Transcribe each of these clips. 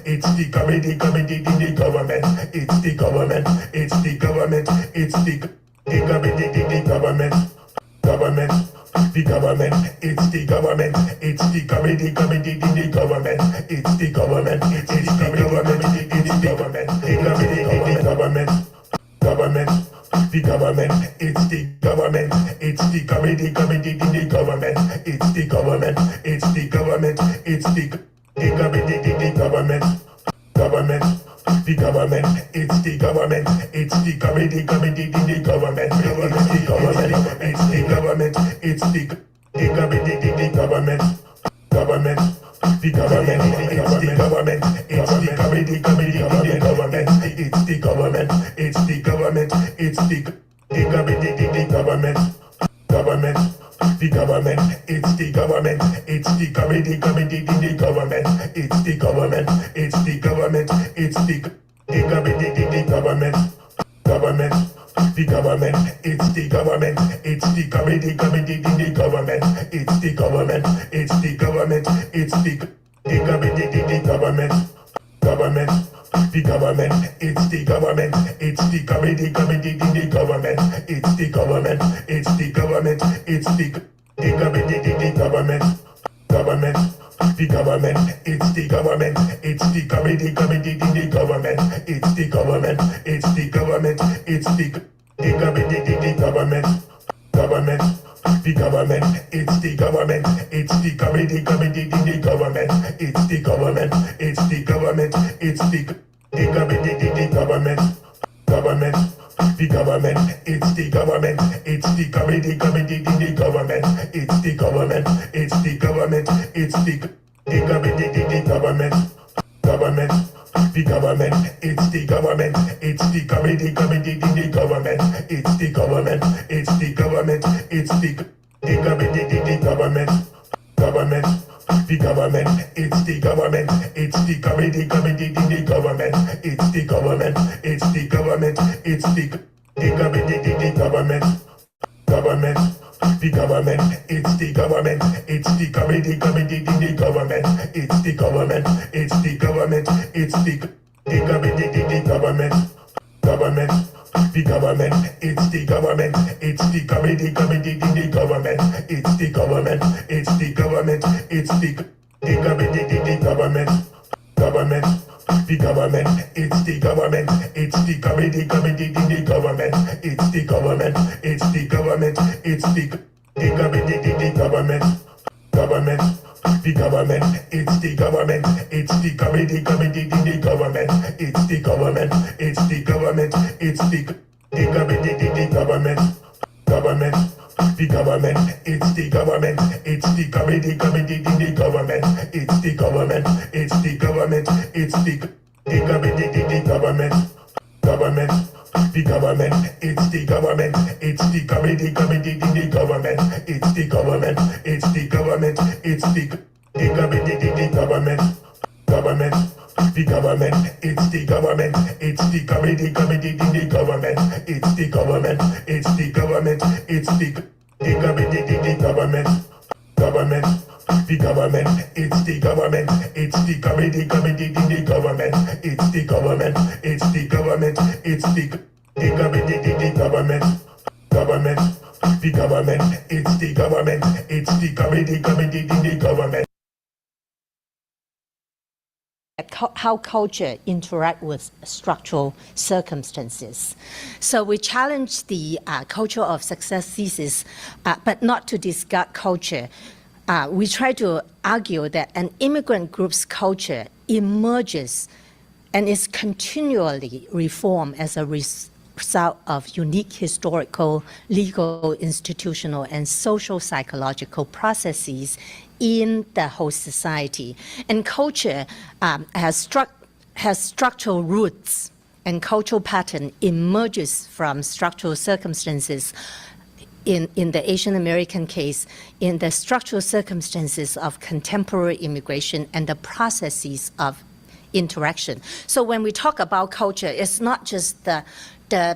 it's the government, the government, it's the government, it's the government, it's the government, government, the government, it's the government, it's the government, the government, it's the government, it's the government, it's the government, the government, government, the government, it's the government, it's the government, the government, it's the government, it's the government, it's the government, government, the government, it's the government, it's the government, the government, it's the government, it's the government, it's the government, government, the government, it's the government, it's the government, the government, it's the government, it's the government, it's the government, government, the government, it's the government, it's the government, the government, it's the government, it's the government, it's the government, government, the government, it's the government, it's the government, the government, it's the government, it's the government, it's the government, government, the government, it's the government, it's the government, the government, it's the government, it's the government, it's the government, government, the government, it's the government, it's the government, the government, it's the government, it's the government, it's the government, government, the government, it's the government, it's the government, the government, it's the government, it's the government, it's the government, government, the government, it's the government, it's the government, the government, it's the government, it's the government, it's the government, government, the government, it's the government, it's the government, the government, it's the government, it's the government, it's the government, government, the government, it's the government, it's the government, the government, it's the government, it's the government, it's the government, government, the government, it's the government, it's the government, the government, it's the government, it's the government, it's the government, government, the government, it's the government, it's the government, the government, it's the government, it's the government, it's the government, government, the government, it's the government, it's the government, the government, it's the government, it's the government, it's the government, government, the government, it's the government, it's the government, the government, it's the government, it's the government, it's the government, government, the government, it's the government, it's the government, the government, it's the government, it's the government, it's the government, government, the government, it's the government, it's the government, the government, it's the government, it's the government, it's the government, government, the government, it's the government, it's the government, the government, it's the government, it's the government, it's the government, government, the government, it's the government, it's the government, the government, it's the government, it's the government, it's the government, government, the government, it's the government, it's the government, the government. How culture interact with structural circumstances. So we challenge the culture of success thesis, but not to discard culture. We try to argue that an immigrant group's culture emerges and is continually reformed as a result of unique historical, legal, institutional, and social psychological processes in the host society. And culture has structural roots, and cultural pattern emerges from structural circumstances. In the Asian American case, in the structural circumstances of contemporary immigration and the processes of interaction. So when we talk about culture, it's not just the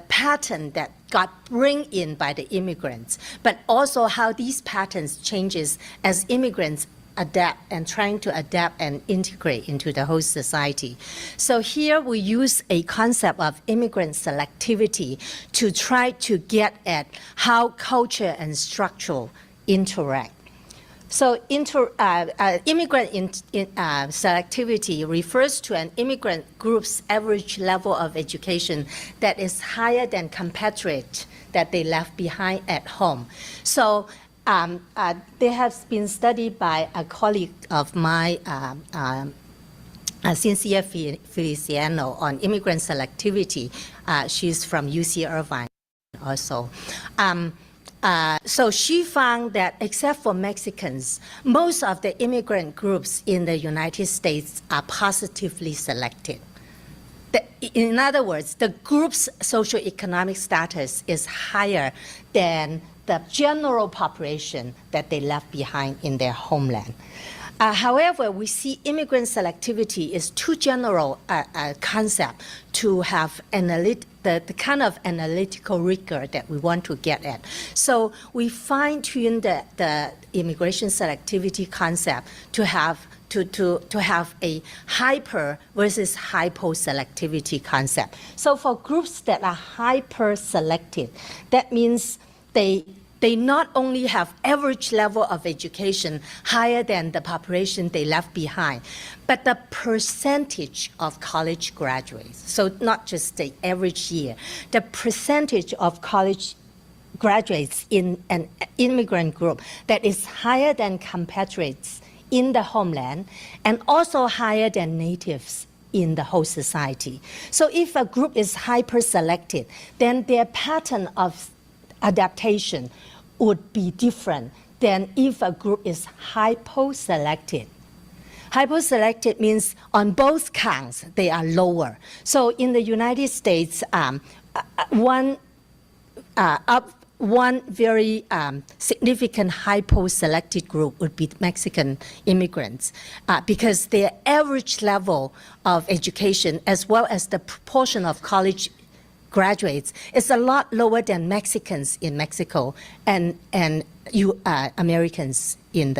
pattern that got bring in by the immigrants, but also how these patterns changes as immigrants adapt and trying to adapt and integrate into the host society. So here we use a concept of immigrant selectivity to try to get at how culture and structure interact. So immigrant selectivity refers to an immigrant group's average level of education that is higher than compatriots that they left behind at home. So there has been studied by a colleague of mine, Cynthia Feliciano, on immigrant selectivity. She's from UC Irvine also. So she found that except for Mexicans, most of the immigrant groups in the United States are positively selected. In other words, the group's socioeconomic status is higher than the general population that they left behind in their homeland. However, we see immigrant selectivity is too general a concept to have the kind of analytical rigor that we want to get at. So we fine-tune the immigration selectivity concept to have a hyper versus hypo-selectivity concept. So for groups that are hyper-selected, that means they not only have average level of education higher than the population they left behind, but the percentage of college graduates, so not just the average year, the percentage of college graduates in an immigrant group that is higher than compatriots in the homeland and also higher than natives in the host society. So if a group is hyper-selected, then their pattern of adaptation would be different than if a group is hypo-selected. Hypo-selected means on both counts, they are lower. So in the United States, one very significant hypo-selected group would be Mexican immigrants because their average level of education as well as the proportion of college graduates is a lot lower than Mexicans in Mexico and Americans in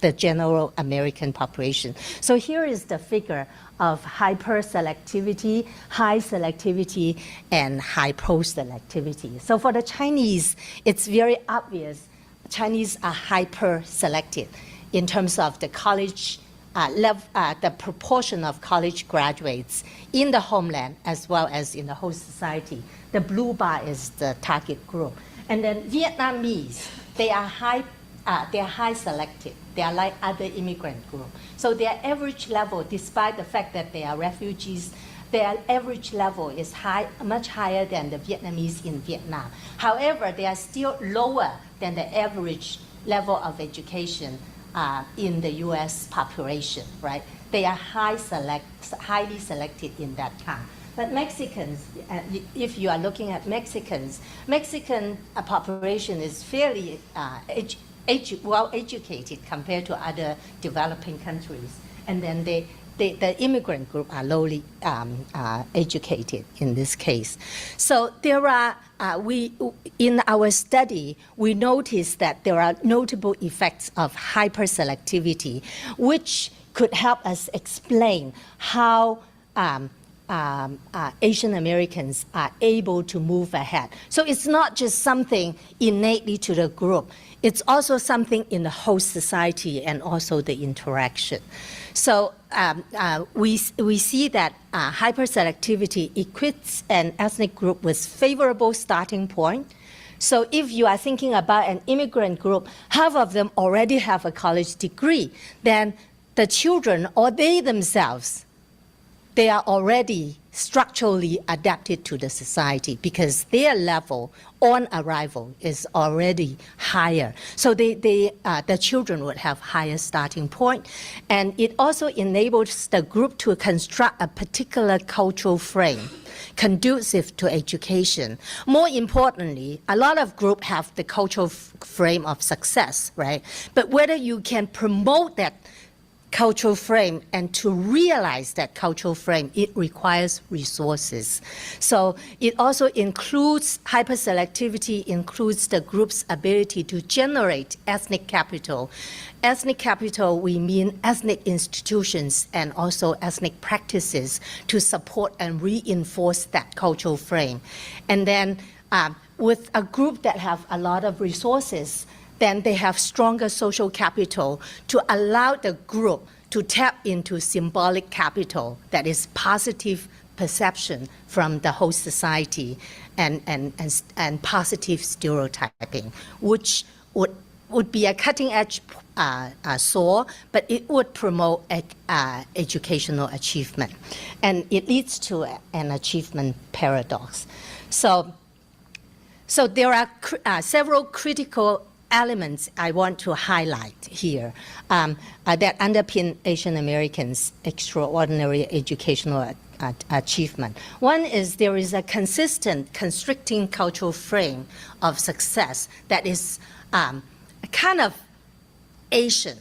the general American population. So here is the figure of hyper-selectivity, high selectivity, and hypo-selectivity. So for the Chinese, it's very obvious Chinese are hyper-selected in terms of the college the proportion of college graduates in the homeland as well as in the host society. The blue bar is the target group. And then Vietnamese, they are high selected. They are like other immigrant groups. So their average level, despite the fact that they are refugees, their average level is much higher than the Vietnamese in Vietnam. However, they are still lower than the average level of education in the U.S. population, right? They are highly selected in that count. But Mexicans, if you are looking at Mexicans, Mexican population is fairly well-educated compared to other developing countries. And then the immigrant group are lowly educated in this case. So there are, in our study, we noticed that there are notable effects of hyperselectivity, which could help us explain how Asian Americans are able to move ahead. So it's not just something innately to the group. It's also something in the host society and also the interaction. So we see that hyperselectivity equips an ethnic group with favorable starting point. So if you are thinking about an immigrant group, half of them already have a college degree, then the children or they themselves, they are already structurally adapted to the society because their level on arrival is already higher. So the children would have higher starting point. And it also enables the group to construct a particular cultural frame conducive to education. More importantly, a lot of groups have the cultural frame of success, right? But whether you can promote that cultural frame, and to realize that cultural frame, it requires resources. So it also includes hyperselectivity, includes the group's ability to generate ethnic capital. Ethnic capital, we mean ethnic institutions and also ethnic practices to support and reinforce that cultural frame. And then with a group that have a lot of resources, then they have stronger social capital to allow the group to tap into symbolic capital, that is positive perception from the whole society and positive stereotyping, which would be a cutting edge sword, but it would promote educational achievement. And it leads to an achievement paradox. So there are several critical elements I want to highlight here that underpin Asian Americans' extraordinary educational achievement. One is there is a consistent constricting cultural frame of success that is kind of Asian,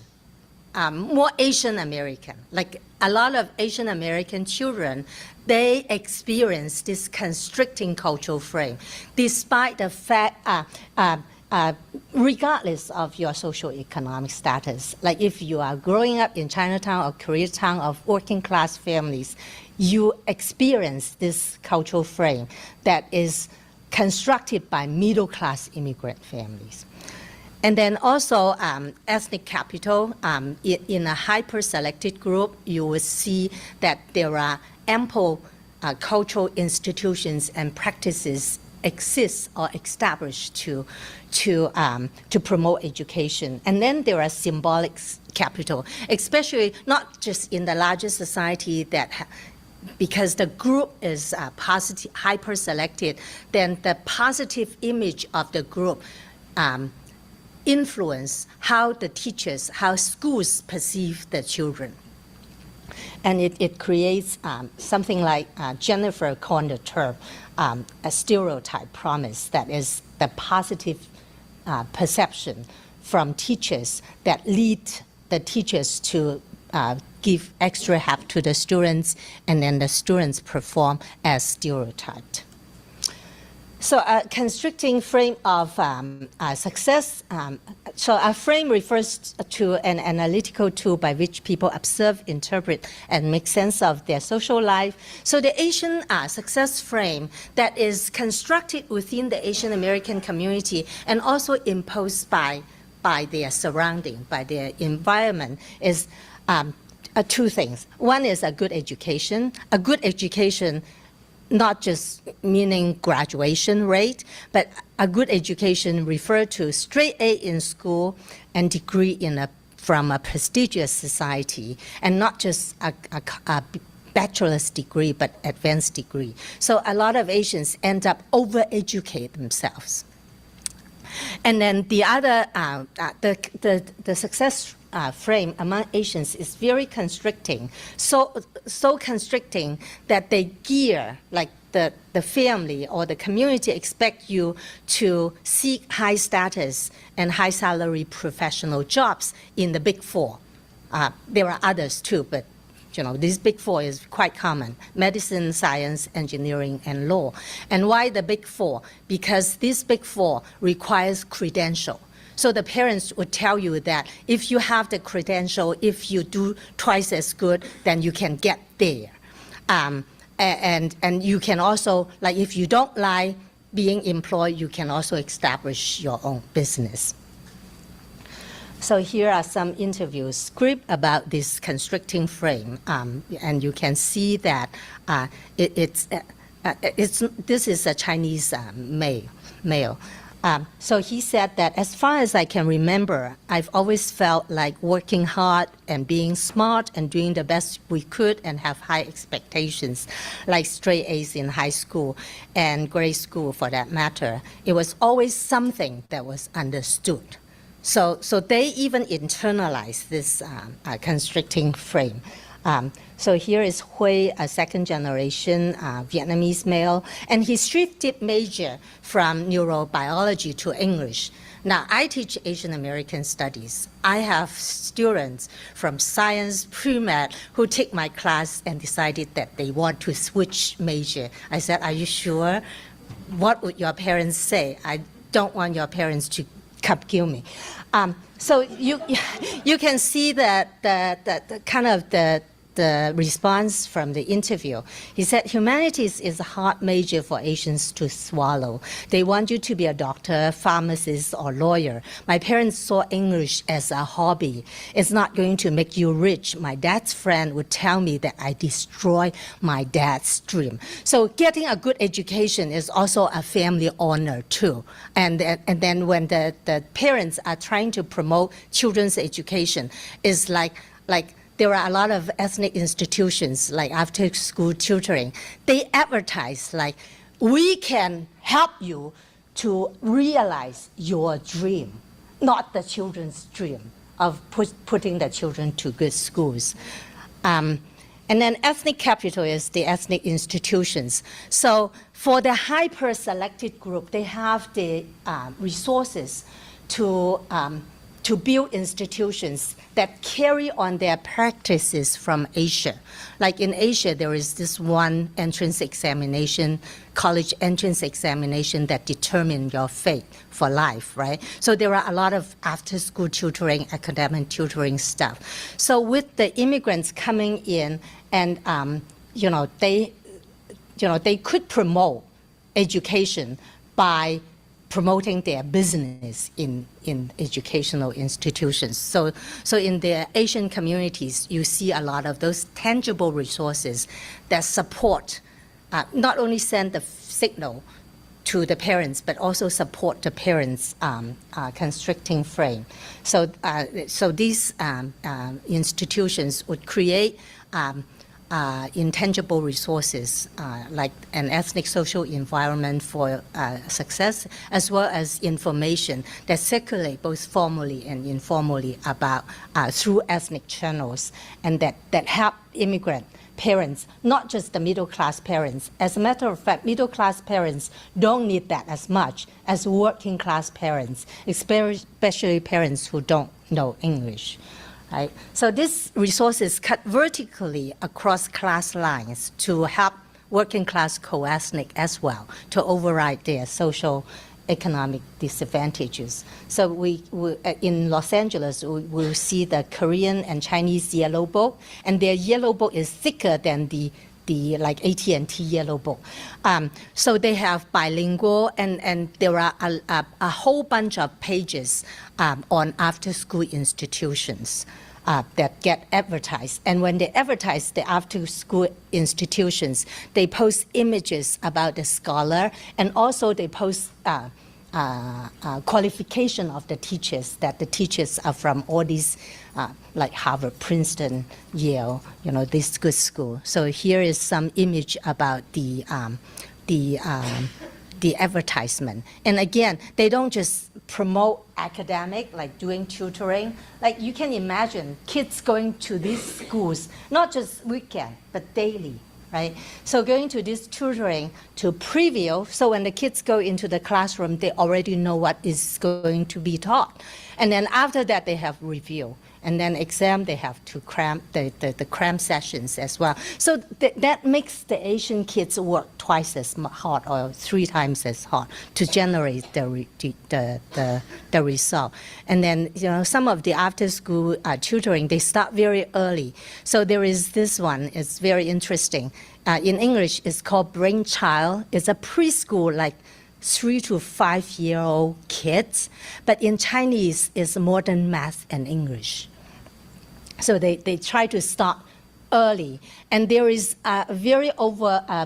more Asian American. Like a lot of Asian American children, they experience this constricting cultural frame, despite the fact regardless of your socioeconomic status. Like if you are growing up in Chinatown or Koreatown of working class families, you experience this cultural frame that is constructed by middle class immigrant families. And then also ethnic capital. In a hyper-selected group, you will see that there are ample cultural institutions and practices exist or established to promote education. And then there are symbolic capital, especially not just in the larger society that because the group is positive, hyper-selected, then the positive image of the group influence how the teachers, how schools perceive the children. And it creates something like Jennifer coined the term, a stereotype promise, that is the positive perception from teachers that lead the teachers to give extra help to the students, and then the students perform as stereotyped. So a constricting frame of success, so a frame refers to an analytical tool by which people observe, interpret, and make sense of their social life. So the Asian success frame that is constructed within the Asian American community and also imposed by their surrounding, by their environment, is two things. One is a good education. A good education not just meaning graduation rate, but a good education refer to straight A in school and degree from a prestigious society, and not just a bachelor's degree, but advanced degree. So a lot of Asians end up over-educate themselves. And then the other, the success frame among Asians is very constricting, so constricting that they gear, like the family or the community expect you to seek high status and high salary professional jobs in the Big Four. There are others too, but this Big Four is quite common: medicine, science, engineering, and law. And why the Big Four? Because this Big Four requires credential. So the parents would tell you that if you have the credential, if you do twice as good, then you can get there. And you can also, like if you don't like being employed, you can also establish your own business. So here are some interviews, script about this constricting frame, and you can see that this is a Chinese male. So he said that as far as I can remember, I've always felt like working hard and being smart and doing the best we could and have high expectations, like straight A's in high school and grade school for that matter. It was always something that was understood. So they even internalize this constricting frame. So here is Hui, a second-generation Vietnamese male, and he shifted major from neurobiology to English. Now, I teach Asian American studies. I have students from science, pre-med, who take my class and decided that they want to switch major. I said, are you sure? What would your parents say? I don't want your parents to come kill me. So you can see that the kind of the response from the interview. He said, humanities is a hard major for Asians to swallow. They want you to be a doctor, pharmacist, or lawyer. My parents saw English as a hobby. It's not going to make you rich. My dad's friend would tell me that I destroy my dad's dream. So getting a good education is also a family honor too. And then when the parents are trying to promote children's education, it's like there are a lot of ethnic institutions like after school tutoring. They advertise like, we can help you to realize your dream, not the children's dream of putting the children to good schools. And then ethnic capital is the ethnic institutions. So for the hyper-selected group, they have the resources to build institutions that carry on their practices from Asia. Like in Asia, there is this one entrance examination, college entrance examination that determines your fate for life, right? So there are a lot of after-school tutoring, academic tutoring stuff. So with the immigrants coming in and, they could promote education by promoting their business in educational institutions. So in the Asian communities, you see a lot of those tangible resources that support, not only send the signal to the parents, but also support the parents' constricting frame. So these institutions would create intangible resources like an ethnic social environment for success, as well as information that circulate both formally and informally about through ethnic channels, and that help immigrant parents, not just the middle-class parents. As a matter of fact, middle-class parents don't need that as much as working-class parents, especially parents who don't know English. Right? So these resources cut vertically across class lines to help working class co-ethnic as well, to override their social economic disadvantages. So we in Los Angeles, we'll see the Korean and Chinese yellow book, and their yellow book is thicker than the like AT&T yellow book. So they have bilingual, and there are a whole bunch of pages on after-school institutions that get advertised. And when they advertise the after-school institutions, they post images about the scholar, and also they post qualification of the teachers, that the teachers are from all these like Harvard, Princeton, Yale, this good school. So here is some image about the advertisement. And again, they don't just promote academic, like doing tutoring. Like you can imagine kids going to these schools, not just weekend, but daily. Right? So going to this tutoring to preview, so when the kids go into the classroom, they already know what is going to be taught. And then after that, they have review. And then exam, they have to cram the cram sessions as well. So that makes the Asian kids work twice as hard or 3 times as hard to generate the result. And then some of the after-school tutoring, they start very early. So there is this one. It's very interesting. In English, it's called Brainchild. It's a preschool, like 3 to 5 year old kids. But in Chinese, it's modern math and English. So they try to start early. And there is a very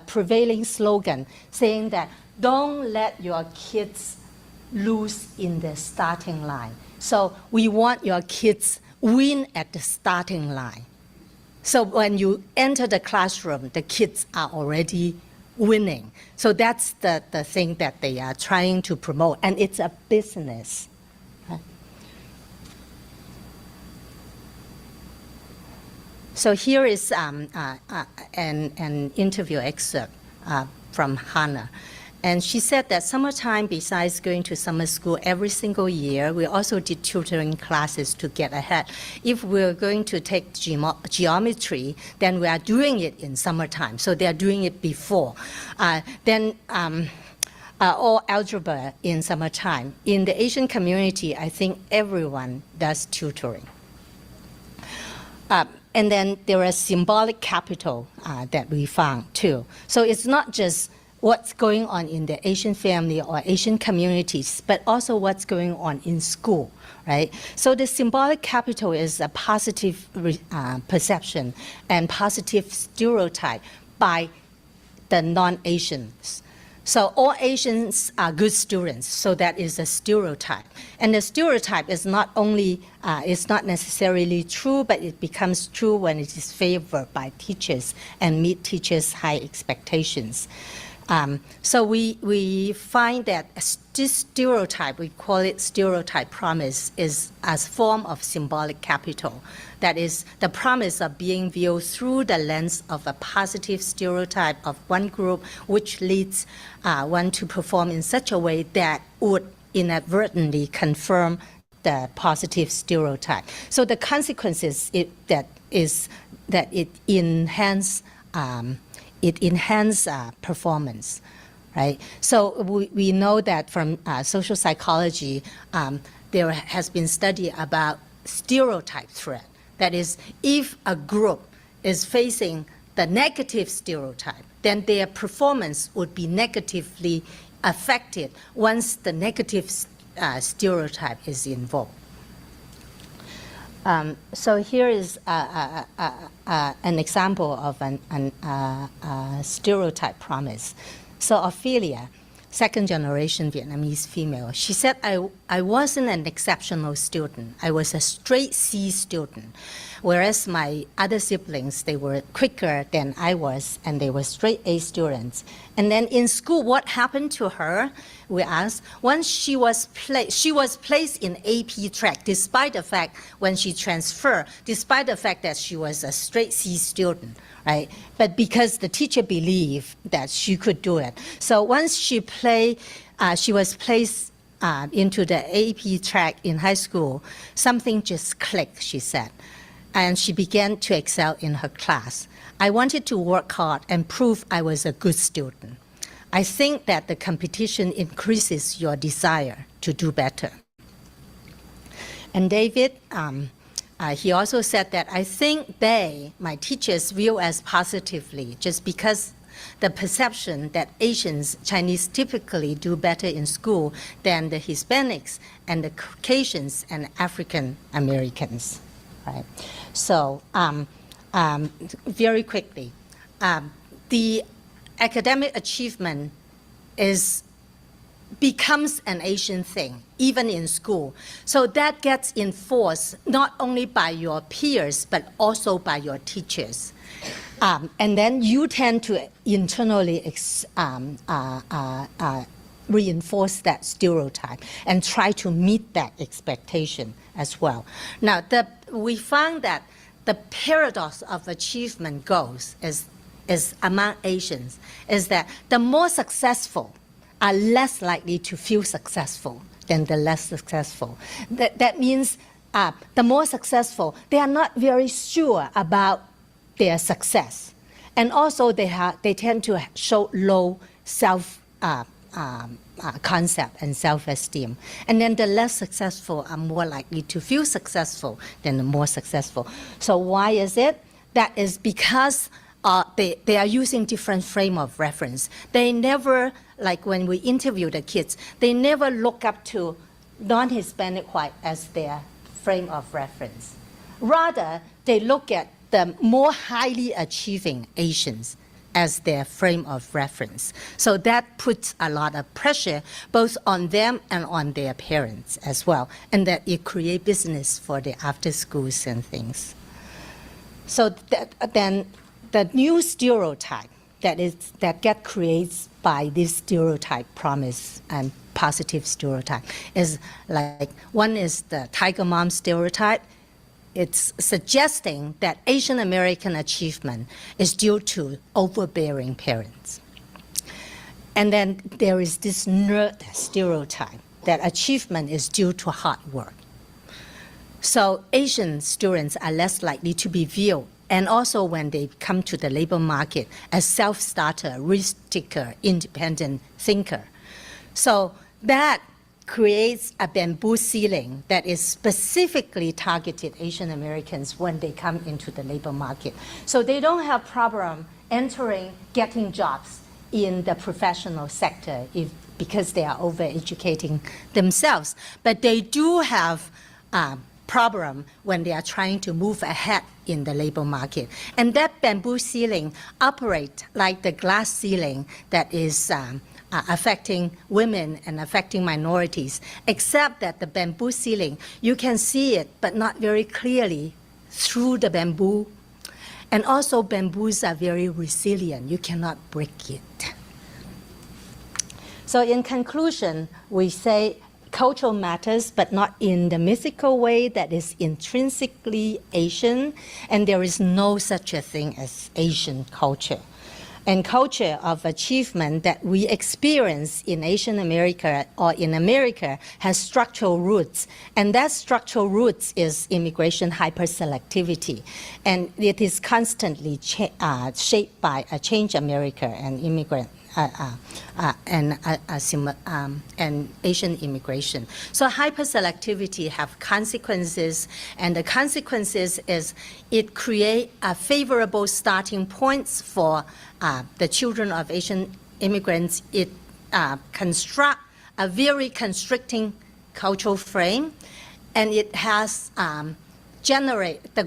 prevailing slogan saying that don't let your kids lose in the starting line. So we want your kids win at the starting line. So when you enter the classroom, the kids are already winning. So that's the thing that they are trying to promote. And it's a business. So here is an interview excerpt from Hannah. And she said that summertime, besides going to summer school every single year, we also did tutoring classes to get ahead. If we're going to take geometry, then we are doing it in summertime. So they are doing it before. Or algebra in summertime. In the Asian community, I think everyone does tutoring. And then there is symbolic capital that we found too. So it's not just what's going on in the Asian family or Asian communities, but also what's going on in school, right? So the symbolic capital is a positive perception and positive stereotype by the non-Asians. So all Asians are good students, so that is a stereotype. And the stereotype is not only, it's not necessarily true, but it becomes true when it is favored by teachers and meet teachers' high expectations. So we find that this stereotype, we call it stereotype promise, is a form of symbolic capital. That is the promise of being viewed through the lens of a positive stereotype of one group, which leads one to perform in such a way that would inadvertently confirm the positive stereotype. So the consequences that it enhances performance, right? So we know that from social psychology, there has been study about stereotype threat. That is, if a group is facing the negative stereotype, then their performance would be negatively affected once the negative stereotype is involved. So here is an example of a stereotype promise. So Ophelia, second generation Vietnamese female, she said, I wasn't an exceptional student. I was a straight C student, whereas my other siblings, they were quicker than I was, and they were straight A students. And then in school, what happened to her? We asked. Once she was placed in AP track, despite the fact when she transferred, despite the fact that she was a straight C student, right? But because the teacher believed that she could do it. So once she was placed into the AP track in high school, something just clicked, she said. And she began to excel in her class. I wanted to work hard and prove I was a good student. I think that the competition increases your desire to do better. And David, he also said that I think my teachers, view us positively just because the perception that Asians, Chinese typically do better in school than the Hispanics and the Caucasians and African Americans, right? So very quickly, the academic achievement becomes an Asian thing, even in school. So that gets enforced not only by your peers, but also by your teachers. And then you tend to internally reinforce that stereotype and try to meet that expectation as well. Now, we found that the paradox of achievement goals is among Asians is that the more successful are less likely to feel successful than the less successful. That means the more successful, they are not very sure about their success. And also they tend to show low concept and self-esteem. And then the less successful are more likely to feel successful than the more successful. So why is it? That is because they are using different frame of reference. They never, like when we interview the kids, they never look up to non-Hispanic white as their frame of reference. Rather, they look at the more highly achieving Asians as their frame of reference. So that puts a lot of pressure both on them and on their parents as well, and that it creates business for the after schools and things. So then the new stereotype that get created by this stereotype promise and positive stereotype is like, one is the tiger mom stereotype. It's suggesting that Asian American achievement is due to overbearing parents. And then there is this nerd stereotype that achievement is due to hard work. So Asian students are less likely to be viewed, and also when they come to the labor market, as self-starter, risk taker, independent thinker. So that creates a bamboo ceiling that is specifically targeted Asian Americans when they come into the labor market. So they don't have problem entering, getting jobs in the professional sector because they are overeducating themselves. But they do have problem when they are trying to move ahead in the labor market. And that bamboo ceiling operates like the glass ceiling that is affecting women and affecting minorities, except that the bamboo ceiling, you can see it, but not very clearly through the bamboo. And also bamboos are very resilient. You cannot break it. So in conclusion, we say culture matters, but not in the mythical way that is intrinsically Asian, and there is no such a thing as Asian culture. And culture of achievement that we experience in Asian America or in America has structural roots. And that structural roots is immigration hyper-selectivity. And it is constantly shaped by a Change America and immigrant and Asian immigration. So hyper-selectivity have consequences, and the consequences is it create a favorable starting points for the children of Asian immigrants. It construct a very constricting cultural frame, and it has the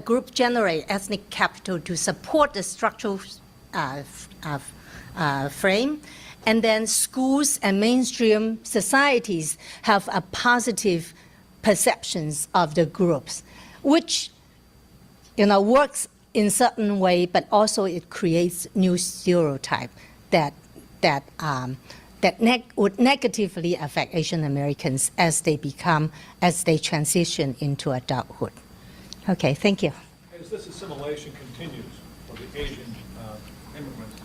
group generate ethnic capital to support the structural frame. And then schools and mainstream societies have a positive perceptions of the groups, which works in certain way, but also it creates new stereotype that would negatively affect Asian Americans as they transition into adulthood. Okay, thank you. As this assimilation continues for the Asian immigrants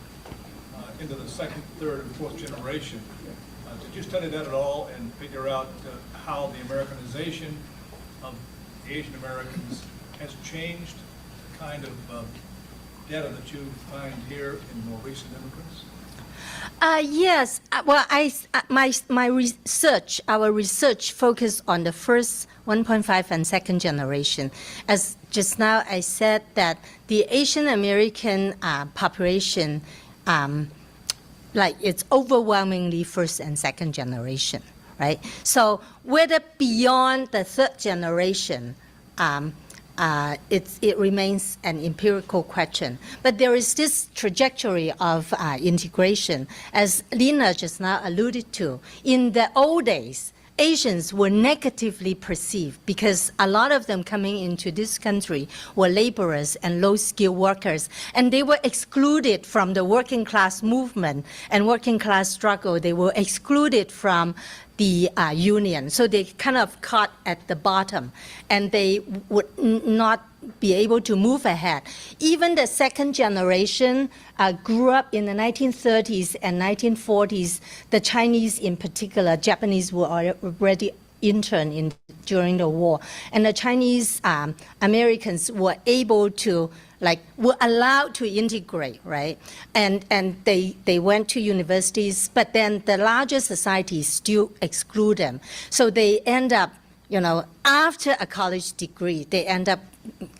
into the second, third, and fourth generation, did you study that at all and figure out how the Americanization of Asian Americans has changed the kind of data that you find here in more recent immigrants? Yes. Well, our research focused on the first 1.5 and second generation. As just now I said that the Asian American population, it's overwhelmingly first and second generation, right? So whether beyond the third generation, it remains an empirical question. But there is this trajectory of integration, as Lina just now alluded to. In the old days, Asians were negatively perceived because a lot of them coming into this country were laborers and low-skilled workers, and they were excluded from the working class movement and working class struggle. They were excluded from the union, so they kind of caught at the bottom, and they would not be able to move ahead. Even the second generation grew up in the 1930s and 1940s. The Chinese in particular, Japanese were already interned during the war. And the Chinese Americans were able to, were allowed to integrate, right? And they went to universities, but then the larger societies still exclude them. So they end up, after a college degree, they end up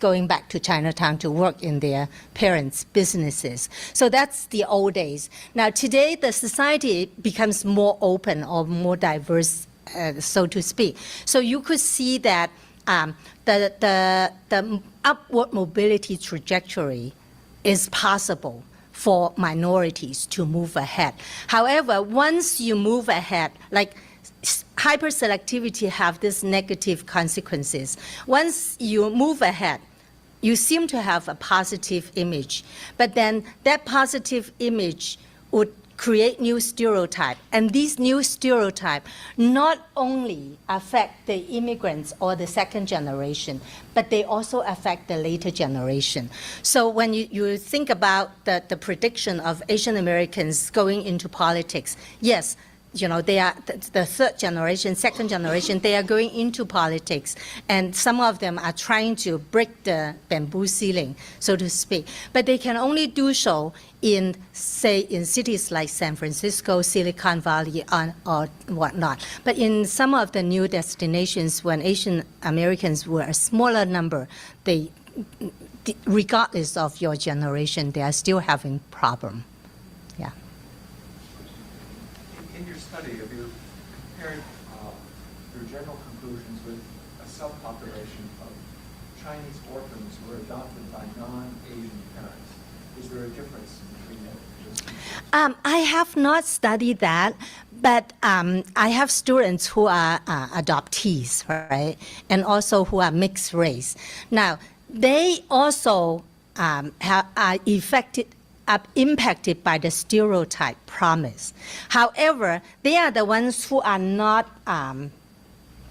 going back to Chinatown to work in their parents' businesses. So that's the old days. Now today, the society becomes more open or more diverse, so to speak. So you could see that the upward mobility trajectory is possible for minorities to move ahead. However, once you move ahead, hyper-selectivity have these negative consequences. Once you move ahead, you seem to have a positive image, but then that positive image would create new stereotype. And these new stereotype not only affect the immigrants or the second generation, but they also affect the later generation. So when you think about the prediction of Asian Americans going into politics, yes, they are the third generation, second generation, they are going into politics. And some of them are trying to break the bamboo ceiling, so to speak. But they can only do so in cities like San Francisco, Silicon Valley, or whatnot. But in some of the new destinations, when Asian Americans were a smaller number, regardless of your generation, they are still having problem. Yeah. In your study, have you compared your general conclusions with a subpopulation of Chinese orphans who were adopted by non-Asian parents? Is there a difference between them? I have not studied that, but I have students who are adoptees, right, and also who are mixed race. Now, they also are impacted by the stereotype promise. However, they are the ones who are not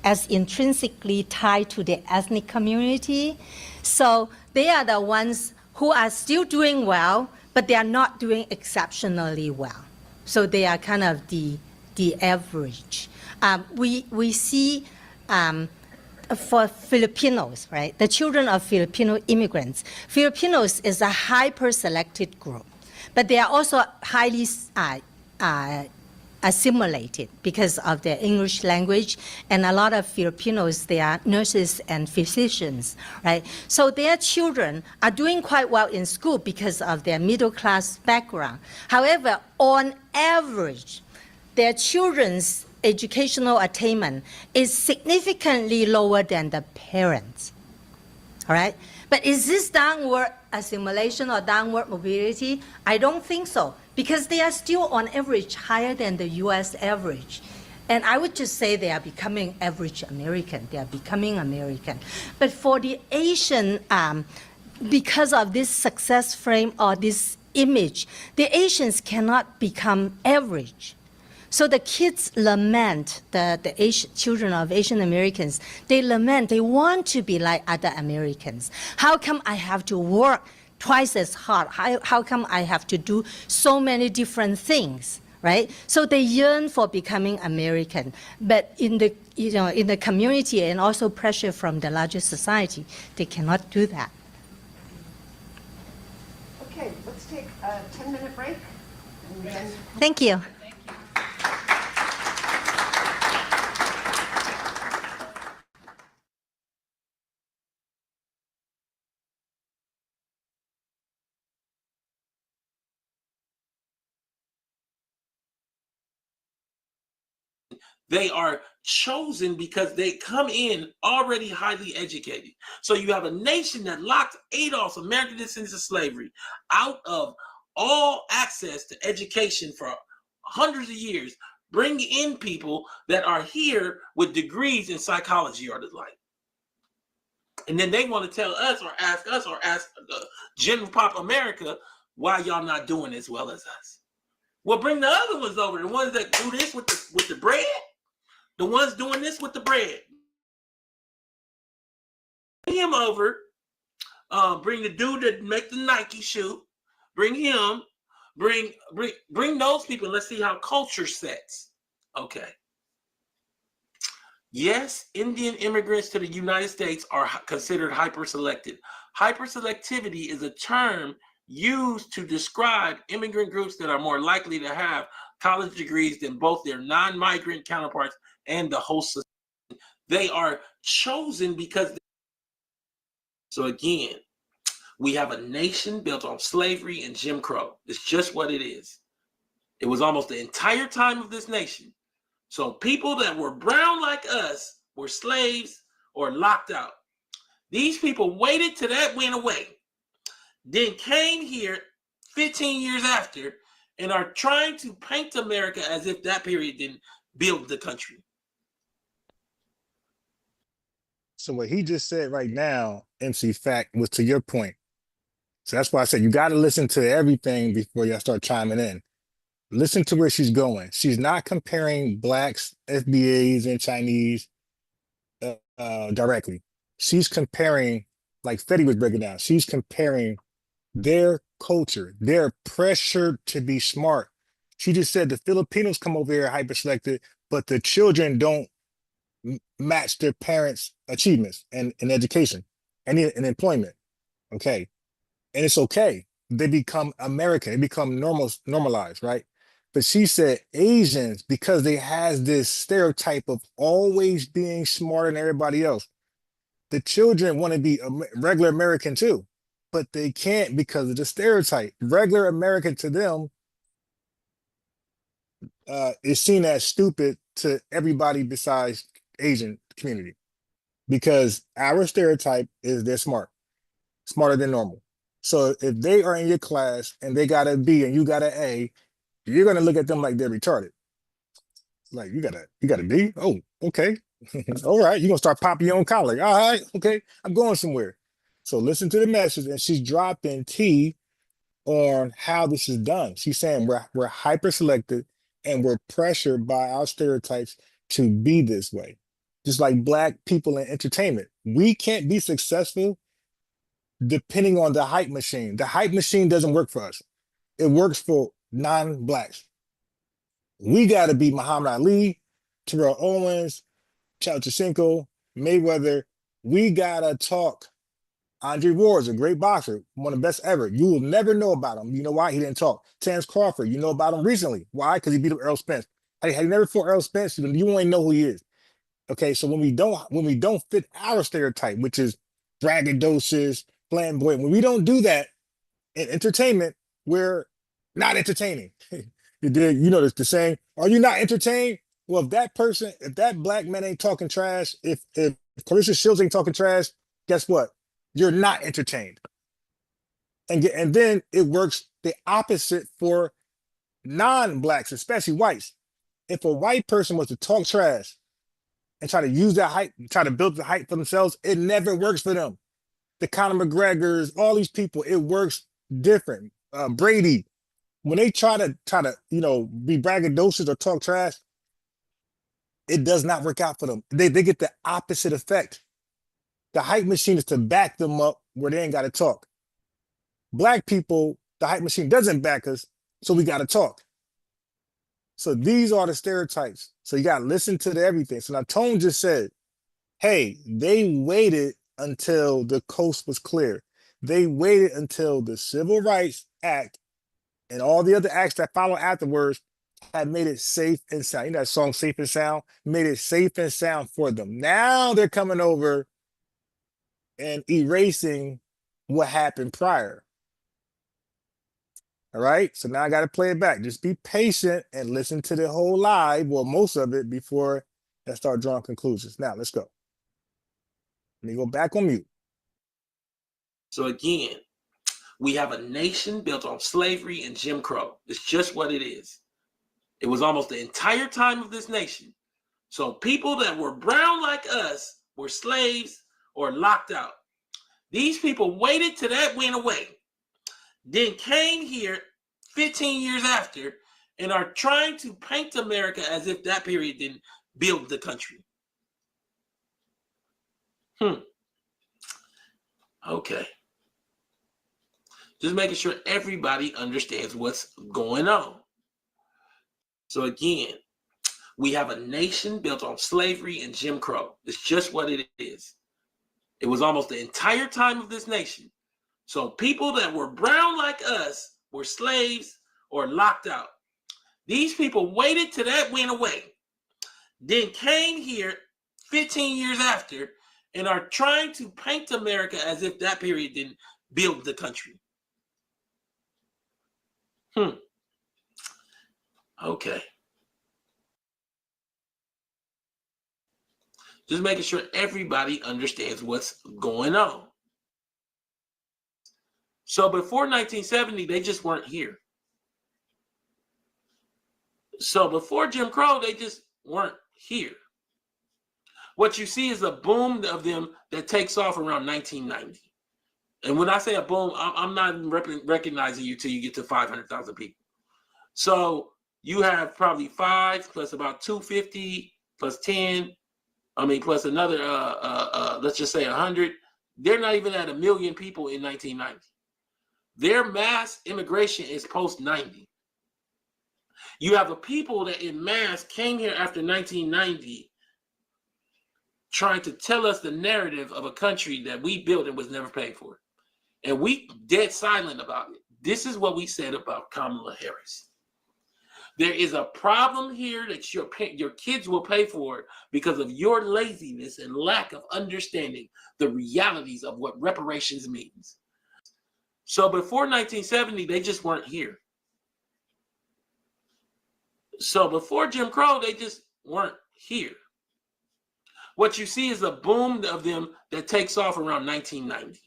as intrinsically tied to the ethnic community. So they are the ones who are still doing well, but they are not doing exceptionally well. So they are kind of the average. We see for Filipinos, right, the children of Filipino immigrants, Filipinos is a hyper-selected group, but they are also highly assimilated because of their English language, and a lot of Filipinos, they are nurses and physicians, right? So their children are doing quite well in school because of their middle-class background. However, on average, their children's educational attainment is significantly lower than the parents, all right? But is this downward assimilation or downward mobility? I don't think so, because they are still on average higher than the US average. And I would just say they are becoming average American. They are becoming American. But for the Asian, because of this success frame or this image, the Asians cannot become average. So the kids lament, the Asian, children of Asian Americans, they lament, they want to be like other Americans. How come I have to work twice as hard? How come I have to do so many different things, right? So they yearn for becoming American, but in the community and also pressure from the larger society, they cannot do that. Okay, let's take a 10-minute break. And then Thank you. They are chosen because they come in already highly educated. So you have a nation that locked Adolf's American descendants of slavery out of all access to education for hundreds of years, bring in people that are here with degrees in psychology or the like. And then they want to tell us or ask the general pop America, why y'all not doing as well as us? Well, bring the other ones over, the ones that do this with the bread. The ones doing this with the bread. Bring him over. Bring the dude that make the Nike shoe. Bring him. Bring those people. Let's see how culture sets. Okay. Yes, Indian immigrants to the United States are considered hyper-selected. Hyper-selectivity is a term used to describe immigrant groups that are more likely to have college degrees than both their non-migrant counterparts and the host society. They are chosen because so again, we have a nation built on slavery and Jim Crow. It's just what it is. It was almost the entire time of this nation. So people that were brown like us were slaves or locked out. These people waited till that went away, then came here 15 years after and are trying to paint America as if that period didn't build the country. So what he just said right now, MC Fact, was to your point. So that's why I said you got to listen to everything before y'all start chiming in. Listen to where she's going. She's not comparing blacks, FBAs, and Chinese directly. She's comparing, like Fetty was breaking down, she's comparing their culture, their pressure to be smart. She just said the Filipinos come over here hyper-selected, but the children don't match their parents' achievements and in education and in employment. Okay. And it's okay. They become American, they become normalized, right? But she said Asians, because they has this stereotype of always being smarter than everybody else, the children want to be regular American too, but they can't because of the stereotype. Regular American to them is seen as stupid to everybody besides Asian community, because our stereotype is they're smart, smarter than normal. So if they are in your class and they got a B and you got an A, you're gonna look at them like they're retarded. Like you got a B? Oh, okay. All right, you're gonna start popping your own collar. All right, okay, I'm going somewhere. So listen to the message, and she's dropping T on how this is done. She's saying we're hyper selected and we're pressured by our stereotypes to be this way. Just like black people in entertainment. We can't be successful depending on the hype machine. The hype machine doesn't work for us. It works for non-blacks. We got to be Muhammad Ali, Terrell Owens, Ceausescu, Mayweather. We got to talk. Andre Ward is a great boxer, one of the best ever. You will never know about him. You know why? He didn't talk. Terence Crawford, you know about him recently. Why? Because he beat up Errol Spence. Had he never fought Errol Spence, you won't even know who he is. Okay, so when we don't fit our stereotype, which is braggadocious, flamboyant, when we don't do that in entertainment, we're not entertaining. You did, you know the saying, are you not entertained? Well, if that black man ain't talking trash, if Clarissa Shields ain't talking trash, guess what? You're not entertained. And then it works the opposite for non-blacks, especially whites. If a white person was to talk trash and try to use that hype, try to build the hype for themselves, it never works for them. The Conor McGregors, all these people, it works different. Brady, when they try to be braggadocious or talk trash, it does not work out for them. They get the opposite effect. The hype machine is to back them up where they ain't got to talk. Black people, the hype machine doesn't back us, so we got to talk. So these are the stereotypes. So you got to listen to everything. So now Tone just said, hey, they waited until the coast was clear. They waited until the Civil Rights Act and all the other acts that follow afterwards had made it safe and sound. You know that song, Safe and Sound? Made it safe and sound for them. Now they're coming over and erasing what happened prior. All right, so now I got to play it back. Just be patient and listen to the whole live, or most of it, before I start drawing conclusions. Now, let's go. Let me go back on mute. So again, we have a nation built on slavery and Jim Crow. It's just what it is. It was almost the entire time of this nation. So people that were brown like us were slaves or locked out. These people waited till that went away, then came here 15 years after and are trying to paint America as if that period didn't build the country. Okay. Just making sure everybody understands what's going on. So again, we have a nation built on slavery and Jim Crow. It's just what it is. It was almost the entire time of this nation. So people that were brown like us were slaves or locked out. These people waited till that went away, then came here 15 years after and are trying to paint America as if that period didn't build the country. Okay. Just making sure everybody understands what's going on. So before 1970, they just weren't here. So before Jim Crow, they just weren't here. What you see is a boom of them that takes off around 1990. And when I say a boom, I'm not recognizing you till you get to 500,000 people. So you have probably 5 plus about 250 plus 10. I mean, plus another, let's just say 100. They're not even at 1 million people in 1990. Their mass immigration is post 90. You have a people that in mass came here after 1990 trying to tell us the narrative of a country that we built and was never paid for. And we dead silent about it. This is what we said about Kamala Harris. There is a problem here that your kids will pay for because of your laziness and lack of understanding the realities of what reparations means. So before 1970, they just weren't here. So before Jim Crow, they just weren't here. What you see is a boom of them that takes off around 1990.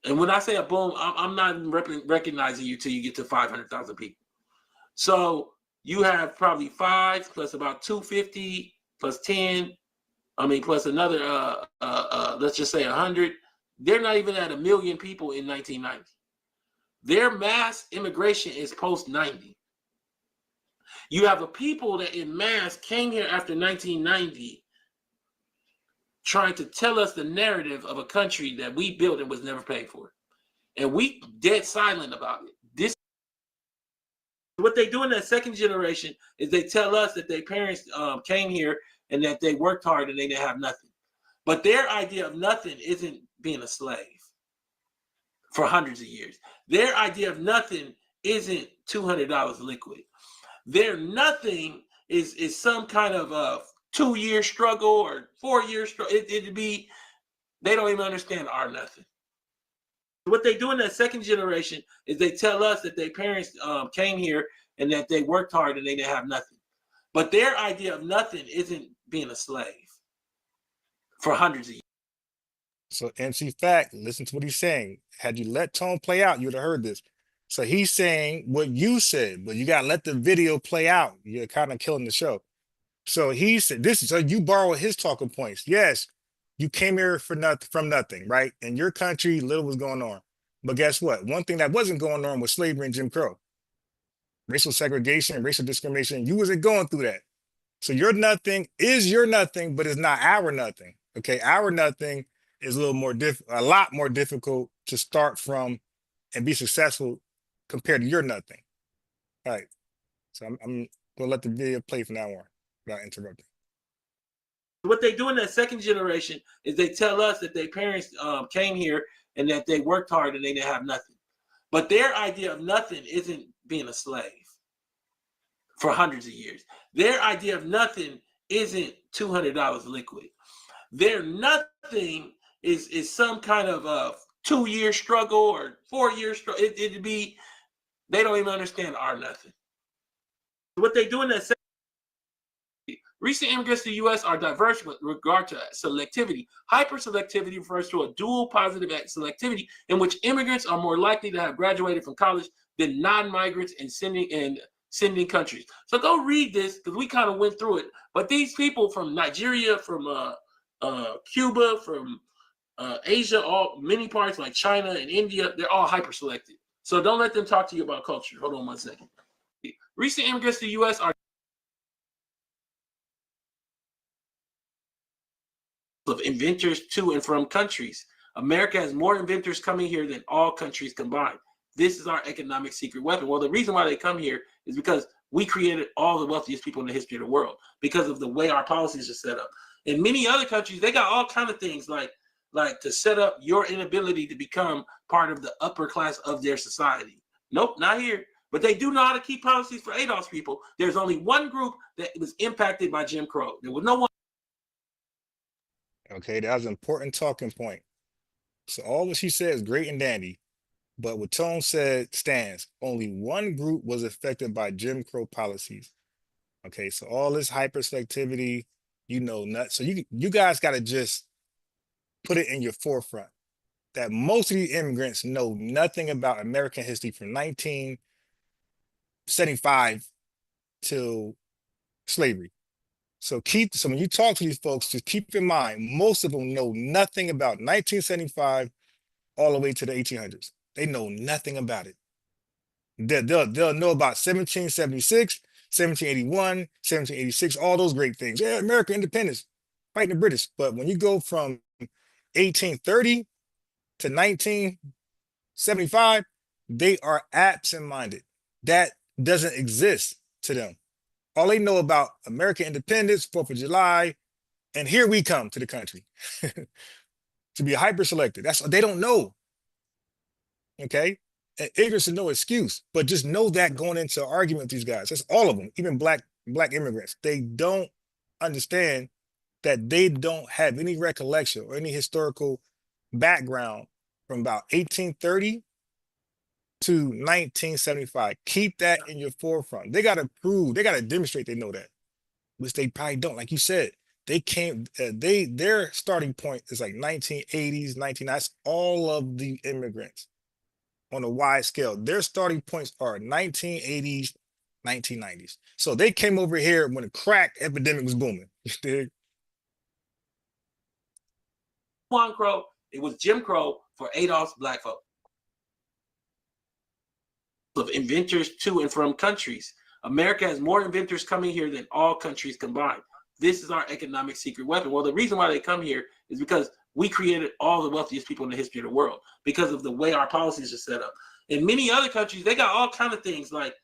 And when I say a boom, I'm not recognizing you till you get to 500,000 people. So you have probably 5 plus about 250 plus 10. I mean, plus another, let's just say 100. They're not even at 1 million people in 1990. Their mass immigration is post 90. You have a people that in mass came here after 1990 trying to tell us the narrative of a country that we built and was never paid for. And we dead silent about it. This, what they do in that second generation is they tell us that their parents came here and that they worked hard and they didn't have nothing. But their idea of nothing isn't being a slave for hundreds of years. Their idea of nothing isn't $200 liquid. Their nothing is some kind of a 2-year struggle or 4-year struggle. It'd be, they don't even understand our nothing. What they do in that second generation is they tell us that their parents came here and that they worked hard and they didn't have nothing. But their idea of nothing isn't being a slave for hundreds of years. So MC Fact, listen to what he's saying. Had you let Tone play out, you'd have heard this. So he's saying what you said, but you gotta let the video play out. You're kind of killing the show. So he said this is, so you borrow his talking points. Yes, you came here for nothing from nothing, right? In your country, little was going on. But guess what? One thing that wasn't going on was slavery and Jim Crow. Racial segregation, racial discrimination. You wasn't going through that. So your nothing is your nothing, but it's not our nothing. Okay, our nothing is a lot more difficult to start from and be successful compared to your nothing. All right. So I'm gonna let the video play from now on without interrupting. What they do in that second generation is they tell us that their parents came here and that they worked hard and they didn't have nothing. But their idea of nothing isn't being a slave for hundreds of years. Their idea of nothing isn't $200 liquid. Their nothing is some kind of a 2-year struggle or 4-year struggle. It'd be, they don't even understand our nothing. What they do in that recent immigrants to the U.S. are diverse with regard to selectivity. Hyper-selectivity refers to a dual positive selectivity in which immigrants are more likely to have graduated from college than non-migrants in sending countries. So go read this because we kind of went through it. But these people from Nigeria, from Cuba, from Asia, many parts like China and India, they're all hyper-selected. So don't let them talk to you about culture. Hold on one second. Recent immigrants to the U.S. are of inventors to and from countries. America has more inventors coming here than all countries combined. This is our economic secret weapon. Well, the reason why they come here is because we created all the wealthiest people in the history of the world because of the way our policies are set up. In many other countries, they got all kinds of things like to set up your inability to become part of the upper class of their society. Nope, not here. But they do know how to keep policies for Adolf's people. There's only one group that was impacted by Jim Crow. There was no one. Okay, that was an important talking point. So all what she said is great and dandy, but what Tone said stands. Only one group was affected by Jim Crow policies. Okay, so all this hyper-selectivity, nuts. So you guys got to just put it in your forefront that most of these immigrants know nothing about American history from 1975 till slavery. So when you talk to these folks, just keep in mind, most of them know nothing about 1975 all the way to the 1800s. They know nothing about it. They'll know about 1776, 1781, 1786, all those great things. Yeah, American independence, fighting the British. But when you go from 1830 to 1975, they are absent-minded. That doesn't exist to them. All they know about American independence, 4th of July, and here we come to the country to be hyper-selected. That's they don't know. Okay, and ignorance is no excuse, but just know that going into an argument with these guys, that's all of them, even black immigrants, they don't understand that they don't have any recollection or any historical background from about 1830 to 1975. Keep that in your forefront. They got to prove, they got to demonstrate they know that, which they probably don't. Like you said, they came, their starting point is like 1980s, 1990s. That's all of the immigrants on a wide scale. Their starting points are 1980s, 1990s. So they came over here when the crack epidemic was booming. Juan Crow, it was Jim Crow for Adolph's black folk. Of inventors to and from countries. America has more inventors coming here than all countries combined. This is our economic secret weapon. Well, the reason why they come here is because we created all the wealthiest people in the history of the world because of the way our policies are set up. In many other countries, they got all kinds of things like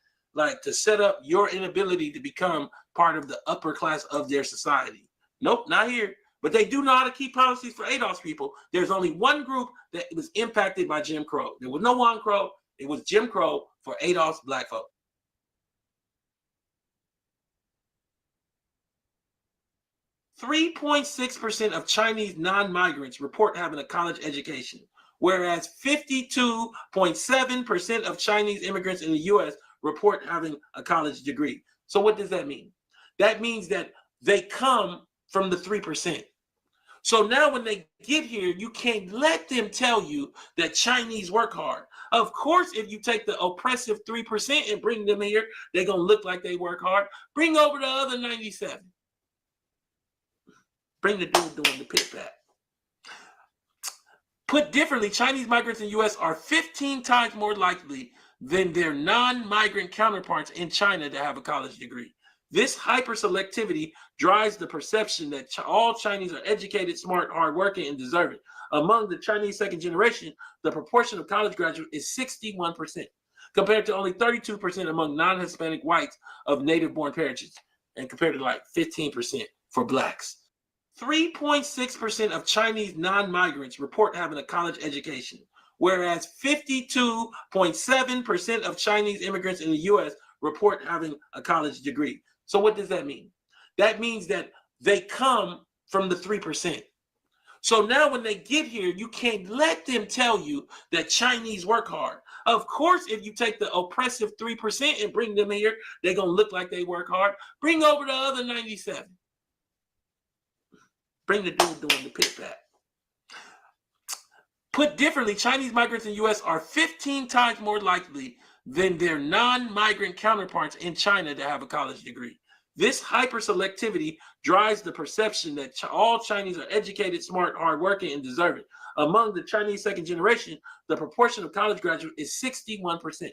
to set up your inability to become part of the upper class of their society. Nope, not here. But they do know how to keep policies for Adolph's people. There's only one group that was impacted by Jim Crow. There was no Juan Crow. It was Jim Crow for Adolph's black folk. 3.6% of Chinese non-migrants report having a college education, whereas 52.7% of Chinese immigrants in the U.S. report having a college degree. So what does that mean? That means that they come from the 3%. So now when they get here, you can't let them tell you that Chinese work hard. Of course, if you take the oppressive 3% and bring them here, they're going to look like they work hard. Bring over the other 97. Bring the dude doing the pit back. Put differently, Chinese migrants in the U.S. are 15 times more likely than their non-migrant counterparts in China to have a college degree. This hyper-selectivity drives the perception that all Chinese are educated, smart, hardworking, and deserving. Among the Chinese second generation, the proportion of college graduates is 61%, compared to only 32% among non-Hispanic whites of native-born parentage, and compared to like 15% for blacks. 3.6% of Chinese non-migrants report having a college education, whereas 52.7% of Chinese immigrants in the U.S. report having a college degree. So what does that mean? That means that they come from the 3%. So now when they get here, you can't let them tell you that Chinese work hard. Of course, if you take the oppressive 3% and bring them here, they're going to look like they work hard. Bring over the other 97. Bring the dude doing the pit back. Put differently, Chinese migrants in the U.S. are 15 times more likely than their non-migrant counterparts in China to have a college degree. This hyper-selectivity drives the perception that all Chinese are educated, smart, hardworking, and deserving. Among the Chinese second generation, the proportion of college graduates is 61%,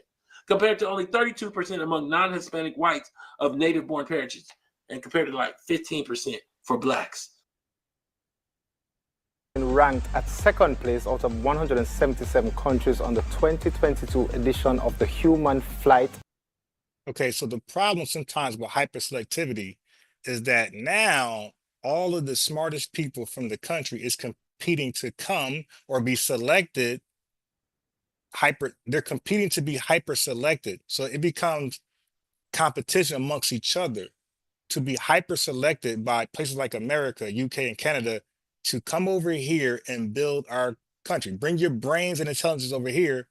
compared to only 32% among non-Hispanic whites of native-born parentage, and compared to like 15% for blacks. Ranked at second place out of 177 countries on the 2022 edition of the Human Flight. Okay, so the problem sometimes with hyperselectivity is that now all of the smartest people from the country is competing to come or be selected. They're competing to be hyper selected. So it becomes competition amongst each other to be hyper selected by places like America, UK, and Canada to come over here and build our country. Bring your brains and intelligence over here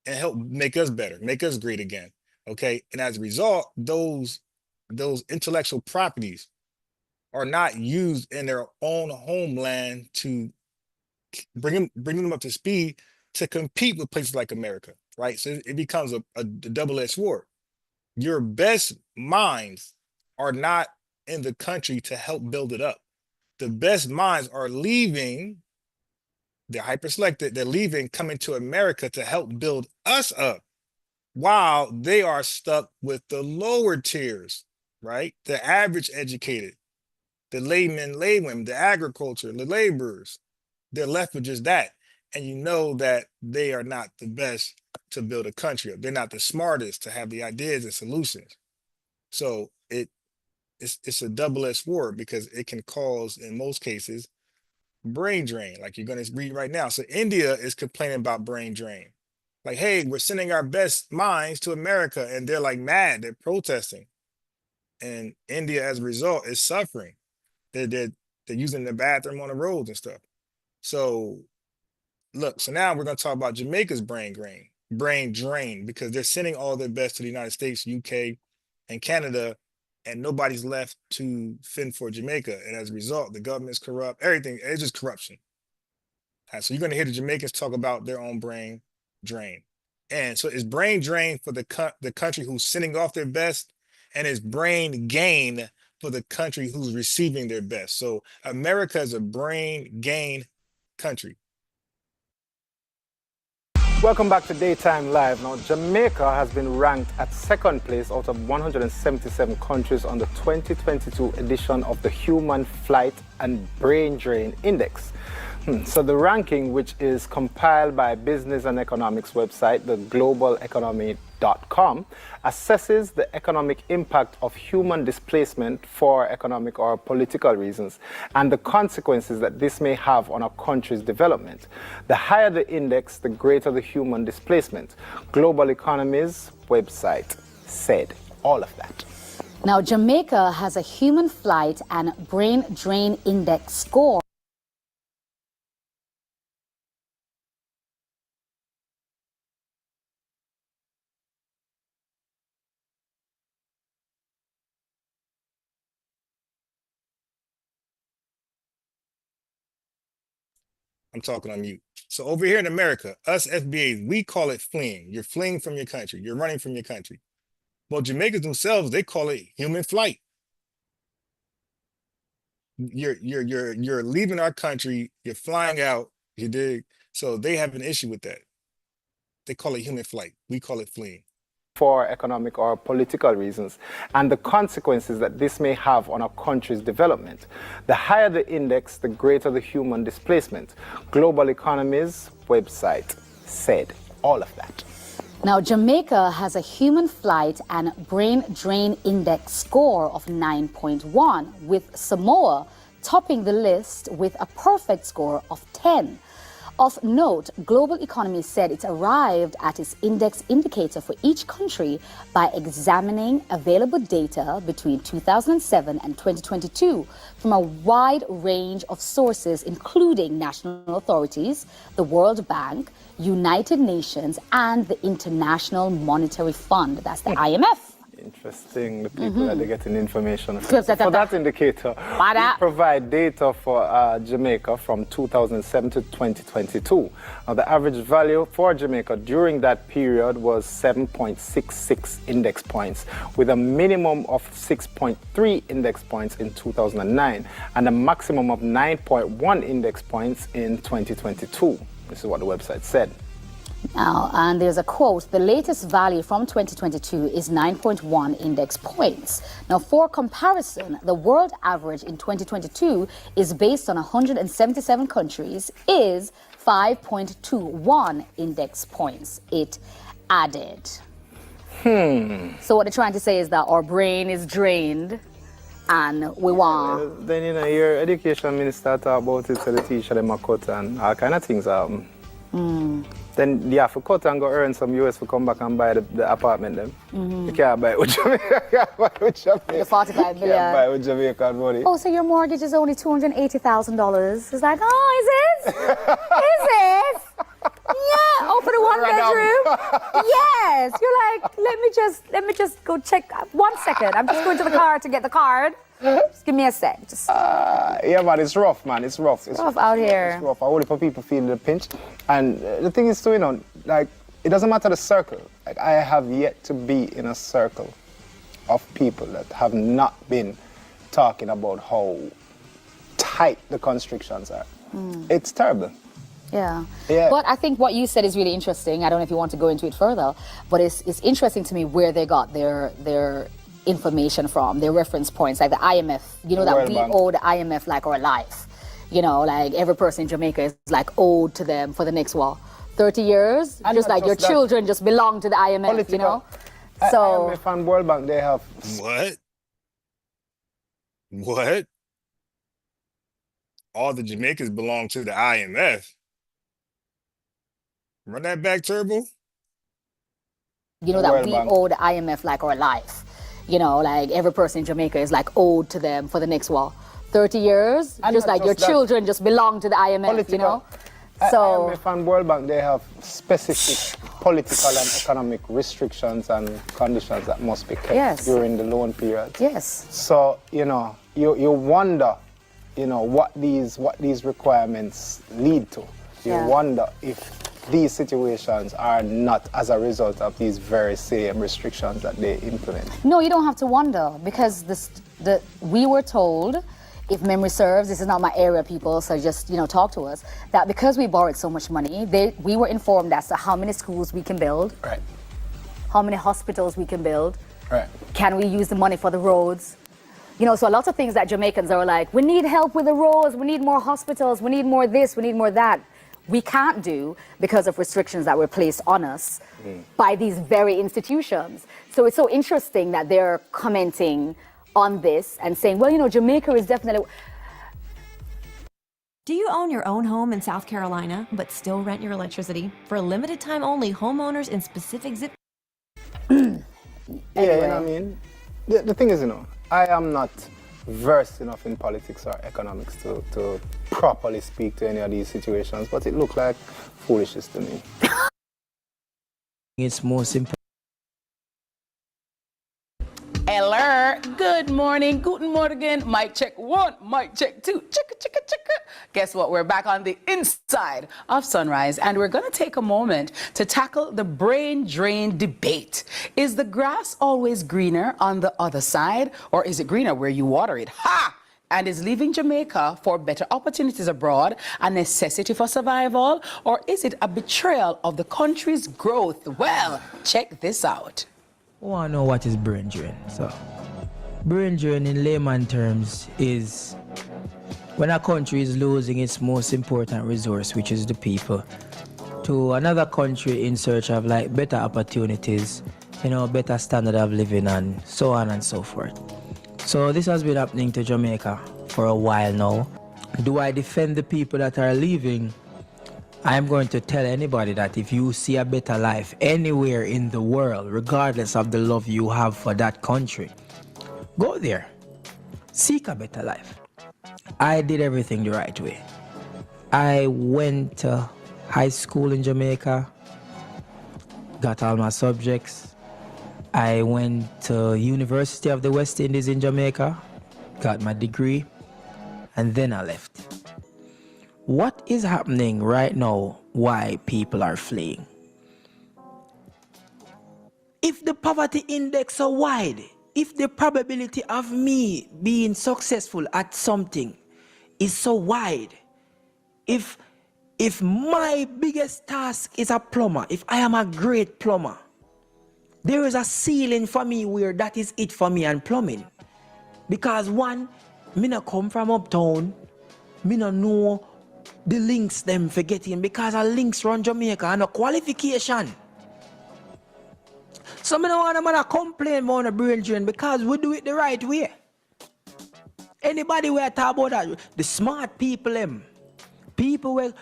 and help make us better, make us great again. Okay. And as a result, those intellectual properties are not used in their own homeland to bring them up to speed to compete with places like America, right? So it becomes a double-edged sword. Your best minds are not in the country to help build it up. The best minds are leaving, they're hyper-selected, they're leaving, coming to America to help build us up. while they are stuck with the lower tiers, right? The average educated, the laywomen, the agriculture, the laborers. They're left with just that. And you know that they are not the best to build a country up. They're not the smartest to have the ideas and solutions. So it's a double-edged sword because it can cause, in most cases, brain drain, like you're going to read right now. So India is complaining about brain drain. Like, hey, we're sending our best minds to America, and they're like mad, they're protesting. And India, as a result, is suffering. They're using the bathroom on the roads and stuff. So look, so now we're going to talk about Jamaica's brain drain, because they're sending all their best to the United States, UK, and Canada, and nobody's left to fend for Jamaica. And as a result, the government's corrupt, everything, it's just corruption. So you're going to hear the Jamaicans talk about their own brain drain. And so it's brain drain for the country who's sending off their best, and it's brain gain for the country who's receiving their best. So America is a brain gain country. Welcome back to Daytime Live. Now, Jamaica has been ranked at second place out of 177 countries on the 2022 edition of the Human Flight and Brain Drain Index. So the ranking, which is compiled by business and economics website, the globaleconomy.com, assesses the economic impact of human displacement for economic or political reasons and the consequences that this may have on a country's development. The higher the index, the greater the human displacement. Global Economy's website said all of that. Now, Jamaica has a human flight and brain drain index score. I'm talking on mute. So over here in America, us FBAs, we call it fleeing. You're fleeing from your country. You're running from your country. Well, Jamaicans themselves, they call it human flight. You're leaving our country. You're flying out. You dig? So they have an issue with that. They call it human flight. We call it fleeing. For economic or political reasons and the consequences that this may have on a country's development. The higher the index, the greater the human displacement. Global Economy's website said all of that. Now, Jamaica has a human flight and brain drain index score of 9.1, with Samoa topping the list with a perfect score of 10. Of note, Global Economy said it arrived at its index indicator for each country by examining available data between 2007 and 2022 from a wide range of sources, including national authorities, the World Bank, United Nations, and the International Monetary Fund. That's the IMF. Interesting, the people that they're getting information from. For that indicator, we provide data for Jamaica from 2007 to 2022. Now, the average value for Jamaica during that period was 7.66 index points, with a minimum of 6.3 index points in 2009 and a maximum of 9.1 index points in 2022. This is what the website said. Now, and there's a quote, the latest value from 2022 is 9.1 index points. Now, for comparison, the world average in 2022 is based on 177 countries, is 5.21 index points, it added. So what they're trying to say is that our brain is drained and we want... Then, you know, your education minister talk about it, so the teacher them a cut and all kind of things happen. Then you have to cut and go earn some US to come back and buy the apartment then. You can't buy it with Jamaica. The 45 million. You can't buy it with Jamaican money. Oh, so your mortgage is only $280,000. It's like, oh, is it? Is it? Yeah, oh, for the one bedroom. Yes. You're like, let me just go check. 1 second. I'm just going to the car to get the card. Just give me a sec. Just yeah, man, it's rough, man. It's rough. It's rough out here. It's rough. Only for people feeling the pinch. And the thing is, too, you know, like, it doesn't matter the circle. Like, I have yet to be in a circle of people that have not been talking about how tight the constrictions are. It's terrible. Yeah. Yeah. But I think what you said is really interesting. I don't know if you want to go into it further, but it's interesting to me where they got their information from, their reference points, like the IMF. You know that World we Bank. owe the IMF like our life. You know, like every person in Jamaica is like owed to them for the next 30 years. And just not like your just that. children just belong to the IMF. Political. You know. So IMF and World Bank, they have What? What? All the Jamaicans belong to the IMF. Run that back, Turbo. you know that World we Bank. owe the IMF like our life. You know, like every person in Jamaica is like owed to them for the next 30 years. And Just not like your just that. children just belong to the IMF. political. You know. So IMF and World Bank, they have specific political and economic restrictions and conditions that must be kept Yes. during the loan period. yes. So, you know, you wonder, you know, what these requirements lead to. You Yeah. wonder if these situations are not as a result of these very same restrictions that they implement. No, you don't have to wonder because we were told, if memory serves, this is not my area, people, so just talk to us. That because we borrowed so much money, we were informed as to how many schools we can build, Right. how many hospitals we can build. Right. Can we use the money for the roads? So a lot of things that Jamaicans are like, we need help with the roads, we need more hospitals, we need more this, we need more that. We can't do because of restrictions that were placed on us by these very institutions. So it's so interesting that they're commenting on this and saying, well, Jamaica is definitely... Do you own your own home in South Carolina, but still rent your electricity? For a limited time only, homeowners in specific zip... Yeah, you know what I mean? The thing is, I am not versed enough in politics or economics to properly speak to any of these situations, but it looked like foolishness to me. It's more simple. Hello, good morning, guten Morgen, mic check 1, mic check 2, chicka, chicka, chicka. Guess what, we're back on the inside of Sunrise and we're gonna take a moment to tackle the brain drain debate. Is the grass always greener on the other side or is it greener where you water it? Ha! And is leaving Jamaica for better opportunities abroad a necessity for survival or is it a betrayal of the country's growth? Well, check this out. I want to know what is brain drain. So, brain drain in layman terms is when a country is losing its most important resource, which is the people, to another country in search of like better opportunities, better standard of living and so on and so forth. So this has been happening to Jamaica for a while now. Do I defend the people that are leaving? I'm going to tell anybody that if you see a better life anywhere in the world, regardless of the love you have for that country, go there. Seek a better life. I did everything the right way. I went to high school in Jamaica, got all my subjects. I went to University of the West Indies in Jamaica, got my degree, and then I left. What is happening right now? Why people are fleeing? If the poverty index so wide, if the probability of me being successful at something is so wide, if my biggest task is a plumber, if I am a great plumber, there is a ceiling for me where that is it for me and plumbing. Because one, me not come from uptown, me not know the links them for getting because our links run Jamaica and a qualification. So me don't want to complain about the brain drain because we do it the right way. Anybody where talk about that, the smart people them, people were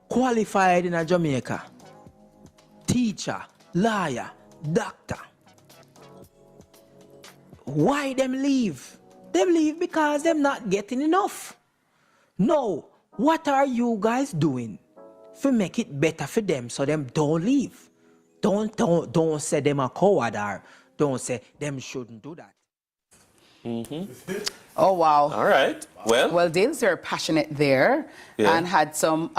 qualified in a Jamaica, teacher, lawyer, doctor. Why them leave? Them leave because them not getting enough. No. What are you guys doing to make it better for them so them don't leave? Don't say them a coward or don't say them shouldn't do that. Oh wow! All right. Well, Dale's very passionate there, Yeah. and had some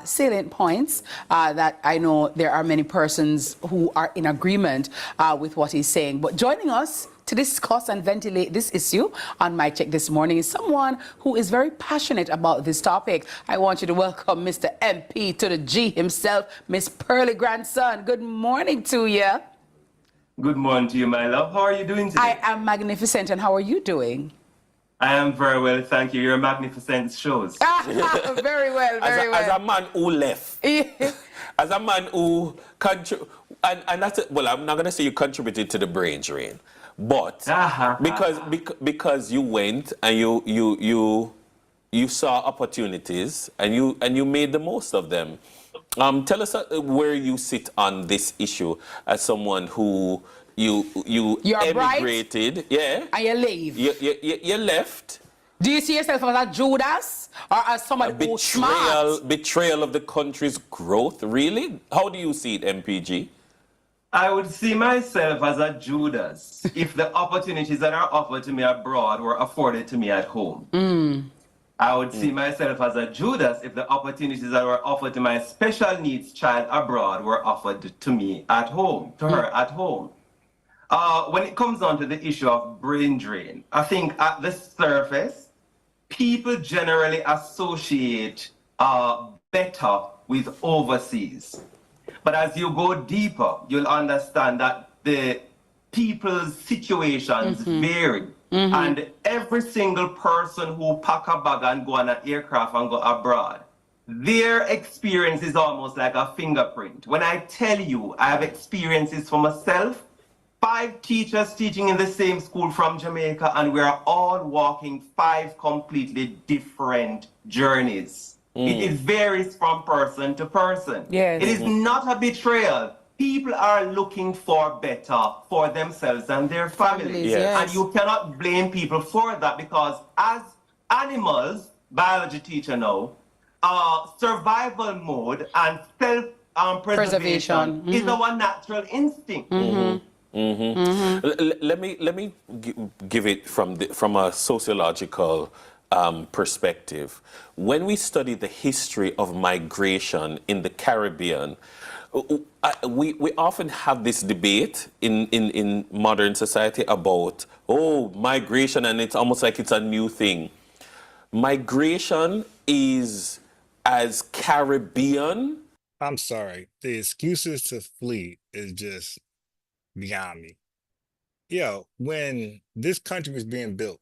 salient points that I know there are many persons who are in agreement with what he's saying. But joining us to discuss and ventilate this issue on My Check this morning is someone who is very passionate about this topic. I want you to welcome Mr. MP to the G himself, Miss Pearlie Grandson. Good morning to you. Good morning to you, my love. How are you doing today? I am magnificent, and how are you doing? I am very well, thank you. You're magnificent shows. Very well, very well. As a man who left, as a man who and that's it. Well, I'm not gonna say you contributed to the brain drain, but because you went and you saw opportunities and you made the most of them. Tell us where you sit on this issue as someone who you emigrated, bright, yeah, and you leave. You left. Do you see yourself as a Judas or as somebody who's smart? Betrayal of the country's growth, really? How do you see it, MPG? I would see myself as a Judas if the opportunities that are offered to me abroad were afforded to me at home. I would see myself as a Judas if the opportunities that were offered to my special needs child abroad were offered to me at home, to her at home. When it comes on to the issue of brain drain, I think at the surface, people generally associate better with overseas. But as you go deeper, you'll understand that the people's situations vary. And every single person who pack a bag and go on an aircraft and go abroad, their experience is almost like a fingerprint. When I tell you I have experiences for myself, 5 teachers teaching in the same school from Jamaica, and we are all walking 5 completely different journeys. It varies from person to person. Yes. It is not a betrayal. People are looking for better for themselves and their families. Yes. And you cannot blame people for that, because as animals, biology teacher now, survival mode and self-preservation is our natural instinct. Let me give it from a sociological perspective. When we study the history of migration in the Caribbean, we often have this debate in modern society about, migration, and it's almost like it's a new thing. Migration is as Caribbean. I'm sorry. The excuses to flee is just beyond me. When this country was being built,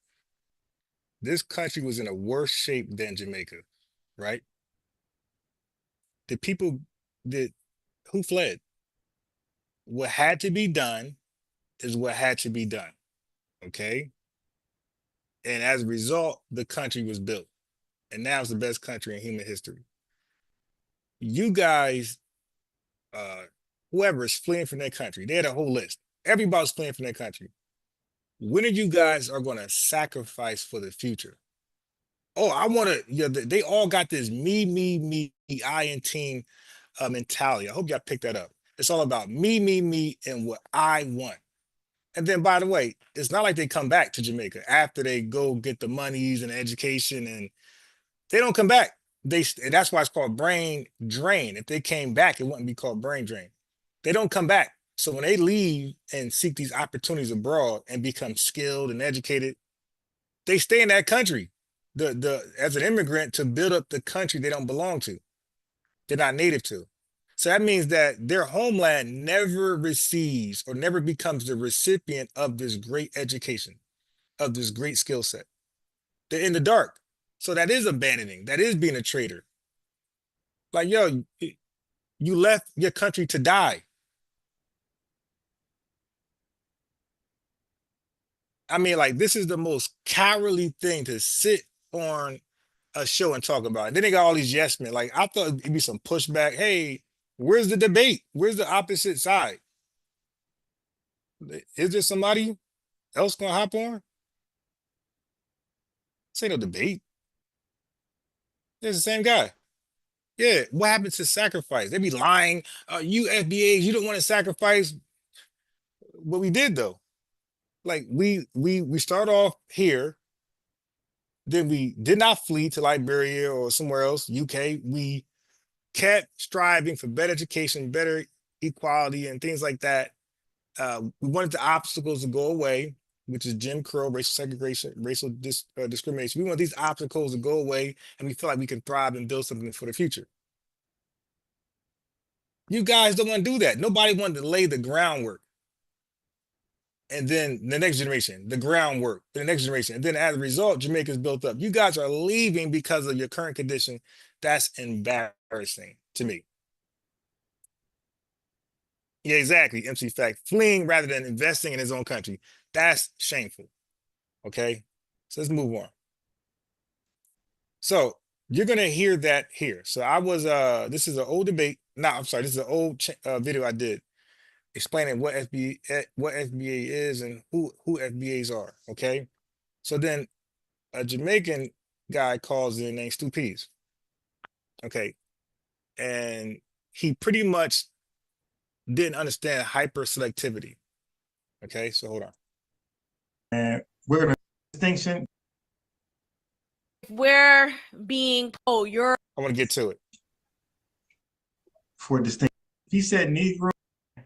this country was in a worse shape than Jamaica, right? The people who fled, what had to be done is what had to be done, okay? And as a result, the country was built. And now it's the best country in human history. You guys, whoever is fleeing from their country, they had a whole list. Everybody's fleeing from their country. When are you guys are going to sacrifice for the future? I want to, they all got this me, I and team mentality. I hope y'all picked that up. It's all about me, and what I want. And then, by the way, it's not like they come back to Jamaica after they go get the monies and the education, and they don't come back. And that's why it's called brain drain. If they came back, it wouldn't be called brain drain. They don't come back. So when they leave and seek these opportunities abroad and become skilled and educated, they stay in that country. As an immigrant, to build up the country they don't belong to, they're not native to. So that means that their homeland never receives or never becomes the recipient of this great education, of this great skill set. They're in the dark. So that is abandoning. That is being a traitor. Like, you left your country to die. I mean, like, this is the most cowardly thing to sit on a show and talk about. And then they got all these yes men. Like, I thought it'd be some pushback. Hey, where's the debate? Where's the opposite side? Is there somebody else gonna hop on? This ain't no debate. It's the same guy. Yeah, what happened to sacrifice? They be lying. You FBAs, you don't want to sacrifice. What we did though. Like we start off here, then we did not flee to Liberia or somewhere else, UK. We kept striving for better education, better equality, and things like that. We wanted the obstacles to go away. which is Jim Crow, racial segregation, discrimination. We want these obstacles to go away, and we feel like we can thrive and build something for the future. You guys don't want to do that. Nobody wanted to lay the groundwork. And then the next generation, the groundwork, the next generation. And then as a result, Jamaica's built up. You guys are leaving because of your current condition. That's embarrassing to me. Yeah, exactly. MC Fact. Fleeing rather than investing in his own country. That's shameful. Okay. So let's move on. So you're going to hear that here. So I was, this is an old debate. No, I'm sorry. This is an old video I did explaining what FBA is and who FBAs are. Okay. So then a Jamaican guy calls in named Stu Pease. Okay. And he pretty much didn't understand hyper-selectivity. Okay. So hold on. And we're going to distinction. We're being, you're. I want to get to it. For distinction. He said Negro.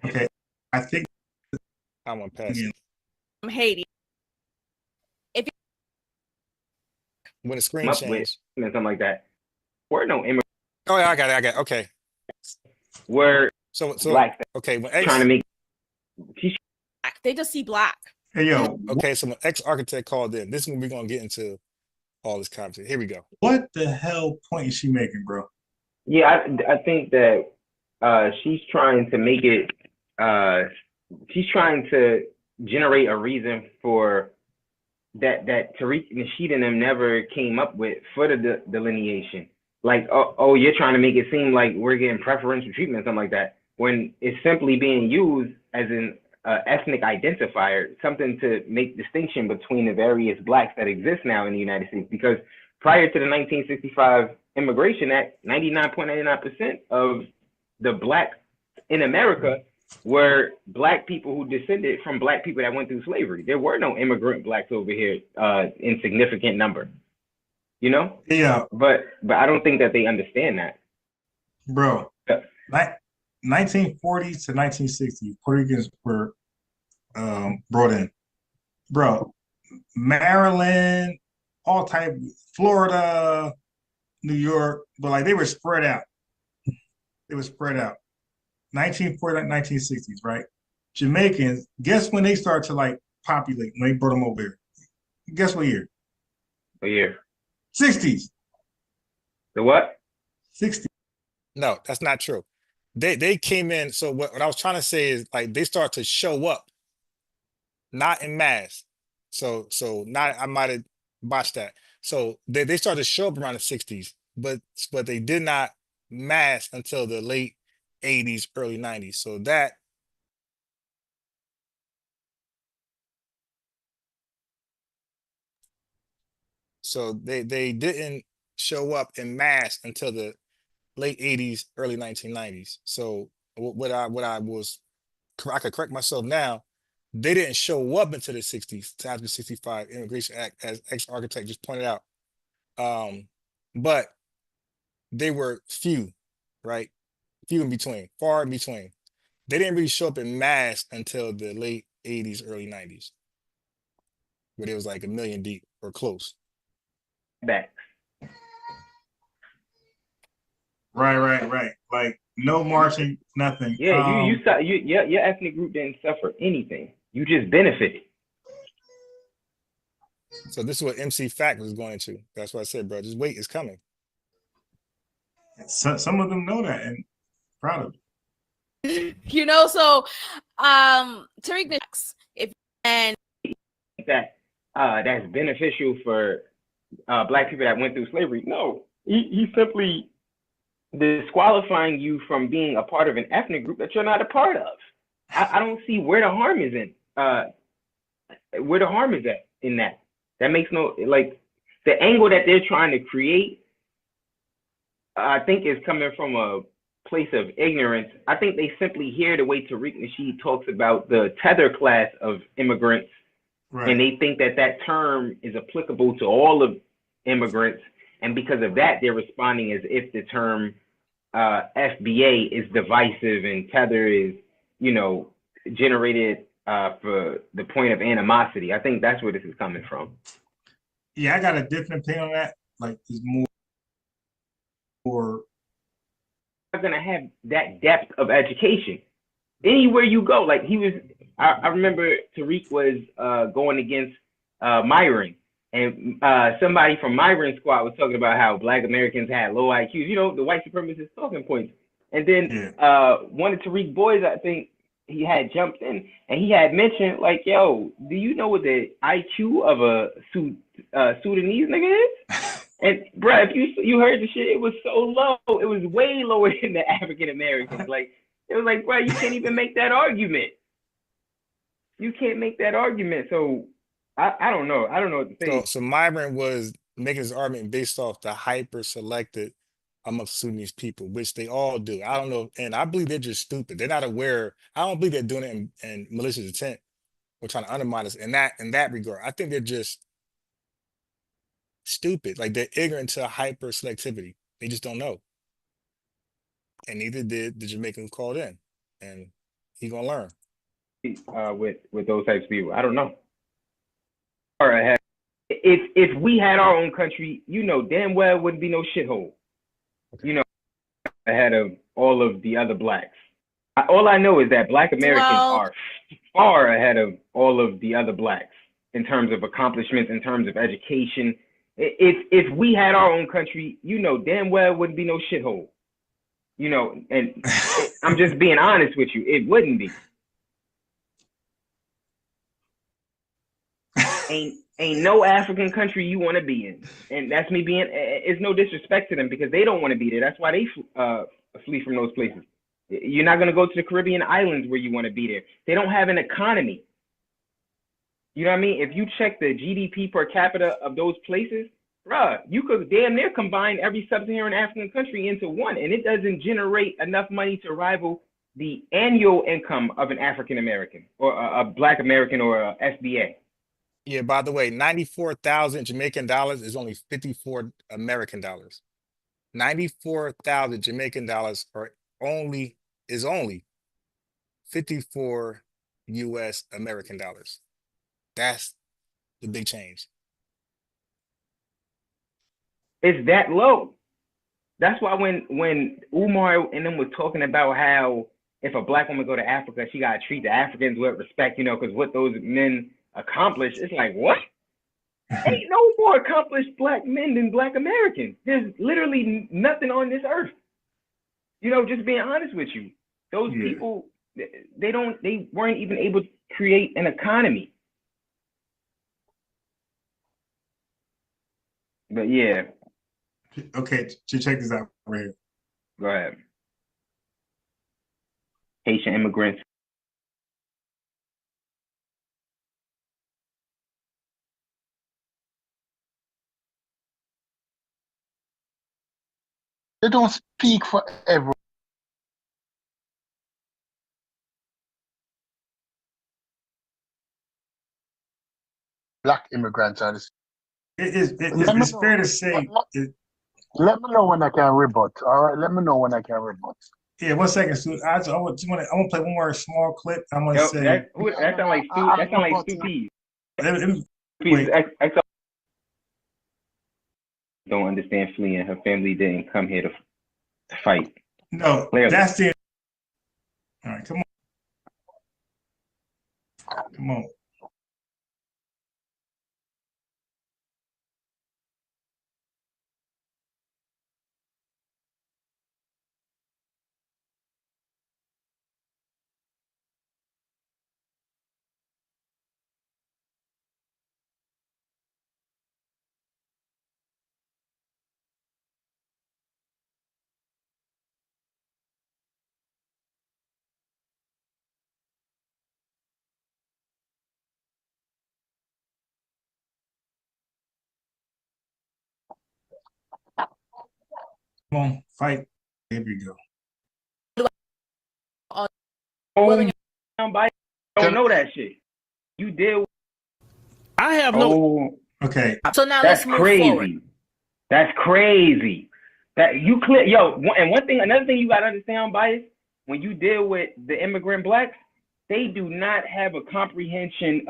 Okay. I think I want to pass it. From Haiti. If when the screen changed. Something like that. We're no immigrants. Oh, yeah, I got it. Okay. We're so black. Okay. When trying to make. They just see black. Hey, yo. Okay, so my ex-architect called in. This is when we're going to get into all this content. Here we go. What the hell point is she making, bro? Yeah, I think that she's trying to make it, she's trying to generate a reason for that Tariq Nasheed and them never came up with for the delineation. Like, oh, you're trying to make it seem like we're getting preferential treatment, something like that, when it's simply being used as an ethnic identifier, something to make distinction between the various blacks that exist now in the United States. Because prior to the 1965 Immigration Act, 99.99% of the blacks in America were black people who descended from black people that went through slavery. There were no immigrant blacks over here in significant number, you know? Yeah. But I don't think that they understand that. Bro, 1940 to 1960, Puerto Ricans were brought in. Bro, Maryland, all type, Florida, New York, but like they were spread out. They were spread out. 1940, 1960s, right? Jamaicans, guess when they started to like populate, when they brought them over here? Guess what year? What year? 60s. The what? 60s. No, that's not true. They came in. So what I was trying to say is like they start to show up, not in mass. So not, I might have botched that. So they started to show up around the 60s, but they did not mass until the late 80s, early 90s. So that they didn't show up in mass until the late 80s, early 1990s. So what I was, I could correct myself now, they didn't show up until the 60s, after the 65 Immigration Act, as ex-architect just pointed out. But they were few, right? Few in between, far in between. They didn't really show up in mass until the late 80s, early 90s, where it was like 1 million deep or close. Back. Right. Like no marching, nothing. Yeah, your ethnic group didn't suffer anything. You just benefited. So this is what MC Fact was going into. That's what I said, bro. Just wait, it's coming. Some of them know that and proud of it. You know, so Tariq, if and that that's beneficial for black people that went through slavery. No, he simply disqualifying you from being a part of an ethnic group that you're not a part of. I don't see where the harm is in where the harm is at in that. That makes no, like, the angle that they're trying to create, I think is coming from a place of ignorance. I think they simply hear the way Tariq Nasheed talks about the tether class of immigrants, right, and they think that that term is applicable to all of immigrants. And because of that, they're responding as if the term FBA is divisive and tether is, you know, generated for the point of animosity. I think that's where this is coming from. Yeah, I got a different opinion on that. Like, it's more. Not gonna have that depth of education anywhere you go. Like I remember Tariq was going against Myron, and somebody from Myron's squad was talking about how Black Americans had low IQs. You know, the white supremacist talking points. And then one of Tariq's boys, I think he had jumped in and he had mentioned like, "Yo, do you know what the IQ of a Sudanese nigga is?" And bro, if you heard the shit, it was so low. It was way lower than the African Americans. Like it was like, bro, you can't even make that argument. You can't make that argument. So I don't know. I don't know what to say. So Myron was making his argument based off the hyper-selected amongst Sudanese people, which they all do. I don't know, and I believe they're just stupid. They're not aware. I don't believe they're doing it in malicious intent or trying to undermine us in that regard. I think they're just stupid. Like they're ignorant to hyper-selectivity. They just don't know. And neither did the Jamaican who called in. And he gonna learn. With those types of people, I don't know. All right, if we had our own country, you know damn well it wouldn't be no shithole. You know, ahead of all of the other blacks. All I know is that Black Americans are far ahead of all of the other blacks in terms of accomplishments, in terms of education. If we had our own country, you know damn well it wouldn't be no shithole. You know, and I'm just being honest with you, it wouldn't be. Ain't no African country you want to be in, and that's me being. It's no disrespect to them because they don't want to be there. That's why they flee from those places. You're not gonna go to the Caribbean islands where you want to be there. They don't have an economy. You know what I mean? If you check the GDP per capita of those places, bruh, you could damn near combine every sub-Saharan African country into one, and it doesn't generate enough money to rival the annual income of an African American or a Black American or a SBA. Yeah, by the way, 94,000 Jamaican dollars is only 54 American dollars. 94,000 Jamaican dollars is only 54 US American dollars. That's the big change. It's that low. That's why when Umar and them was talking about how if a Black woman go to Africa, she gotta treat the Africans with respect, you know, because what those men accomplish, it's like, what? Ain't no more accomplished Black men than Black Americans. There's literally nothing on this earth. You know, just being honest with you, those people, they weren't even able to create an economy. But yeah. Okay, check this out right here. Go ahead. Haitian immigrants. They don't speak for everyone. Black immigrants are the It's fair to say. Let me know when I can rebut. All right, let me know when I can rebut. Yeah, 1 second, Stu. I want to play one more small clip. I'm gonna say that sound like Stu. That sound like Stu Pease. Don't understand fleeing. Her family didn't come here to fight. No, clearly. that's the. All right, come on. Come on. Come on, fight. Here we go. Don't know that shit. You deal. I have no. Okay. So now That's let's move crazy. forward. That's crazy. That you clear, and another thing you gotta understand, Bias, when you deal with the immigrant Blacks, they do not have a comprehensive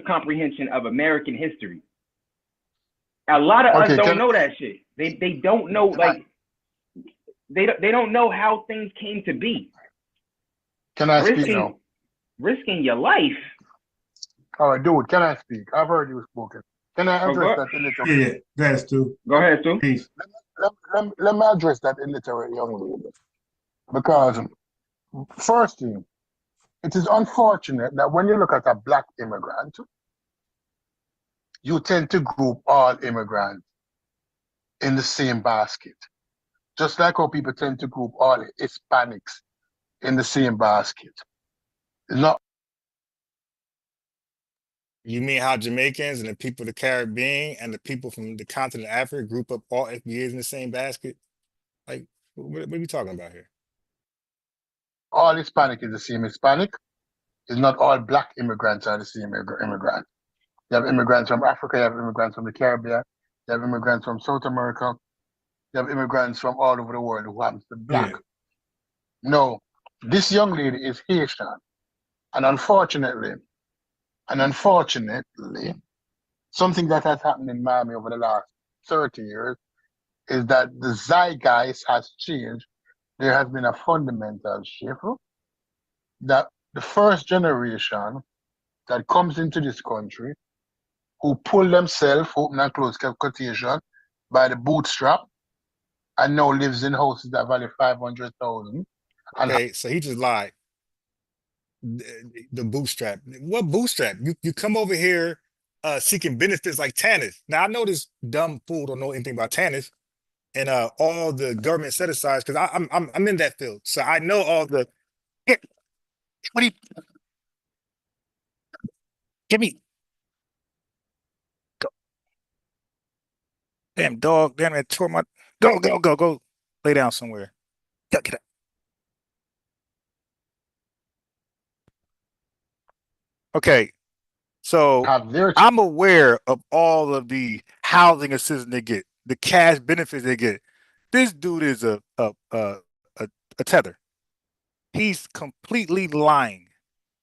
comprehension of American history. A lot of us don't know that shit. They don't know, like, they don't know how things came to be. Can I speak now? Risking your life. All right, dude, can I speak? I've heard you spoken. Can I address that illiterate? Yeah, that's Stu. Go ahead, Stu. Peace. Let me address that illiterate young lady. Because, first thing, it is unfortunate that when you look at a black immigrant, you tend to group all immigrants in the same basket. Just like how people tend to group all Hispanics in the same basket. It's not. You mean how Jamaicans and the people of the Caribbean and the people from the continent of Africa group up all FBAs in the same basket? Like, what are we talking about here? All Hispanic is the same Hispanic. It's not all black immigrants are the same immigrant. You have immigrants from Africa, you have immigrants from the Caribbean, you have immigrants from South America, you have immigrants from all over the world who happens to be black. Yeah. No, this young lady is Haitian. And unfortunately, something that has happened in Miami over the last 30 years is that the zeitgeist has changed. There has been a fundamental shift that the first generation that comes into this country who pull themselves, open and close quotation, by the bootstrap and now lives in houses that value 500,000. Okay, so he just lied. The bootstrap. What bootstrap? You come over here seeking benefits like TANF. Now I know this dumb fool don't know anything about TANF and all the government set asides because I'm in that field, so I know all the. What do you? Give me. Go. Damn dog! Damn it! Tore my. Go! Lay down somewhere. Get up. Okay, so I'm aware of all of the housing assistance they get, the cash benefits they get. This dude is a tether. He's completely lying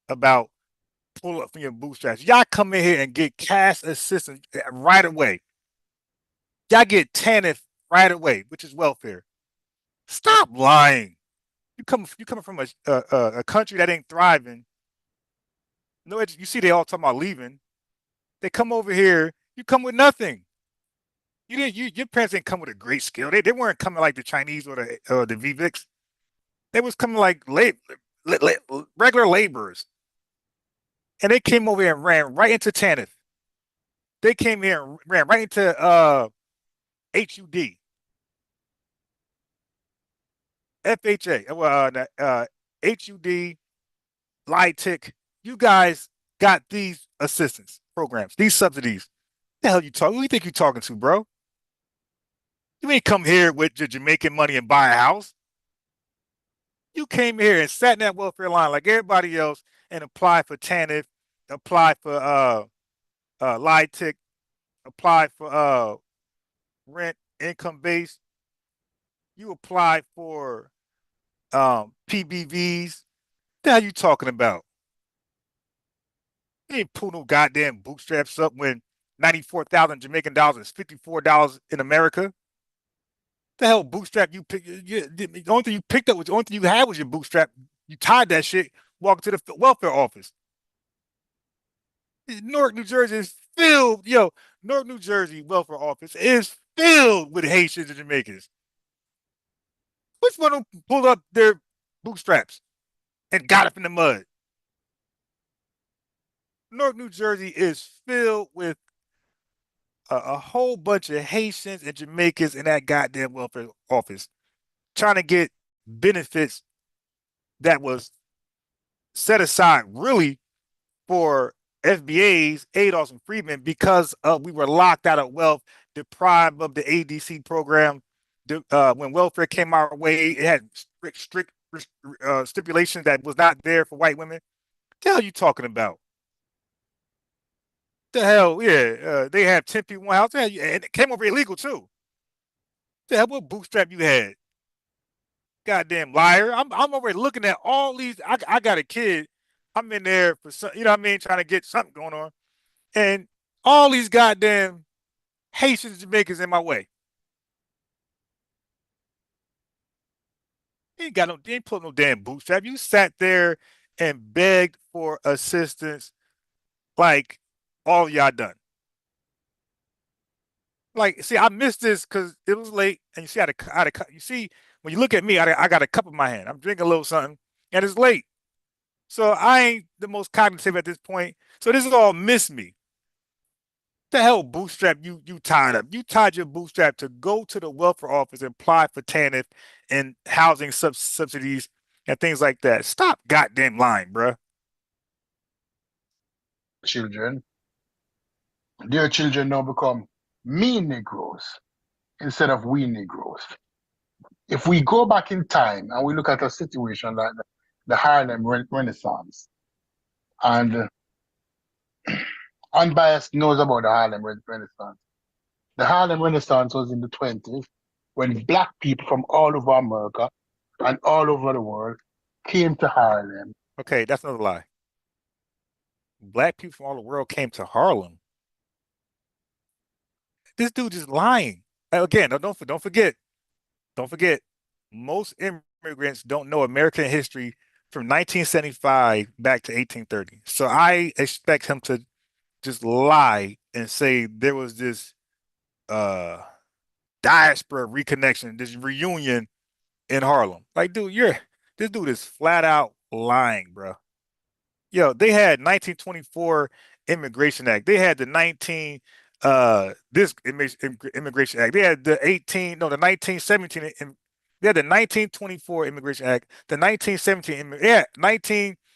about pull up from your bootstraps. Y'all come in here and get cash assistance right away. Y'all get TANF right away, which is welfare. Stop lying. You coming from a country that ain't thriving. No, you see, they all talking about leaving. They come over here. You come with nothing. You didn't. Your parents didn't come with a great skill. They weren't coming like the Chinese or the VVIX. They was coming like regular laborers, and they came over here and ran right into TANF. They came here and ran right into HUD, FHA, HUD, LITIC. You guys got these assistance programs, these subsidies. The hell you talking? Who you think you talking to, bro? You ain't come here with your Jamaican money and buy a house. You came here and sat in that welfare line like everybody else and applied for TANF, applied for LITIC, applied for rent, income based. You applied for PBVs. The hell you talking about? You ain't pull no goddamn bootstraps up when 94,000 Jamaican dollars is $54 in America. The hell bootstrap you pick? The only thing you picked up was the only thing you had was your bootstrap. You tied that shit, walked to the welfare office. Newark, New Jersey is filled. Newark, New Jersey welfare office is filled with Haitians and Jamaicans. Which one of them pulled up their bootstraps and got up in the mud? Newark, New Jersey is filled with a whole bunch of Haitians and Jamaicans in that goddamn welfare office trying to get benefits that was set aside really for FBAs, ADOS, and freedmen because we were locked out of wealth, deprived of the ADC program. When welfare came our way, it had strict stipulations that was not there for white women. What the hell are you talking about? The hell, yeah. They have 10 people in one house, and it came over illegal too. The hell, what bootstrap you had? Goddamn liar! I'm over here looking at all these. I got a kid. I'm in there for some, you know what I mean, trying to get something going on. And all these goddamn Haitians, Jamaicans in my way. They ain't pulling no damn bootstrap. You sat there and begged for assistance like all y'all done. Like, see, I missed this because it was late, and you see, you see, when you look at me, I got a cup in my hand. I'm drinking a little something, and it's late. So I ain't the most cognitive at this point. So this is all miss me. The hell bootstrap you tied up. You tied your bootstrap to go to the welfare office and apply for TANF and housing subsidies and things like that. Stop goddamn lying, bruh. Children, their children now become me Negroes instead of we Negroes. If we go back in time and we look at a situation like the Harlem Renaissance, and unbiased knows about the Harlem Renaissance. The Harlem Renaissance was in the 20s when black people from all over America and all over the world came to Harlem. Okay, that's another lie. Black people from all the world came to Harlem. This dude is lying. Again, don't forget. Most immigrants don't know American history from 1975 back to 1830. So I expect him to just lie and say there was this diaspora reconnection, this reunion in Harlem. Like, dude, this dude is flat out lying, bro. Yo, they had 1924 Immigration Act. They had the 19 this Immigration Act. They had the 1917 they had the 1924 Immigration Act, the 1917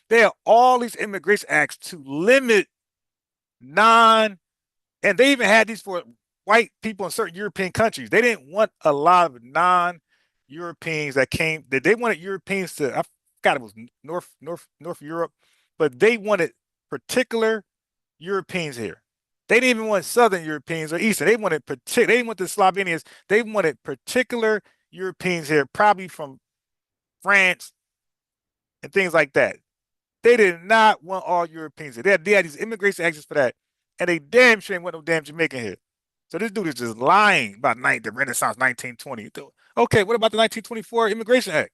they had all these immigration acts to limit non and they even had these for white people in certain European countries. They didn't want a lot of non-Europeans that came. They wanted Europeans to. I forgot it was North Europe, but they wanted particular Europeans here. They didn't even want Southern Europeans or Eastern. They wanted They didn't want the Slovenians. They wanted particular Europeans here, probably from France and things like that. They did not want all Europeans here. They had these immigration actions for that, and they damn sure ain't want no damn Jamaican here. So this dude is just lying about the Renaissance 1920. Okay, what about the 1924 Immigration Act?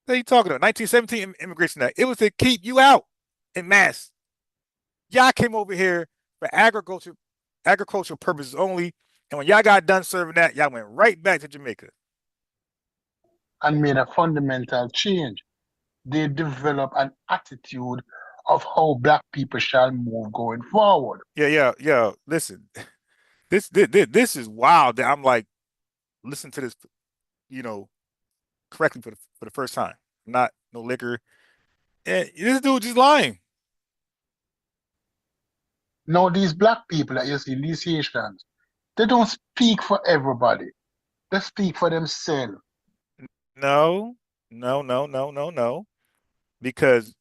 What are you talking about? 1917 Immigration Act. It was to keep you out in mass. Y'all came over here for agricultural purposes only, and when y'all got done serving that, y'all went right back to Jamaica. And made a fundamental change. They develop an attitude of how black people shall move going forward. Yeah. Listen, this is wild. That I'm like, listen to this, correctly for the first time. Not no liquor. And this dude just lying. Now, these black people that you see, these Haitians, they don't speak for everybody. They speak for themselves. No. Because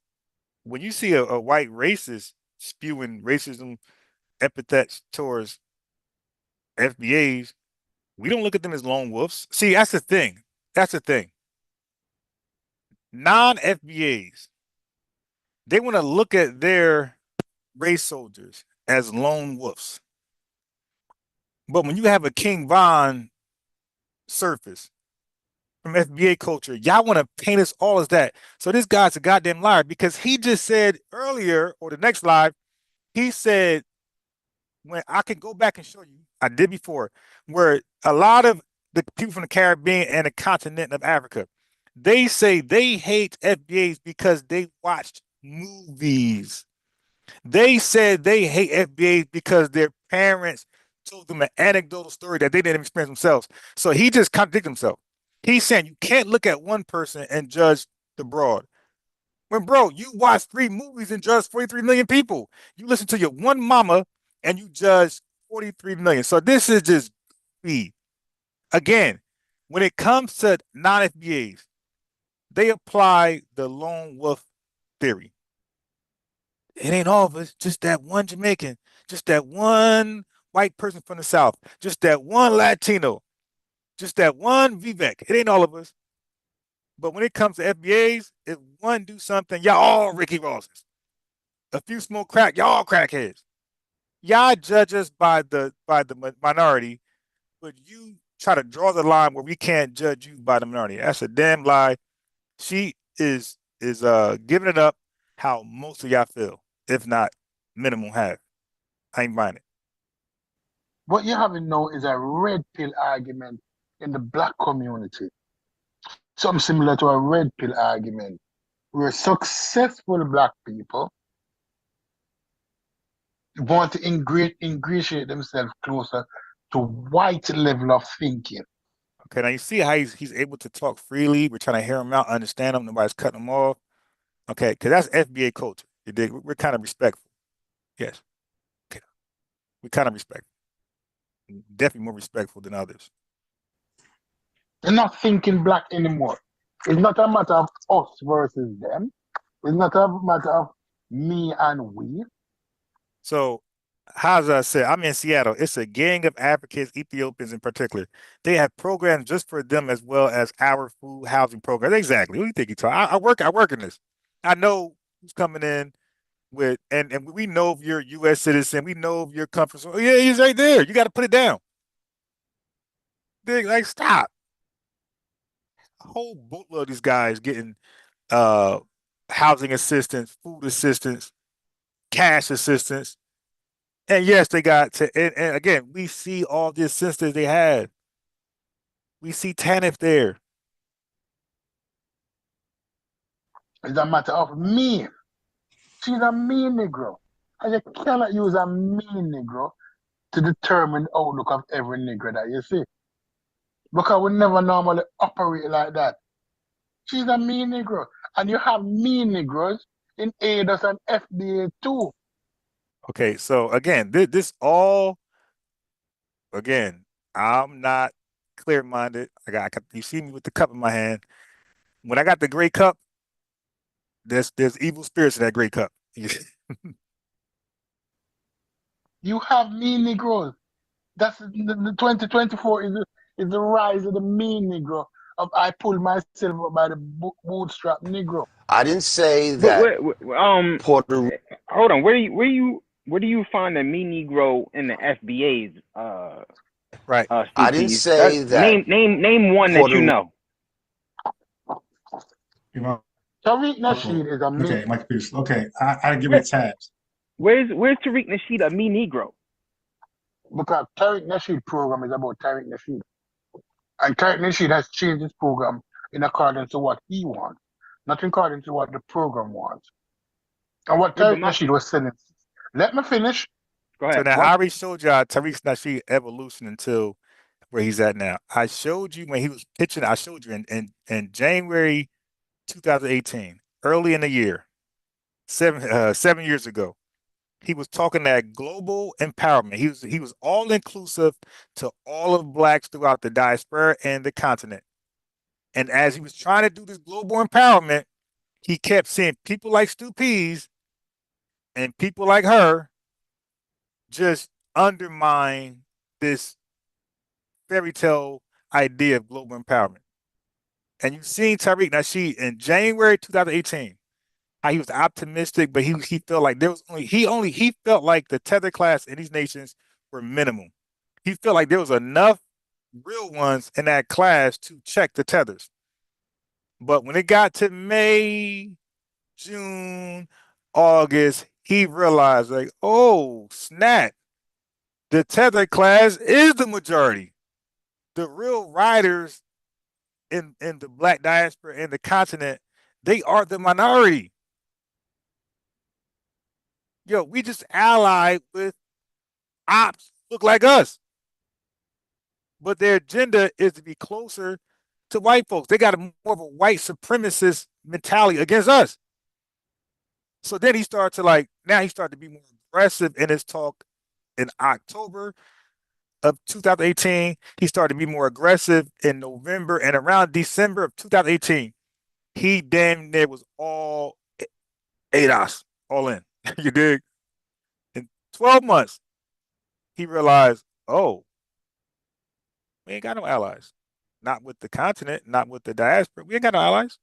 when you see a white racist spewing racism epithets towards FBAs, we don't look at them as lone wolves. See, that's the thing. Non-FBAs, they want to look at their race soldiers as lone wolves. But when you have a King Von surface from FBA culture, y'all want to paint us all as that. So this guy's a goddamn liar because he just said earlier, or the next live, he said, when I can go back and show you, I did before, where a lot of the people from the Caribbean and the continent of Africa, they say they hate FBAs because they watched movies. They said they hate FBAs because their parents told them an anecdotal story that they didn't experience themselves. So he just contradicted himself. He's saying you can't look at one person and judge the broad. When, bro, you watch 3 movies and judge 43 million people. You listen to your one mama and you judge 43 million. So this is just speed. Again, when it comes to non-FBAs, they apply the lone wolf theory. It ain't all of us, just that one Jamaican, just that one white person from the South, just that one Latino, just that one Vivek. It ain't all of us. But when it comes to FBAs, if one do something, y'all all Ricky Rosses. A few smoke crack, y'all crackheads. Y'all judge us by the minority, but you try to draw the line where we can't judge you by the minority. That's a damn lie. She is giving it up how most of y'all feel, if not minimum half. I ain't buying it. What you having now is a red pill argument in the black community. Something similar to a red pill argument, where successful black people want to ingratiate themselves closer to white level of thinking. Okay, now you see how he's able to talk freely. We're trying to hear him out, understand him. Nobody's cutting him off. Okay, because that's FBA culture. You dig? We're kind of respectful. Yes. Okay. We're kind of respectful. Definitely more respectful than others. They're not thinking black anymore. It's not a matter of us versus them. It's not a matter of me and we. So, as I said, I'm in Seattle. It's a gang of Africans, Ethiopians in particular. They have programs just for them as well as our food housing programs. Exactly. What do you think you talk? I work in this. I know who's coming in with, and we know if you're a U.S. citizen. We know if you're coming from. Oh, yeah, he's right there. You got to put it down. Like, stop. A whole boatload of these guys getting housing assistance, food assistance, cash assistance. And yes, they got to, and again, we see all the assistance they had. We see TANF there. It's a matter of me. She's a mean Negro. And you cannot use a mean Negro to determine the outlook of every Negro that you see. Because we never normally operate like that. She's a mean Negro. And you have mean Negroes in ADOS and FBA too. Okay, so again, this all, again, I'm not clear-minded. You see me with the cup in my hand. When I got the gray cup, there's evil spirits in that gray cup. You have mean Negroes. That's the 2024 is the rise of the mean Negro. I pulled myself up by the bootstrap Negro. I didn't say But that Puerto hold on. Where do you find the mean Negro in the FBA's right? I didn't CPs? say that Name one that you know. Tariq Nasheed is a mean. Okay, my computer's okay. I give it tabs. Where's Tariq Nasheed a mean Negro? Because Tariq Nasheed program is about Tariq Nasheed. And Tariq Nasheed has changed his program in accordance to what he wants, not in accordance to what the program wants. And what Tariq Nasheed was saying, let me finish. Go ahead. So now I already showed y'all Tariq Nasheed evolution until where he's at now. I showed you when he was pitching. I showed you in January 2018, early in the year, 7 years ago. He was talking that global empowerment. He was all inclusive to all of blacks throughout the diaspora and the continent. And as he was trying to do this global empowerment, he kept seeing people like Stu Pease and people like her just undermine this fairy tale idea of global empowerment. And you've seen Tariq Nasheed in January 2018, how he was optimistic, but he felt like there was he felt like the tether class in these nations were minimum. He felt like there was enough real ones in that class to check the tethers. But when it got to May, June, August, he realized like, oh, snap. The tether class is the majority. The real riders in the black diaspora and the continent, they are the minority. Yo, we just allied with ops look like us. But their agenda is to be closer to white folks. They got more of a white supremacist mentality against us. So then he started to be more aggressive in his talk in October of 2018. He started to be more aggressive in November, and around December of 2018, he damn near was all ADOS, all in. You dig? In 12 months, he realized, oh, we ain't got no allies. not with the continent, not with the diaspora. We ain't got no allies.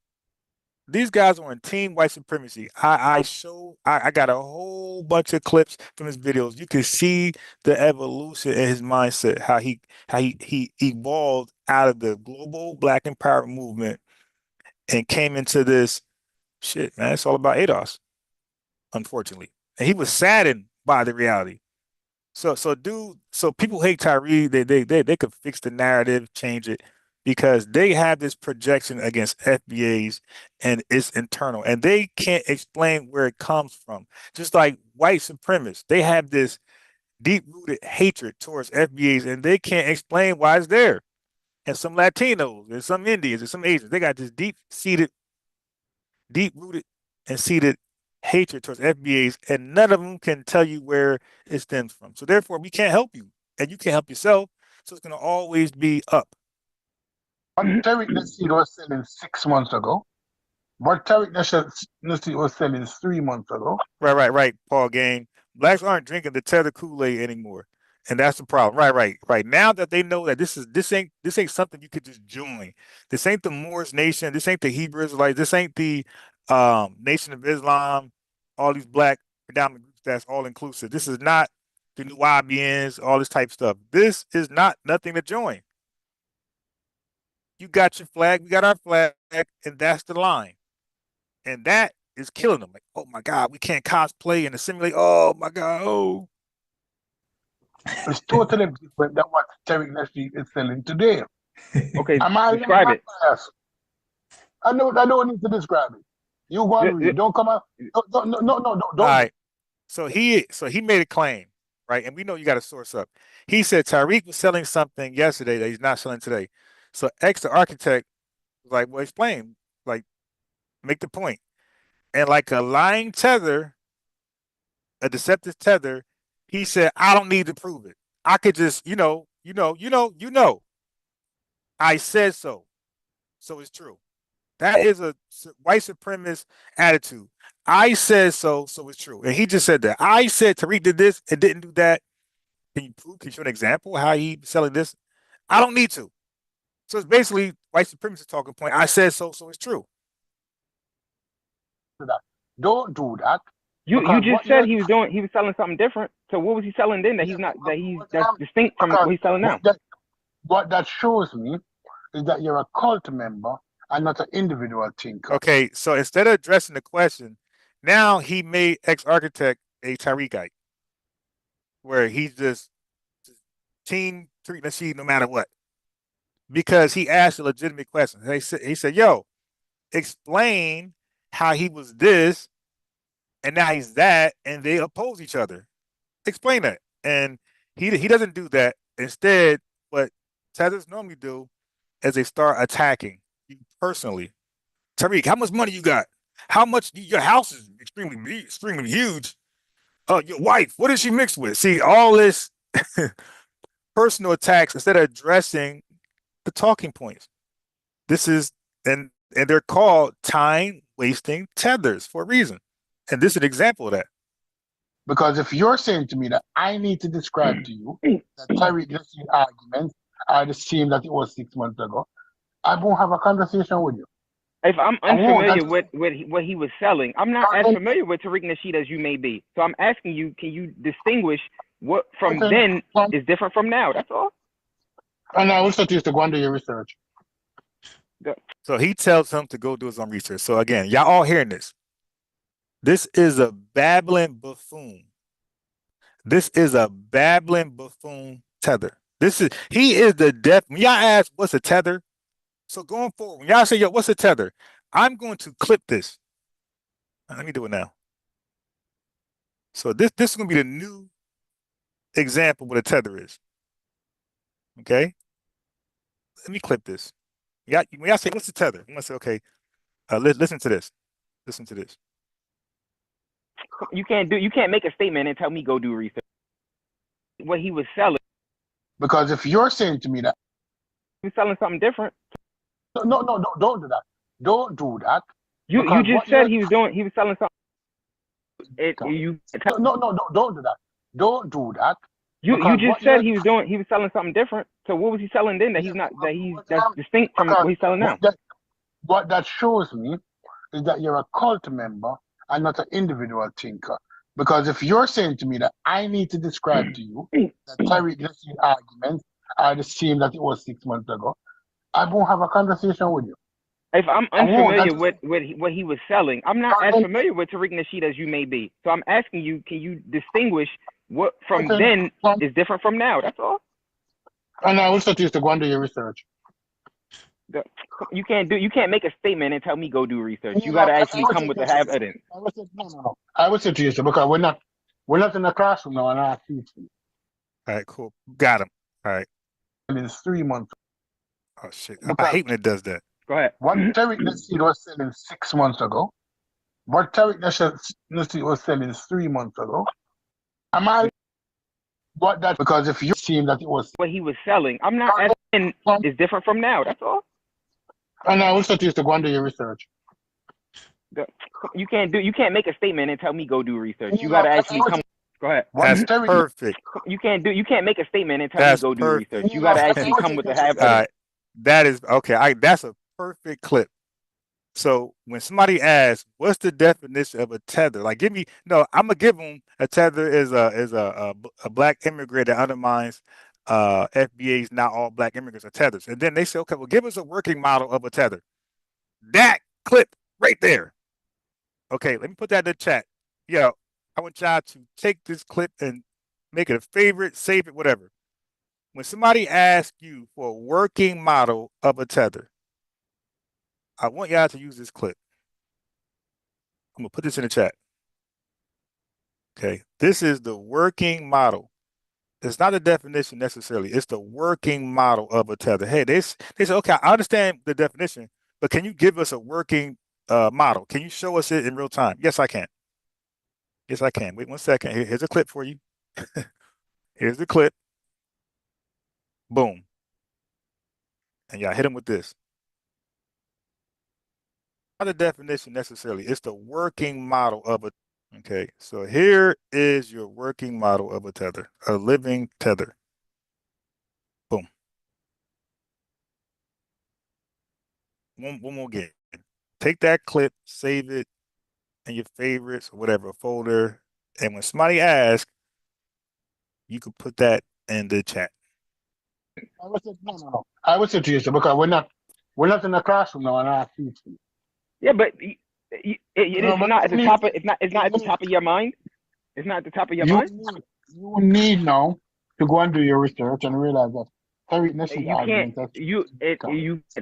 These guys are on team white supremacy. I got a whole bunch of clips from his videos. You can see the evolution in his mindset, how he evolved out of the global black empowerment movement and came into this shit, man. It's all about ADOS, unfortunately. And he was saddened by the reality. So people hate Tyree. They could fix the narrative, change it, because they have this projection against FBAs and it's internal, and they can't explain where it comes from. Just like white supremacists, they have this deep-rooted hatred towards FBAs, and they can't explain why it's there. And some Latinos, and some Indians, and some Asians, they got this deep-rooted and seated hatred towards FBAs, and none of them can tell you where it stems from. So therefore, we can't help you, and you can't help yourself. So it's going to always be up. What Tariq Nasheed was selling 6 months ago. What Tariq Nasheed was selling 3 months ago. Right, Paul Gang. Blacks aren't drinking the Tether Kool-Aid anymore, and that's the problem. Right. Now that they know that this ain't something you could just join. This ain't the Moorish nation. This ain't the Hebrew Israelites. This ain't the Nation of Islam. All these black predominant groups that's all inclusive. This is not the new YBNs. All this type stuff. This is not nothing to join. You got your flag. We got our flag, and that's the line. And that is killing them. Like, oh my God, we can't cosplay and assimilate. Oh my God, oh. It's totally different than what Tariq Nasheed is selling today. Okay, Am describe it. I don't need to describe it. You go and read. Don't come out. No. All right. So he made a claim, right? And we know you got to source up. He said Tariq was selling something yesterday that he's not selling today. So X, the architect, was like, well, explain, like, make the point. And like a lying tether, a deceptive tether, he said, I don't need to prove it. I could just, you know. I said so. So it's true. That is a white supremacist attitude. I said so, so it's true. And he just said that. I said Tariq did this and didn't do that. Can you prove? Can you show an example how he selling this? I don't need to. So it's basically white supremacist talking point. I said so, so it's true. Don't do that. You just said he was selling something different. So what was he selling then that's distinct from what he's selling now? What that shows me is that you're a cult member and not an individual thinker. Okay, so instead of addressing the question, now he made ex-architect a Tariqite, where he's just team Tariq Nasheed no matter what, because he asked a legitimate question. He said, "Yo, explain how he was this, and now he's that, and they oppose each other. Explain that." And he doesn't do that. Instead, what Tethers normally do is they start attacking you personally. Tariq, how much money you got? How much your house is extremely huge. Your wife, what is she mixed with? See, all this personal attacks instead of addressing the talking points. This is and they're called time wasting tethers for a reason. And this is an example of that. Because if you're saying to me that I need to describe to you that Tariq Nasheed arguments are the same that it was 6 months ago, I won't have a conversation with you. If I'm unfamiliar with what he was selling, I'm not as familiar with Tariq Nasheed as you may be. So I'm asking you, can you distinguish what from then is different from now? That's all. And I also used to go and do your research. So he tells him to go do his own research. So again, y'all all hearing this. This is a babbling buffoon. This is a babbling buffoon tether. He is the death. When y'all ask what's a tether, so going forward, when y'all say, yo, what's a tether? I'm going to clip this. Let me do it now. So this is going to be the new example of what a tether is. Okay? Let me clip this. When y'all say, what's a tether? I'm going to say, okay, listen to this. Listen to this. You can't make a statement and tell me go do research. What he was selling. Because if you're saying to me that he was selling something different. No, don't do that. Don't do that. You just said he was selling something. No, don't do that. Don't do that. You Because just what said you're he was selling something different. So what was he selling then that's distinct from because what he's selling now? what that shows me is that you're a cult member and not an individual thinker. Because if you're saying to me that I need to describe to you that Tariq Nasheed arguments are the same that it was 6 months ago, I won't have a conversation with you. If I'm I won't. unfamiliar with what he was selling, I'm not as familiar with Tariq Nasheed as you may be. So I'm asking you, can you distinguish what from then is different from now? That's all. And I will suggest to go and do your research. You can't make a statement and tell me go do research. You got to actually come with the evidence. No. I will suggest because we're not in the classroom now and I teach you. All right, cool. Got him. All right. And it's 3 months. Oh shit! I hate when it does that. Go ahead. What Tariq Nasheed was selling 6 months ago, what Tariq Nasheed was selling 3 months ago. Am I what that because if you seem that it was what he was selling, I'm not asking is different from now. That's all. And I will suggest to go and do your research. You can't make a statement and tell me go do research. You got to actually come. Go ahead. That's perfect. You can't make a statement and tell me go do research. You got to actually come with the evidence. All right. That is okay. That's a perfect clip. So when somebody asks, "What's the definition of a tether?" Like, I'm gonna give them a tether is a black immigrant that undermines FBA's not all black immigrants are tethers, and then they say, "Okay, well, give us a working model of a tether." That clip right there. Okay, let me put that in the chat. Yo, I want y'all to take this clip and make it a favorite, save it, whatever. When somebody asks you for a working model of a tether, I want y'all to use this clip. I'm gonna put this in the chat. Okay, this is the working model. It's not a definition necessarily. It's the working model of a tether. Hey, they say, okay, I understand the definition, but can you give us a working model? Can you show us it in real time? Yes, I can. Yes, I can. Wait 1 second. Here's a clip for you. Here's the clip. Boom. And y'all hit him with this. Not a definition necessarily. It's the working model of a. Okay, so here is your working model of a tether, a living tether. Boom. One more again. Take that clip, save it in your favorites or whatever folder, and when somebody asks, you can put that in the chat. No. I would suggest because we're not in the classroom now and I teach you. Yeah, but it's not at the top of it's not at the top of your mind. It's not at the top of your mind. You need now to go and do your research and realize that Tariq Nasheed argument. You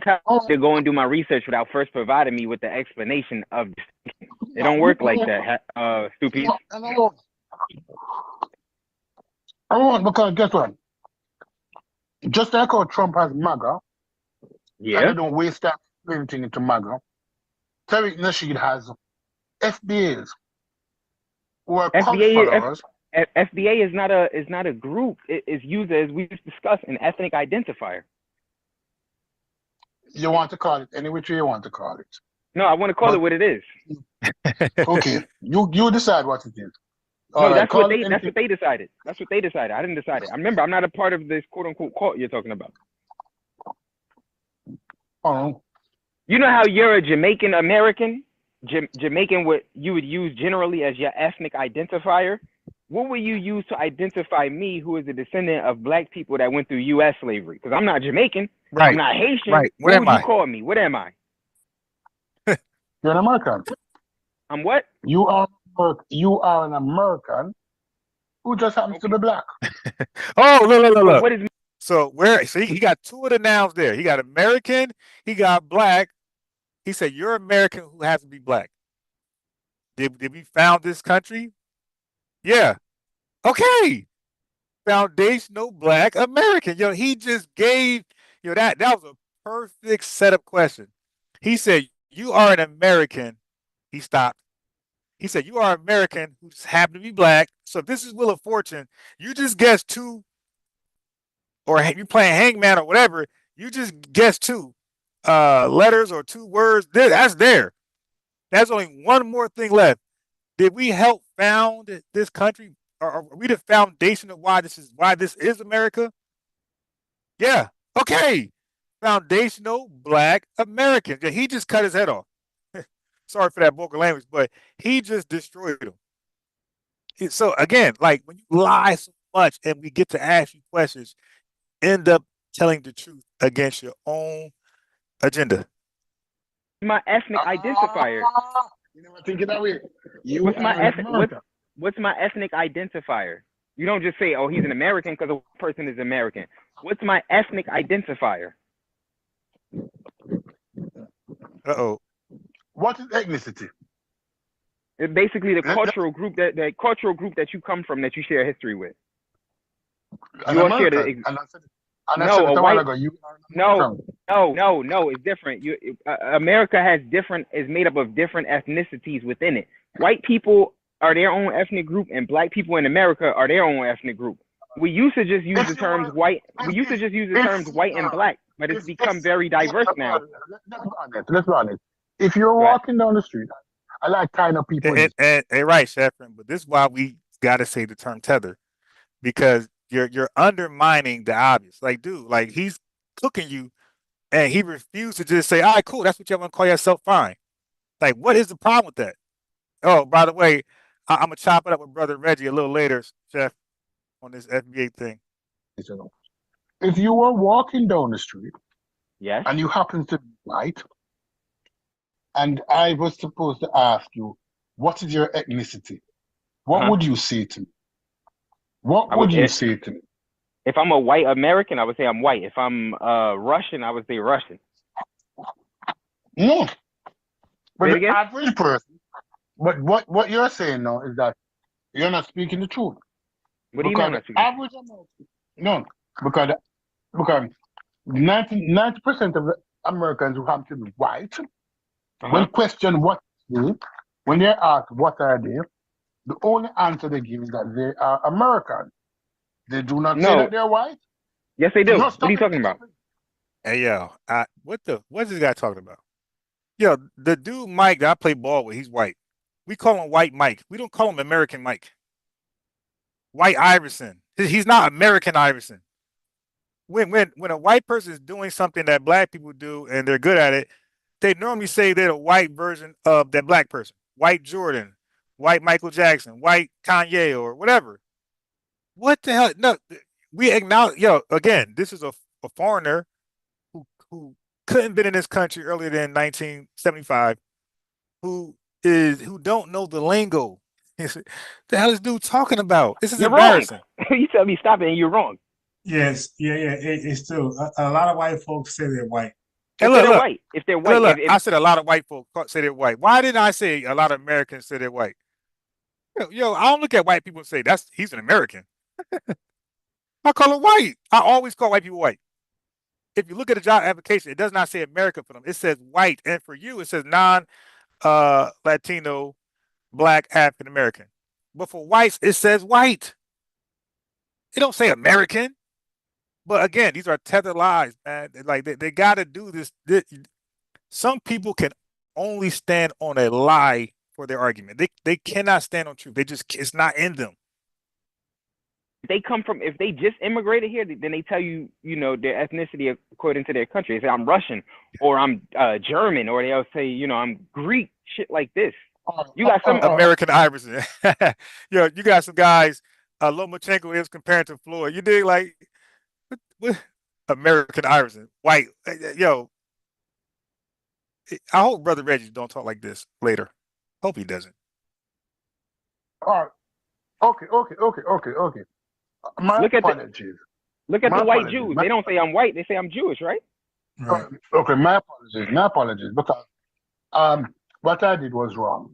tell me to go and do my research without first providing me with the explanation of. It don't work like that, stupid. I won't because guess what? Just like how Trump has MAGA, and they don't waste that anything into MAGA. Tariq Nasheed has FBAs who are cult followers. FBA is not a group. It is used as we just discussed an ethnic identifier. You want to call it any which way you want to call it. No, I want to call it what it is. Okay, you decide what it is. No, that's what they decided. That's what they decided. I didn't decide it. I remember I'm not a part of this quote unquote cult you're talking about. Oh. You know how you're a Jamaican American? Jamaican, what you would use generally as your ethnic identifier? What will you use to identify me, who is a descendant of black people that went through U.S. slavery? Because I'm not Jamaican. Right. I'm not Haitian. Right. What would you call me? What am I? You're an American. I'm what? You are an American who just happens to be black. Oh, look. What is? So he got two of the nouns there. He got American. He got black. He said, "You're American who has to be black." Did we found this country? Yeah. Okay. Foundational Black American. He just gave that was a perfect setup question. He said, "You are an American." He stopped. He said, "You are American who just happen to be black. So if this is Wheel of Fortune, you just guess two, or you're playing Hangman or whatever. You just guess two letters or two words. That's there. That's only one more thing left. Did we help found this country? are we the foundation of why this is America? Yeah. Okay. Foundational Black Americans. Yeah, he just cut his head off. Sorry for that vulgar language, but he just destroyed him. So again, like when you lie so much and we get to ask you questions, end up telling the truth against your own agenda. My ethnic identifier. You never think it that way. What's my ethnic identifier? You don't just say, "Oh, he's an American" because a person is American. What's my ethnic identifier? Uh-oh. What is ethnicity? It's basically the cultural group that you come from, that you share history with. You all share the. No, it's different. America is made up of different ethnicities within it. White people are their own ethnic group, and black people in America are their own ethnic group. We used to just use the terms white. We used to just use the terms white and black, but it's become very diverse now. Let's be honest. If you're walking down the street, I like kind of people. And right, Sheffrin, but this is why we got to say the term tether, because you're undermining the obvious. Like, dude, like he's cooking you, and he refused to just say, "All right, cool, that's what you want to call yourself, fine." Like, what is the problem with that? Oh, by the way, I'm gonna chop it up with Brother Reggie a little later, Chef, on this FBA thing. If you were walking down the street, yes, and you happen to be white, and I was supposed to ask you, what is your ethnicity? What would you say to me? What would you say to me? If I'm a white American, I would say I'm white. If I'm Russian, I would say Russian. No. But the average person, but what you're saying now is that you're not speaking the truth. What do you mean? Average American, no, because 90% of the Americans who happen to be white, when questioned what they, when they're asked what are they, the only answer they give is that they are American. They do not say that they're white. Yes, they do. What are you talking about? Hey, yo, what's this guy talking about? Yo, the dude Mike that I play ball with, he's white. We call him White Mike. We don't call him American Mike. White Iverson. He's not American Iverson. When a white person is doing something that black people do and they're good at it, they normally say they're a white version of that black person. White Jordan, white Michael Jackson, white Kanye, or whatever. What the hell? No, we acknowledge. Yo, again, this is a foreigner who couldn't been in this country earlier than 1975, who don't know the lingo. The hell is this dude talking about? This is embarrassing. Wrong. You tell me stop it, and you're wrong. Yes, it's true. A lot of white folks say they're white. Hey, look, if they're white, look, I said a lot of white folks say they're white. Why didn't I say a lot of Americans say they're white? Yo, I don't look at white people and say he's an American. I call him white. I always call white people white. If you look at the job application, it does not say America for them. It says white, and for you, it says Latino, Black, African American. But for whites, it says white. It don't say American. But again, these are tethered lies, man. Like they got to do this. Some people can only stand on a lie for their argument. They cannot stand on truth. It's not in them. If they just immigrated here, then they tell you, their ethnicity according to their country. They say I'm Russian, or I'm German, or they'll say, I'm Greek, shit like this. You got some American Iverson. You got some guys. Lomachenko is compared to Floyd. You dig? Like what? American Iverson, white. Yo, I hope Brother Reggie don't talk like this later. Hope he doesn't. All right. Okay. Look at the white Jews. They don't say I'm white. They say I'm Jewish, right? Right. Okay, my apologies. Because what I did was wrong.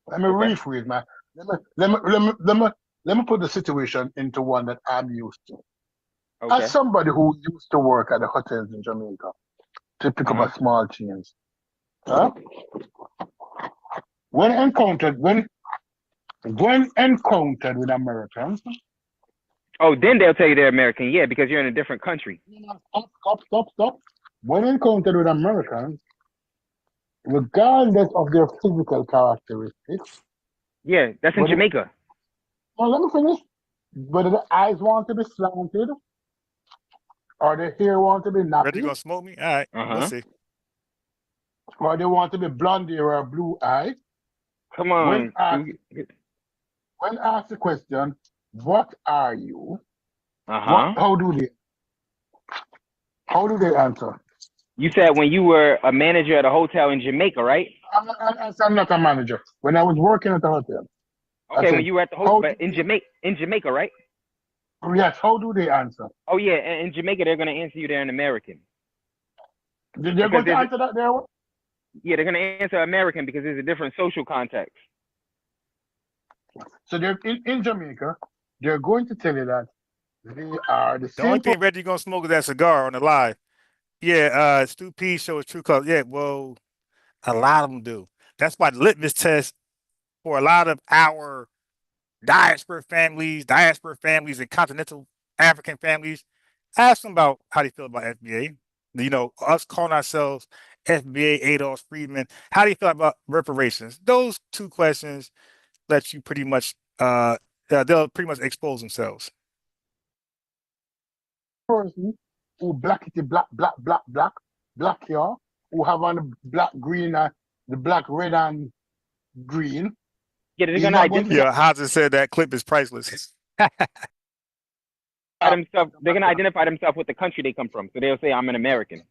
Let me rephrase let me put the situation into one that I'm used to. Okay. As somebody who used to work at the hotels in Jamaica to pick up a small chains, when encountered with Americans. Oh, then they'll tell you they're American, because you're in a different country. Stop. When encountered with Americans, regardless of their physical characteristics. Yeah, that's in Jamaica. Well, let me finish. Whether the eyes want to be slanted or the hair want to be Reggie nappy, gonna smoke me? All right, we'll see. or they want to be blonde hair or blue eye. Come When on. asked the question, what are you? Uh-huh. How do they answer? You said when you were a manager at a hotel in Jamaica, right? I'm not a manager. When I was working at the hotel, I Okay, said, when you were at the hotel, but in Jamaica, right? yes, how do they answer? Oh yeah, in Jamaica they're gonna answer you there in American. They're going to answer that there? Yeah, they're gonna answer American because there's a different social context. So they're in Jamaica, they're going to tell you that they are the The only same. thing Reggie gonna smoke is that cigar on the live. Yeah, Stu P show his true colors. Yeah, well, a lot of them do. That's why the litmus test for a lot of our diaspora families, and continental African families, ask them about how they feel about FBA. You know, us calling ourselves FBA, Adolf Friedman. How do you feel about reparations? Those two questions let you pretty much, they'll pretty much expose themselves. Person who black here, who have on the black, green, the black, red, and green. Yeah, they're gonna identify. Yeah, Hazen said that clip is priceless. They're gonna identify themselves with the country they come from. So they'll say, "I'm an American."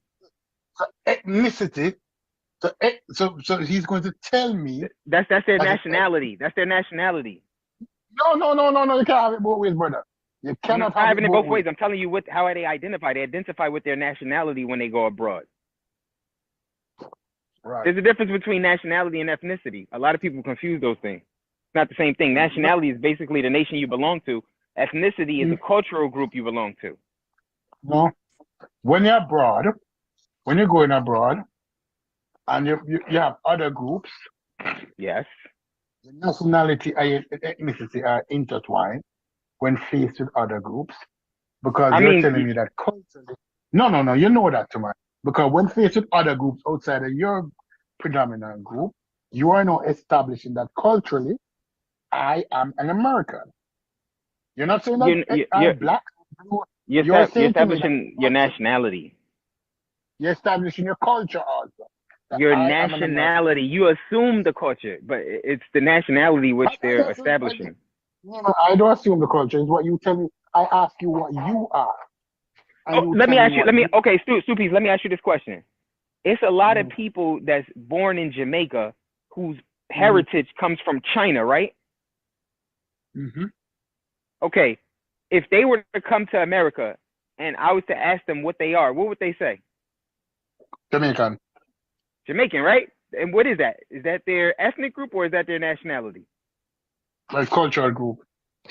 So ethnicity. So he's going to tell me that's their nationality. That's their nationality. No. You can't have it both ways, brother. You cannot have it both ways. I'm telling you how they identify. They identify with their nationality when they go abroad. Right. There's a difference between nationality and ethnicity. A lot of people confuse those things. It's not the same thing. Nationality is basically the nation you belong to. Ethnicity is a cultural group you belong to. No. When you're abroad, when you're going abroad, and you have other groups. Yes. Nationality and ethnicity are intertwined when faced with other groups, because you're telling me that culturally. No, you know that too much. Because when faced with other groups outside of your predominant group, you are now establishing that culturally, I am an American. You're not saying that I'm black. You're establishing your nationality. You're establishing your culture also. Your nationality. You assume the culture, but it's the nationality which they're establishing. No, I don't assume the culture. It's what you tell me. I ask you what you are. Let me ask you. Okay, Stupies. Let me ask you this question. It's a lot of people that's born in Jamaica whose heritage comes from China, right? Mm-hmm. Okay, if they were to come to America and I was to ask them what they are, what would they say? Jamaican, right? And what is that? Is that their ethnic group or is that their nationality? A cultural group.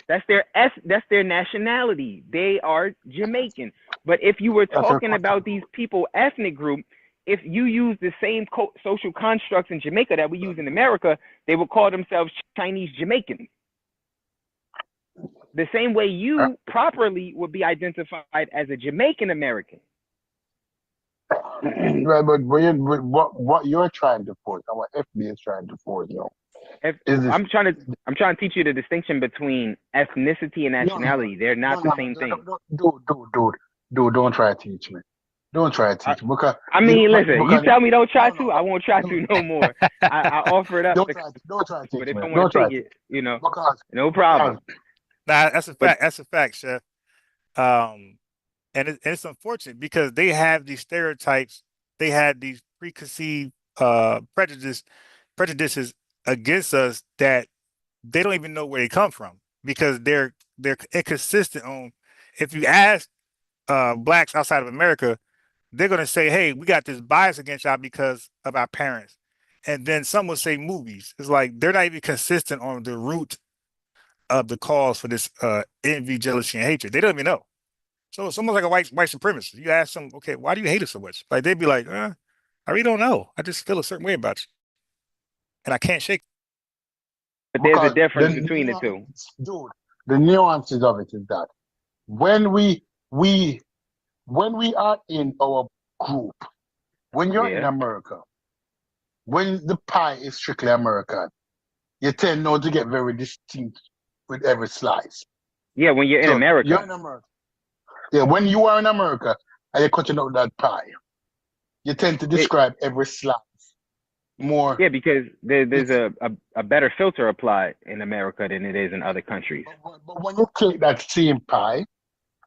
That's their nationality. They are Jamaican. But if you were talking about these people ethnic group, if you use the same social constructs in Jamaica that we use in America, they would call themselves Chinese Jamaicans. The same way you properly would be identified as a Jamaican American. Right, but what you're trying to force, and what FB is trying to force, I'm trying to teach you the distinction between ethnicity and nationality. They're not the same thing. Dude, don't try to teach me. Don't try to teach me. Because listen, you tell me don't try to, I won't try to no more. I offer it up. Don't try to teach me. But if I want to take it, no problem. Nah, that's a fact. That's a fact, Chef. And it's unfortunate because they have these stereotypes, they had these preconceived prejudices against us that they don't even know where they come from, because they're inconsistent on. If you ask blacks outside of America, they're gonna say, "Hey, we got this bias against y'all because of our parents," and then some will say movies. It's like they're not even consistent on the root of the cause for this envy, jealousy, and hatred. They don't even know. So it's almost like a white supremacist. You ask them, okay, why do you hate us so much? Like they'd be like, I really don't know. I just feel a certain way about you, and I can't shake. But there's a difference between the two. Dude, the nuances of it is that when we are in our group, when you're in America, when the pie is strictly American, you tend not to get very distinct with every slice. Yeah, when you're in So America. you're in America. Yeah, when you are in America and you're cutting out that pie, you tend to describe every slice more. Yeah, because there's a better filter applied in America than it is in other countries. But when you take that same pie,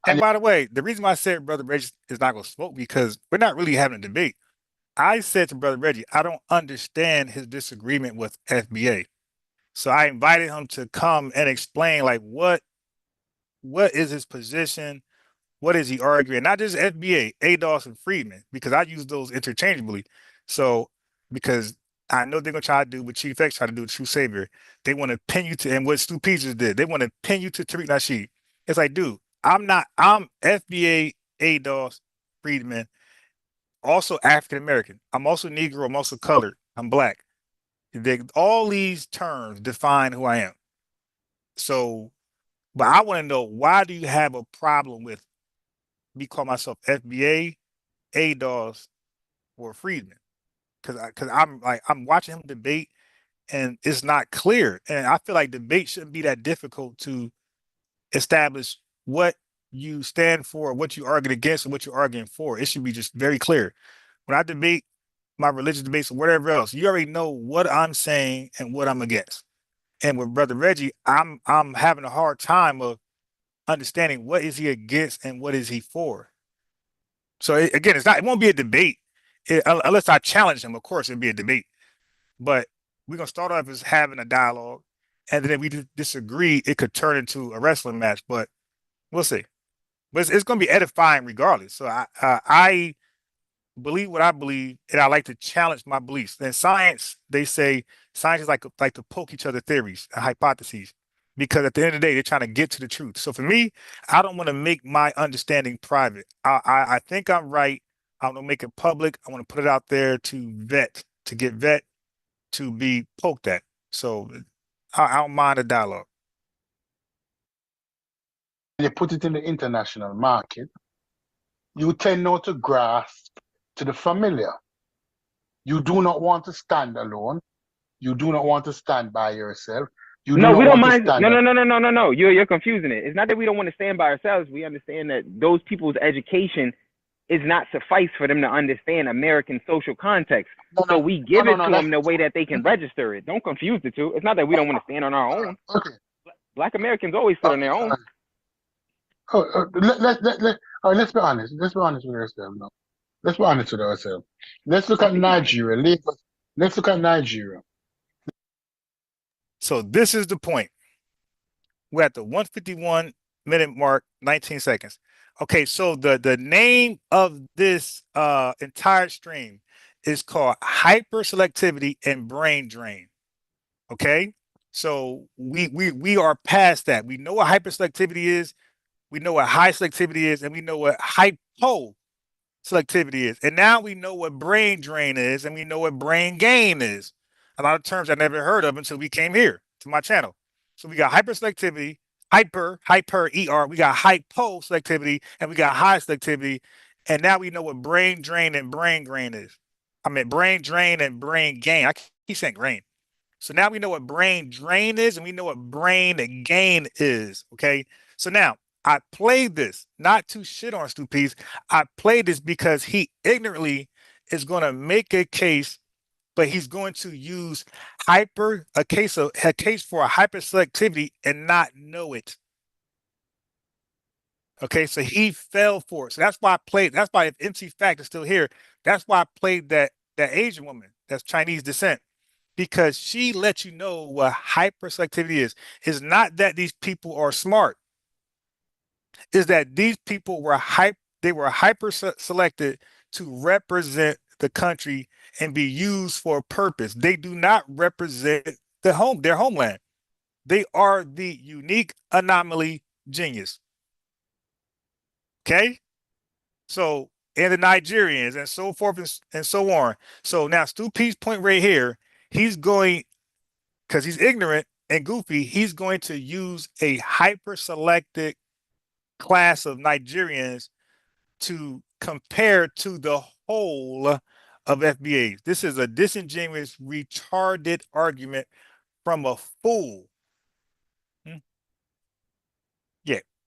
And by the way, the reason why I said Brother Reggie is not going to smoke because we're not really having a debate. I said to Brother Reggie, I don't understand his disagreement with FBA. So I invited him to come and explain like what is his position, what is he arguing? Not just FBA, ADOS and Friedman, because I use those interchangeably. So because I know they're gonna try to do what Chief X tried to do with True Savior. They want to pin you to, and what Stu Peters did, they want to pin you to Tariq Nasheed. It's like, dude, I'm FBA, ADOS, Friedman, also African American. I'm also Negro, I'm also colored, I'm black. All these terms define who I am. So, but I want to know, why do you have a problem with me call myself FBA, ADOS, or Friedman? Because I'm watching him debate and it's not clear. And I feel like debate shouldn't be that difficult to establish what you stand for, what you argue against, and what you're arguing for. It should be just very clear. When I debate my religious debates or whatever else, you already know what I'm saying and what I'm against. And with Brother Reggie, I'm having a hard time of understanding what is he against and what is he for. So again, it won't be a debate unless I challenge him. Of course, it'll be a debate. But we're gonna start off as having a dialogue, and then if we disagree, it could turn into a wrestling match. But we'll see. But it's gonna be edifying regardless. So I believe what I believe, and I like to challenge my beliefs. In science, they say scientists like to poke each other theories and hypotheses, because at the end of the day, they're trying to get to the truth. So for me, I don't want to make my understanding private. I think I'm right. I want to make it public. I want to put it out there to get vet, to be poked at. So I don't mind a dialogue. You put it in the international market, you tend not to grasp to the familiar. You do not want to stand alone. You do not want to stand by yourself. You do No, not we don't want to mind. stand No. You're confusing it. It's not that we don't want to stand by ourselves. We understand that those people's education is not suffice for them to understand American social context. So we give it to them the way that they can register it. Don't confuse the two. It's not that we don't want to stand on our own. Okay. Black Americans always stood on their own. Let's be honest. Let's be honest with ourselves now. Let's be honest with ourselves. Let's look at Nigeria. Let's look at Nigeria. So this is the point. We're at the 151-minute mark, 19 seconds. Okay, so the name of this entire stream is called Hyper-Selectivity and Brain Drain. Okay, so we are past that. We know what hyperselectivity is, we know what high selectivity is, and we know what hypo selectivity is. And now we know what brain drain is, and we know what brain gain is. A lot of terms I never heard of until we came here to my channel. So we got hyperselectivity, hyper ER, we got hypo selectivity, and we got high selectivity. And now we know what brain drain and brain gain is. I mean, brain drain and brain gain. I keep saying grain. So now we know what brain drain is, and we know what brain gain is. Okay. So now I played this not to shit on Stu Peace. I played this because he ignorantly is going to make a case, but he's going to use a case for a hyperselectivity and not know it. Okay, so he fell for it. So that's why I played. That's why if MC Fact is still here, that's why I played that Asian woman that's Chinese descent, because she let you know what hyperselectivity is. It's not that these people are smart. Is that these people were hyper selected to represent the country and be used for a purpose. They do not represent their homeland. They are the unique anomaly genius. Okay? So, and the Nigerians and so forth and so on. So now Stu P's point right here, he's going, because he's ignorant and goofy, he's going to use a hyper selected class of Nigerians to compare to the whole of FBAs. This is a disingenuous, retarded argument from a fool.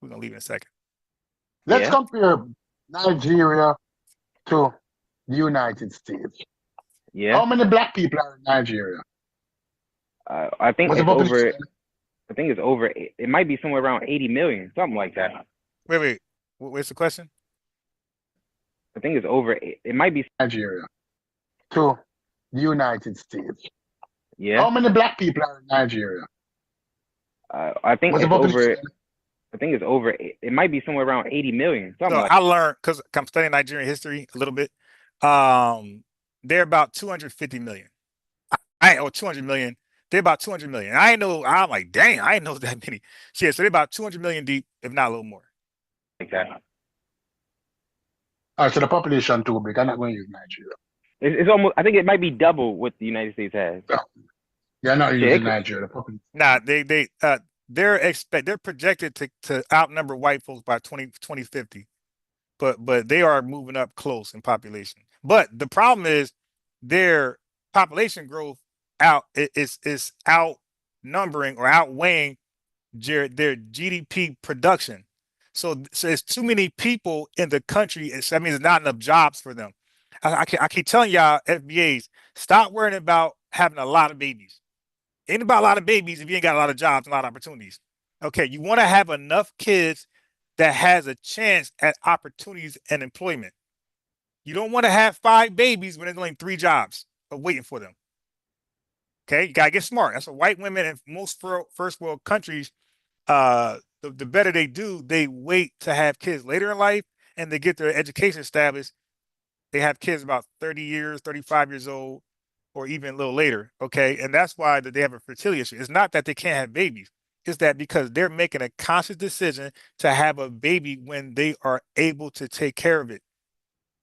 We're gonna leave in a second. Let's compare Nigeria to the United States. Yeah. How many black people are in Nigeria? I think What's it's the population? over. I think it's over. It might be somewhere around 80 million, something like that. Wait. What's the question? I think it's over. It might be Nigeria to the United States. Yeah. How many black people are in Nigeria? I think What's it's the population? over. I think it's over. It might be somewhere around 80 million, something So like I learned because I'm studying Nigerian history a little bit. They're about 250 million. Or 200 million. They're about 200 million. I know. I'm like, dang, I didn't know that many. Yeah, so they're about 200 million deep, if not a little more. that. All right, so the population too big. I'm not going to use Nigeria. It's almost. I think it might be double what the United States has. They're not using Nigeria. Nah, they're projected to outnumber white folks by 2050. But they are moving up close in population. But the problem is their population growth is outnumbering or outweighing their GDP production. So it's too many people in the country. That means there's not enough jobs for them. I keep telling y'all, FBAs, stop worrying about having a lot of babies. Ain't about a lot of babies if you ain't got a lot of jobs and a lot of opportunities. Okay, you want to have enough kids that has a chance at opportunities and employment. You don't want to have 5 babies when there's only 3 jobs waiting for them. Okay, you gotta get smart. That's what white women in most first world countries, the better they do, they wait to have kids later in life and they get their education established. They have kids about 30 years, 35 years old, or even a little later. Okay, and that's why that they have a fertility issue. It's not that they can't have babies. Is that because they're making a conscious decision to have a baby when they are able to take care of it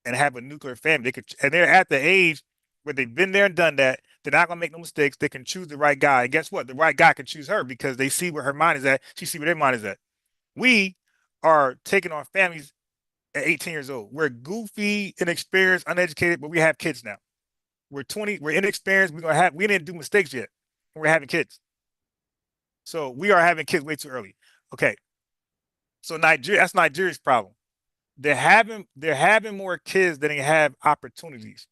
and have a nuclear family. And they're at the age where they've been there and done that. They're not gonna make no mistakes. They can choose the right guy. And guess what? The right guy can choose her because they see where her mind is at. She see where their mind is at. We are taking on families at 18 years old. We're goofy, inexperienced, uneducated, but we have kids now. We're 20. We're inexperienced. We didn't do mistakes yet. We're having kids. So we are having kids way too early. Okay. So Nigeria, that's Nigeria's problem. They're having more kids than they have opportunities.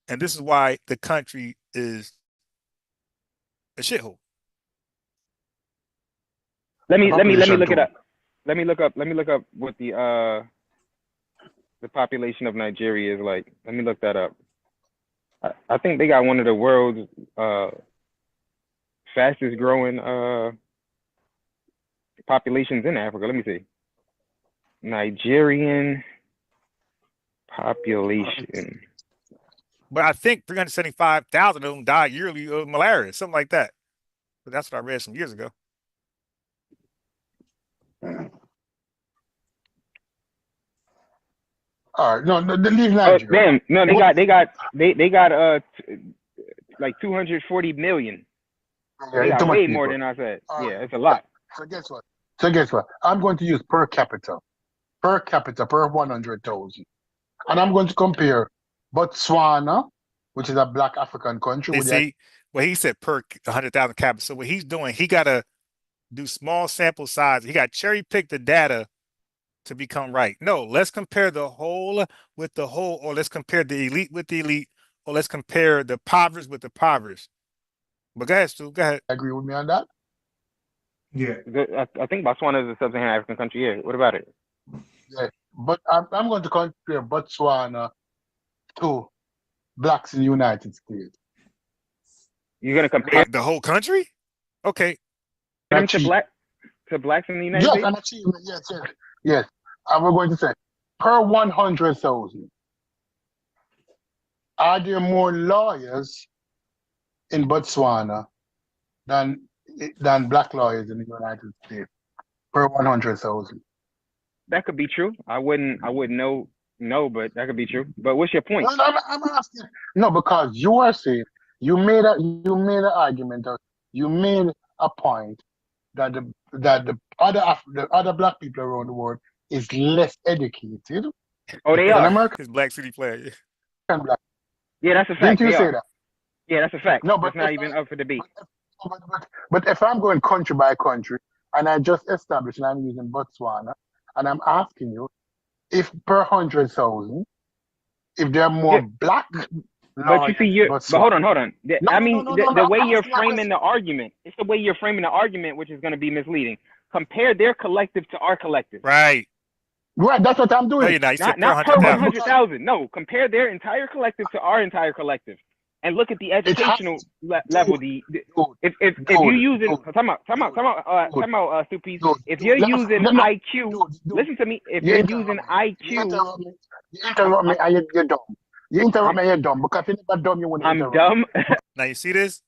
And this is why the country is a shithole. Let me look it up. Let me look up what the population of Nigeria is like. Let me look that up. I think they got one of the world's fastest growing populations in Africa. Let me see. Nigerian population. But I think 375,000 of them die yearly of malaria, something like that. But that's what I read some years ago. All right, no, leave Nigeria. Damn, no, they got like 240 million. They got way more than I said. Yeah, it's a lot. So guess what? I'm going to use per capita per 100,000, and I'm going to compare Botswana, which is a black African country. Well, he said per 100,000 capita. So what he's doing, he got to do small sample size. He got cherry pick the data to become right. No, let's compare the whole with the whole, or let's compare the elite with the elite, or let's compare the impoverished with the impoverished. But go ahead, Stu. Go ahead. Agree with me on that? Yeah. I think Botswana is a sub-Saharan African country. Yeah. What about it? Yeah, but I'm going to compare Botswana to blacks in the United States. You're going to compare the whole country? Okay. Them to blacks in the United States? Yes, an achievement. Yes. And we're going to say per 100,000. Are there more lawyers in Botswana than black lawyers in the United States per 100,000? That could be true. I wouldn't know, but that could be true. But what's your point? Well, I'm asking. No, because you are saying you made an argument, or you made a point that the other black people around the world is less educated. Oh, they are. Because Black City player. Yeah, that's a fact. Didn't you say that? Yeah, that's a fact. No, but it's not even up for debate. But if I'm going country by country, and I just established, and I'm using Botswana, and I'm asking you if per 100,000, if there are more black But you see, lawyers in but hold on, Botswana. hold on. No, I no, no, mean, no, no, no. the way I'm you're asking you a framing the question. argument, it's the way you're framing the argument, which is going to be misleading. Compare their collective to our collective. Right. Right, that's what I'm No, doing. you're not. You said Not per per 100,000. 100,000. No, compare their entire collective to our entire collective, and look at the educational level. If you using time out, Stupid. If you're using IQ, listen to me. If you're using IQ, You interrupt me and you're dumb. You interrupt me and you're dumb, because if you're not dumb, you wouldn't interrupt. I'm dumb. Now you see this?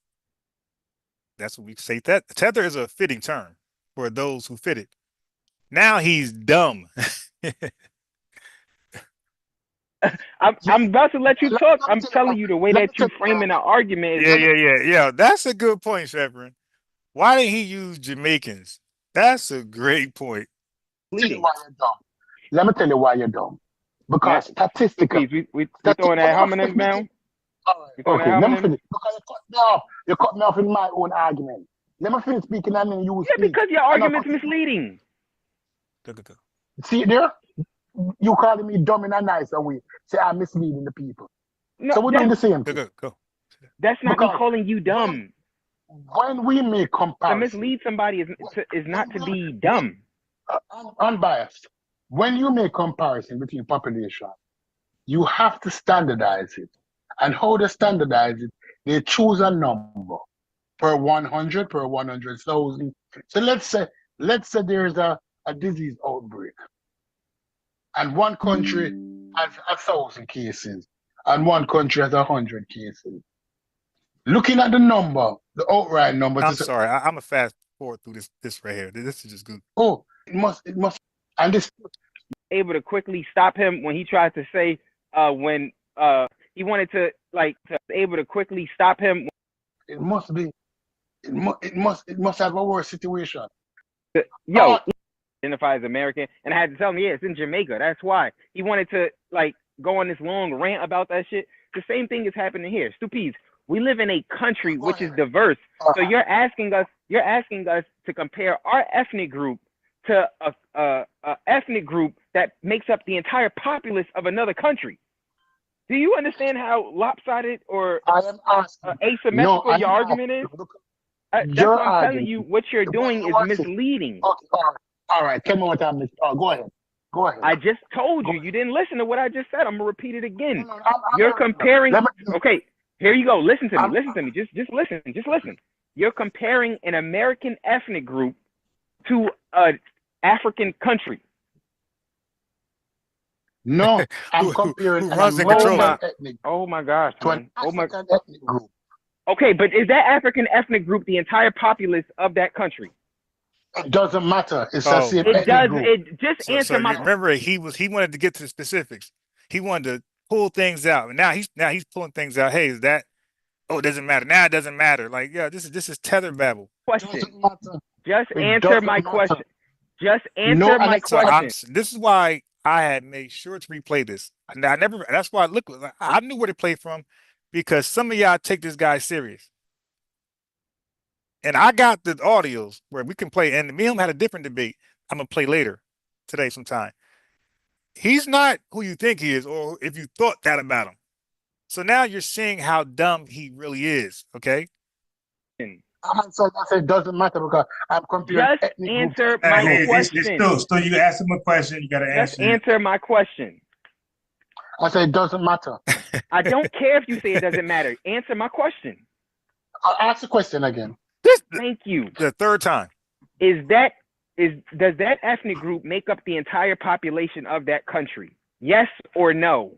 That's what we say. That tether is a fitting term for those who fit it. Now he's dumb. I'm about to let you talk. I'm telling you the way that you framing the argument is. Yeah. That's a good point, Shepard. Why did he use Jamaicans? That's a great point. Tell you why you're dumb. Let me tell you why you're dumb. Because statistically, we throwing that homonyms now. Okay, let me finish. Because you cut me off. You cut me off in my own argument. Let me finish speaking and then you will speak. Because your argument's misleading. See there? You calling me dumb in a nicer way. Say I'm misleading the people. No, so we're doing the same thing. Go. That's not me calling you dumb. When we make comparisons, to mislead somebody is not to be dumb. Unbiased. When you make comparison between population, you have to standardize it. And how they standardize it, they choose a number per 100, per 100,000. So let's say there's a disease outbreak, and one country has 1,000 cases, and one country has 100 cases. Looking at the number, the outright number. I'm sorry, I'm a fast forward through this right here. This is just good. Oh, it must, and this able to quickly stop him when he tried to say when he wanted to able to quickly stop him. It must be. It must have a worse situation. Identify as American, and I had to tell him, yeah, it's in Jamaica. That's why he wanted to go on this long rant about that shit. The same thing is happening here. Stupids. We live in a country which is diverse. So you're asking us to compare our ethnic group to a ethnic group that makes up the entire populace of another country. Do you understand how lopsided or asymmetrical your argument is? That's what I'm telling you. What you're doing is misleading. Okay, all right. Tell me what I'm missing. Oh, go ahead. I just told you. You didn't listen to what I just said. I'm gonna repeat it again. You're comparing. Okay, here you go. Listen to me. Just listen. You're comparing an American ethnic group to an African country. No, I'm comparing an American ethnic. Oh my gosh, man. African ethnic group. Okay, but is that African ethnic group the entire populace of that country? It doesn't matter. It's the same ethnic group. It just answer my. Remember, he wanted to get to the specifics. He wanted to pull things out, and now he's pulling things out. Hey, is that? Oh, it doesn't matter. Now it doesn't matter. Like, yeah, this is tether babble. Question. Just answer my question. Just answer my question. This is why I had made sure to replay this. Now, that's why I knew where to play from, because some of y'all take this guy serious. And I got the audios where we can play, and me and him had a different debate. I'm gonna play later today sometime. He's not who you think he is, or if you thought that about him. So now you're seeing how dumb he really is, okay? I said it doesn't matter because I'm comparing. Just answer my question. So you ask him a question, you gotta answer. Just answer my question. I said it doesn't matter. I don't care if you say it doesn't matter. Answer my question. I'll ask the question again. Thank you. The third time. Does that ethnic group make up the entire population of that country? Yes or no?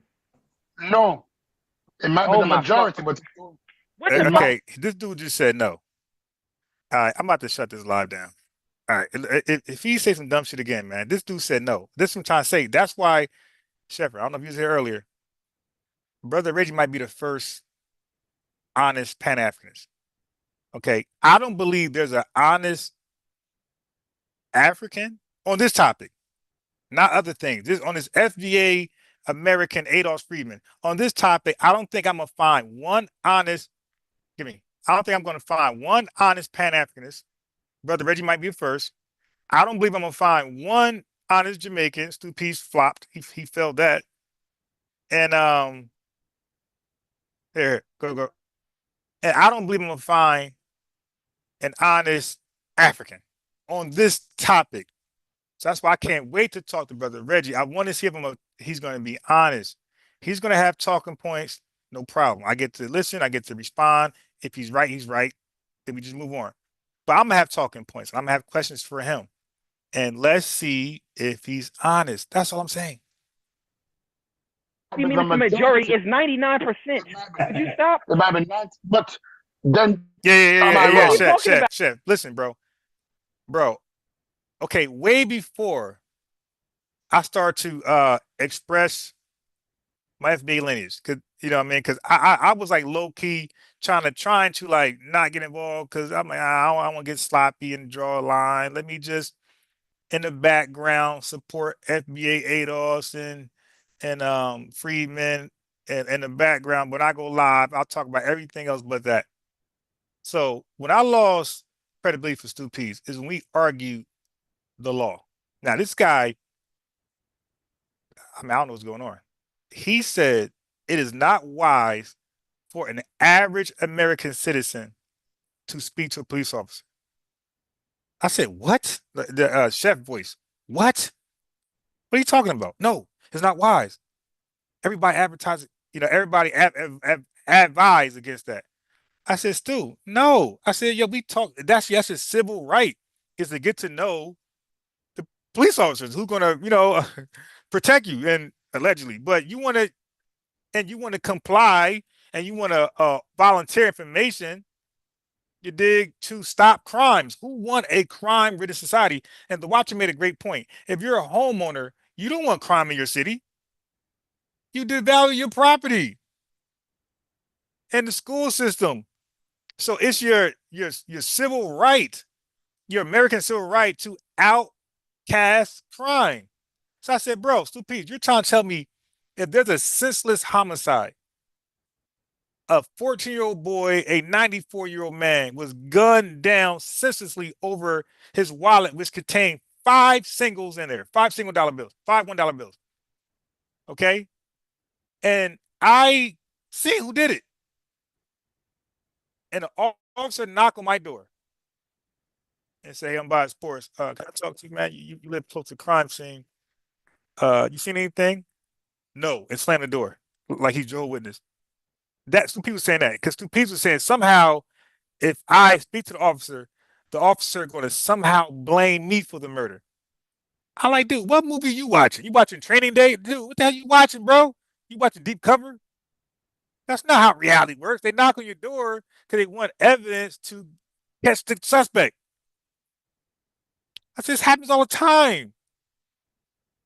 No. It might be the majority, but okay. This dude just said no. All right, I'm about to shut this live down. All right. If he says some dumb shit again, man, this dude said no. This is what I'm trying to say. That's why, Shepard, I don't know if you was here earlier. Brother Reggie might be the first honest Pan-Africanist. Okay. I don't believe there's an honest African on this topic, not other things. This on this FBA American Adolf Friedman. On this topic, I don't think I'm gonna find one honest. I don't think I'm gonna find one honest Pan-Africanist. Brother Reggie might be the first. I don't believe I'm gonna find one honest Jamaican. Stu Peace flopped. He failed that. And here, go. And I don't believe I'm gonna find an honest African on this topic. So that's why I can't wait to talk to Brother Reggie. I want to see if he's going to be honest. He's going to have talking points, no problem. I get to listen, I get to respond. If he's right, he's right. Then we just move on. But I'm gonna have talking points. I'm gonna have questions for him, and let's see if he's honest. That's all I'm saying. You mean the majority is 99%? Could you stop? It might be not, but then Yeah. Chef. Listen, bro. Okay, way before I start to express my FBA lineage, cause you know what I mean, cause I was like low key trying to like not get involved, cause I'm like I don't want to get sloppy and draw a line. Let me just in the background support FBA ADOS and Freedmen and in the background. When I go live, I'll talk about everything else but that. So when I lost credibility for Stu Peace is when we argued the law. Now this guy, I mean, I don't know what's going on. He said it is not wise for an average American citizen to speak to a police officer. I said, what? The chef voice. What? What are you talking about? No, it's not wise. Everybody advertises, everybody advise against that. I said, Stu, no. I said, yo, we talk. That's a civil right, is to get to know the police officers who's gonna, protect you and allegedly. But you want to comply and you want to volunteer information. You dig, to stop crimes. Who want a crime-ridden society? And the Watcher made a great point. If you're a homeowner, you don't want crime in your city. You devalue your property and the school system. So it's your civil right, your American civil right to outcast crime. So I said, bro, Stu Peace, you're trying to tell me if there's a senseless homicide, a 14-year-old boy, a 94-year-old man was gunned down senselessly over his wallet, which contained 5 singles in there, 5 single-dollar bills, 5 $1 bills. Okay? And I see who did it. And an officer knocked on my door and say, hey, I'm by sports. Can I talk to you, man? You live close to the crime scene. You seen anything? No. And slammed the door like he's Jehovah's Witness. That's two people saying that. Because two people saying somehow if I speak to the officer going to somehow blame me for the murder. I'm like, dude, what movie you watching? You watching Training Day? Dude, what the hell you watching, bro? You watching Deep Cover? That's not how reality works. They knock on your door because they want evidence to catch the suspect. I said, this happens all the time.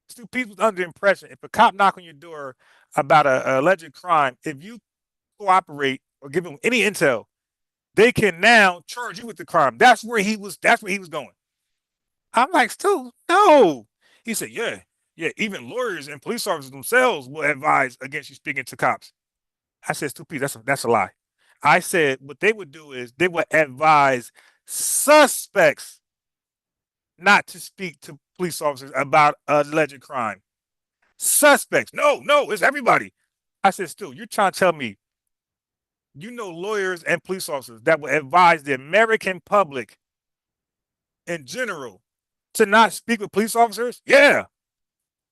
Stu Peace was under the impression if a cop knock on your door about a alleged crime, if you cooperate or give them any intel, they can now charge you with the crime. That's where he was going. I'm like, Stu, no. He said, yeah, even lawyers and police officers themselves will advise against you speaking to cops. I said, Stu Peace, that's a lie. I said what they would do is they would advise suspects not to speak to police officers about alleged crime. Suspects. No, it's everybody. I said, Stu, you're trying to tell me lawyers and police officers that will advise the American public in general to not speak with police officers? Yeah.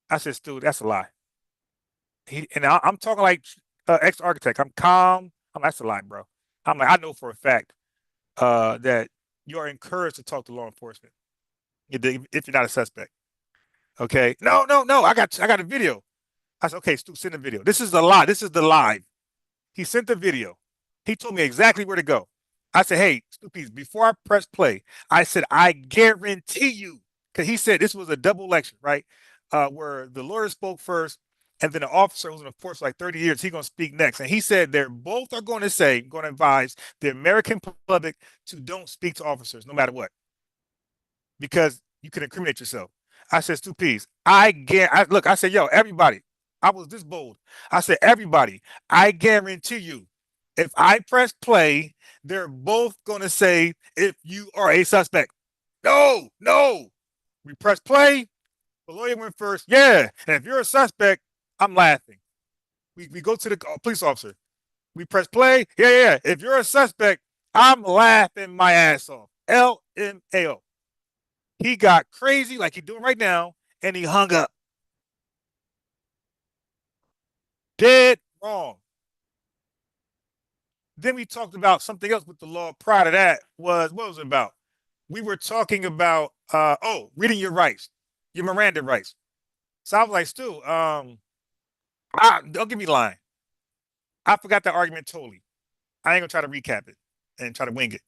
I said, Stu, that's a lie. I'm talking like ex-architect. I'm calm. That's a lie, bro. I'm like, I know for a fact that you're encouraged to talk to law enforcement if you're not a suspect. Okay. No. I got a video. I said, okay, Stu, send the video. This is the lie. This is the live. He sent the video. He told me exactly where to go. I said, hey, Stu Peace, before I press play, I said, I guarantee you, because he said this was a double election, right? Where the lawyer spoke first, and then the officer who's in the force for like 30 years, he's going to speak next. And he said they're both are going to advise the American public to don't speak to officers, no matter what, because you can incriminate yourself. I said, Stu Peace, I said, yo, everybody, I was this bold. I said, everybody, I guarantee you, if I press play, they're both going to say if you are a suspect. No. We press play. The lawyer went first. Yeah. And if you're a suspect, I'm laughing. We go to the police officer. We press play. Yeah. If you're a suspect, I'm laughing my ass off. LMAO. He got crazy like he's doing right now, and he hung up. Dead wrong. Then we talked about something else with the law prior to that was, what was it about? We were talking about, reading your rights, your Miranda rights. So I was like, Stu, don't give me the line. I forgot that argument totally. I ain't gonna try to recap it and try to wing it.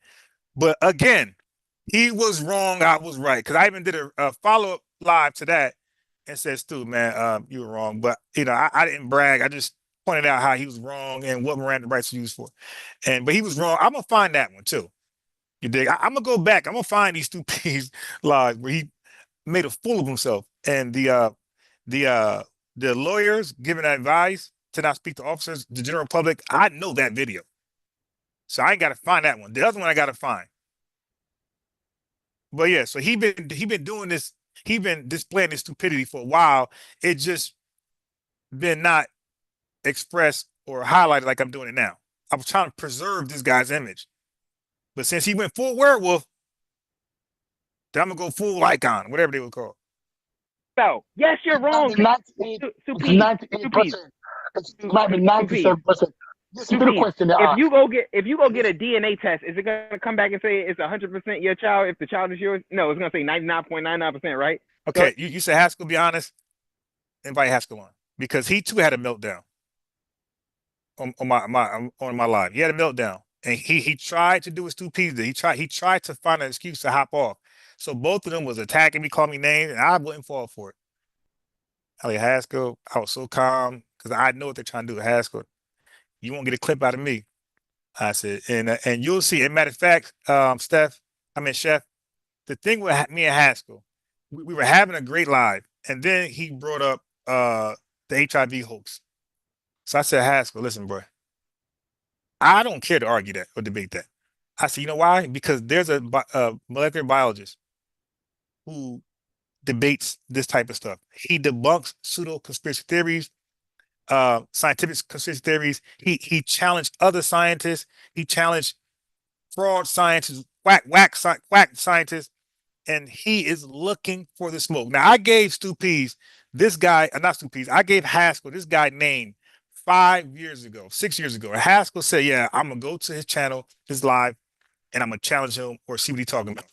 But again, he was wrong. I was right. Because I even did a follow-up live to that and said, Stu, man, you were wrong. But, I didn't brag. I just pointed out how he was wrong and what Miranda rights are used for. But he was wrong. I'm going to find that one, too. You dig? I'm going to go back. I'm going to find these stupid lives where he made a fool of himself. And the lawyers giving advice to not speak to officers, the general public, I know that video. So I ain't got to find that one. The other one I got to find. But yeah, so he been doing this. He been displaying this stupidity for a while. It just been not expressed or highlighted like I'm doing it now. I was trying to preserve this guy's image, but since he went full werewolf, then I'm gonna go full icon, whatever they would call. So yes, you're wrong. 98%. It might be 97%. This is the question. If you go get a DNA test, is it gonna come back and say it's 100% your child if the child is yours? No, it's gonna say 99.99%, right? Okay, you said Haskell. Be honest. Invite Haskell on because he too had a meltdown on my live. He had a meltdown and he tried to do his two P's. He tried to find an excuse to hop off. So both of them was attacking me, calling me names, and I wouldn't fall for it. I like Haskell. I was so calm because I know what they're trying to do with Haskell. You won't get a clip out of me. I said, and you'll see. As a matter of fact, Chef, the thing with me and Haskell, we were having a great live, and then he brought up the HIV hoax. So I said, Haskell, listen, bro, I don't care to argue that or debate that. I said, you know why? Because there's a molecular biologist who debates this type of stuff. He debunks pseudo conspiracy theories, scientific conspiracy theories. He challenged other scientists. He challenged fraud scientists, quack scientists, and he is looking for the smoke. Now I gave Stu Pease this guy, not Stu Pease. I gave Haskell this guy name 6 years ago. And Haskell said, "Yeah, I'm gonna go to his channel, his live, and I'm gonna challenge him or see what he's talking about."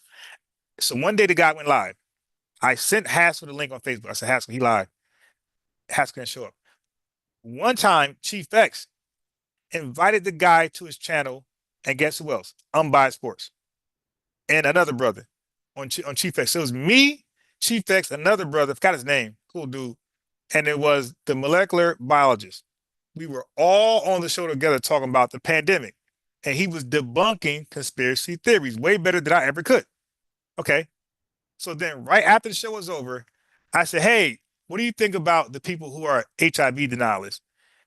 So one day the guy went live. I sent Haskell the link on Facebook. I said, Haskell, he live. Haskell didn't show up. One time, Chief X invited the guy to his channel, and guess who else? Unbiased Sports. And another brother on Chief X. So it was me, Chief X, another brother, forgot his name, cool dude, and it was the molecular biologist. We were all on the show together talking about the pandemic, and he was debunking conspiracy theories way better than I ever could. Okay. So then right after the show was over, I said, hey, what do you think about the people who are HIV denialists,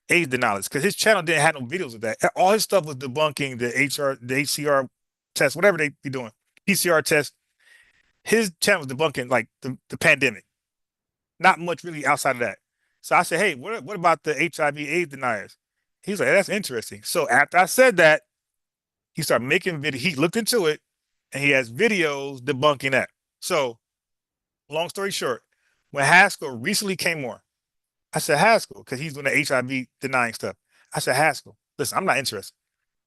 AIDS denialists? Because his channel didn't have no videos of that. All his stuff was debunking the HCR test, whatever they be doing, PCR test. His channel was debunking like the pandemic. Not much really outside of that. So I said, hey, what about the HIV AIDS deniers? He's like, that's interesting. So after I said that, he started making video. He looked into it and he has videos debunking that. So long story short, when Haskell recently came on, I said, Haskell, because he's doing the HIV denying stuff. I said, Haskell, listen, I'm not interested.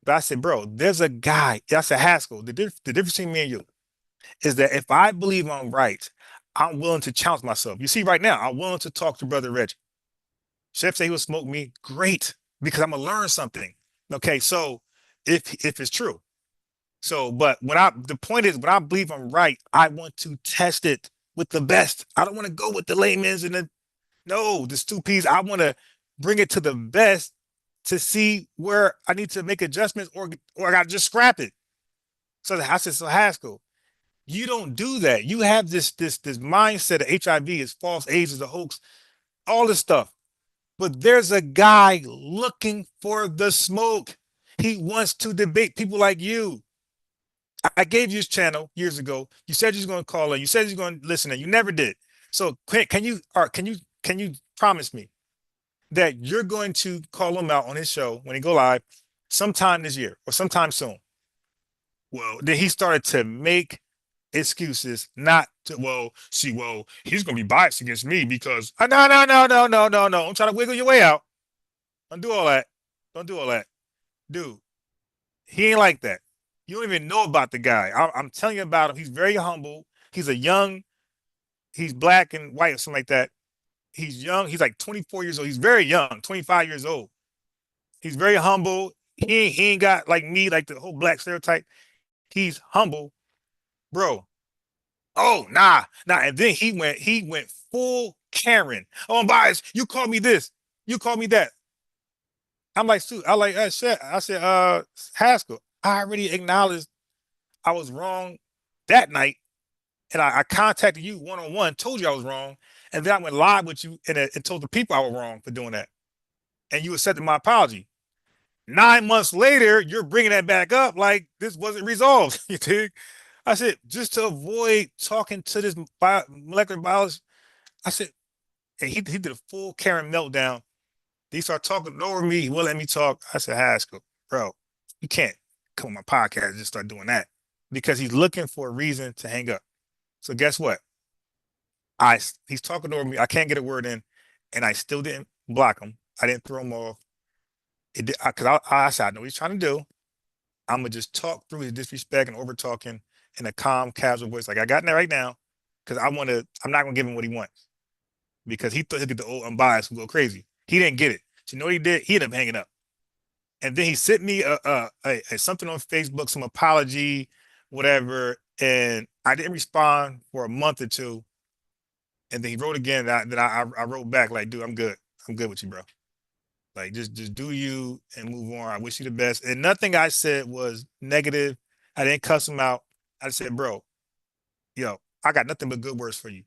But I said, bro, there's a guy. I said, Haskell, the difference between me and you is that if I believe I'm right, I'm willing to challenge myself. You see, right now, I'm willing to talk to Brother Reggie. Chef say he will smoke me. Great, because I'm gonna learn something. Okay, so if it's true. So, but the point is, when I believe I'm right, I want to test it with the best. I don't want to go with the layman's and the Stu Pease. I want to bring it to the best to see where I need to make adjustments or I got to just scrap it. So I said, so Haskell, you don't do that. You have this mindset of HIV is false, AIDS is a hoax, all this stuff. But there's a guy looking for the smoke. He wants to debate people like you. I gave you his channel years ago. You said you was going to call in. You said you was going to listen, and you never did. So can you, or can you promise me that you're going to call him out on his show when he go live sometime this year or sometime soon? Well, then he started to make excuses not to, well, see, well, he's going to be biased against me because, no, no, no, no, no, no, no. I'm trying to wiggle your way out. Don't do all that. Don't do all that. Dude, he ain't like that. You don't even know about the guy. I'm telling you about him. He's very humble. He's he's black and white or something like that. He's young. He's like 24 years old. He's very young, 25 years old. He's very humble. He ain't got like me, like the whole black stereotype. He's humble, bro. Oh, nah. And then he went full Karen. Oh, I'm biased. You call me this. You call me that. I'm like, Sue, shit. I said, Haskell, I already acknowledged I was wrong that night. And I contacted you one-on-one, told you I was wrong. And then I went live with you and told the people I was wrong for doing that. And you accepted my apology. 9 months later, you're bringing that back up like this wasn't resolved. You dig? I said, just to avoid talking to this molecular biologist, I said, and he did a full Karen meltdown. He started talking over me. He wouldn't let me talk. I said, Haskell, bro, you can't come on my podcast and just start doing that because he's looking for a reason to hang up. So guess what? He's talking over me. I can't get a word in, and I still didn't block him. I didn't throw him off. Because I said, I know what he's trying to do. I'm gonna just talk through his disrespect and over talking in a calm, casual voice, like I got in there right now. Because I'm not gonna give him what he wants because he thought he'd get the old unbiased and go crazy. He didn't get it. So you know what he did? He ended up hanging up. And then he sent me a something on Facebook, some apology, whatever, and I didn't respond for a month or two. And then he wrote again. I wrote back like, dude, I'm good. I'm good with you, bro. Like just do you and move on. I wish you the best. And nothing I said was negative. I didn't cuss him out. I said, bro, yo, I got nothing but good words for you.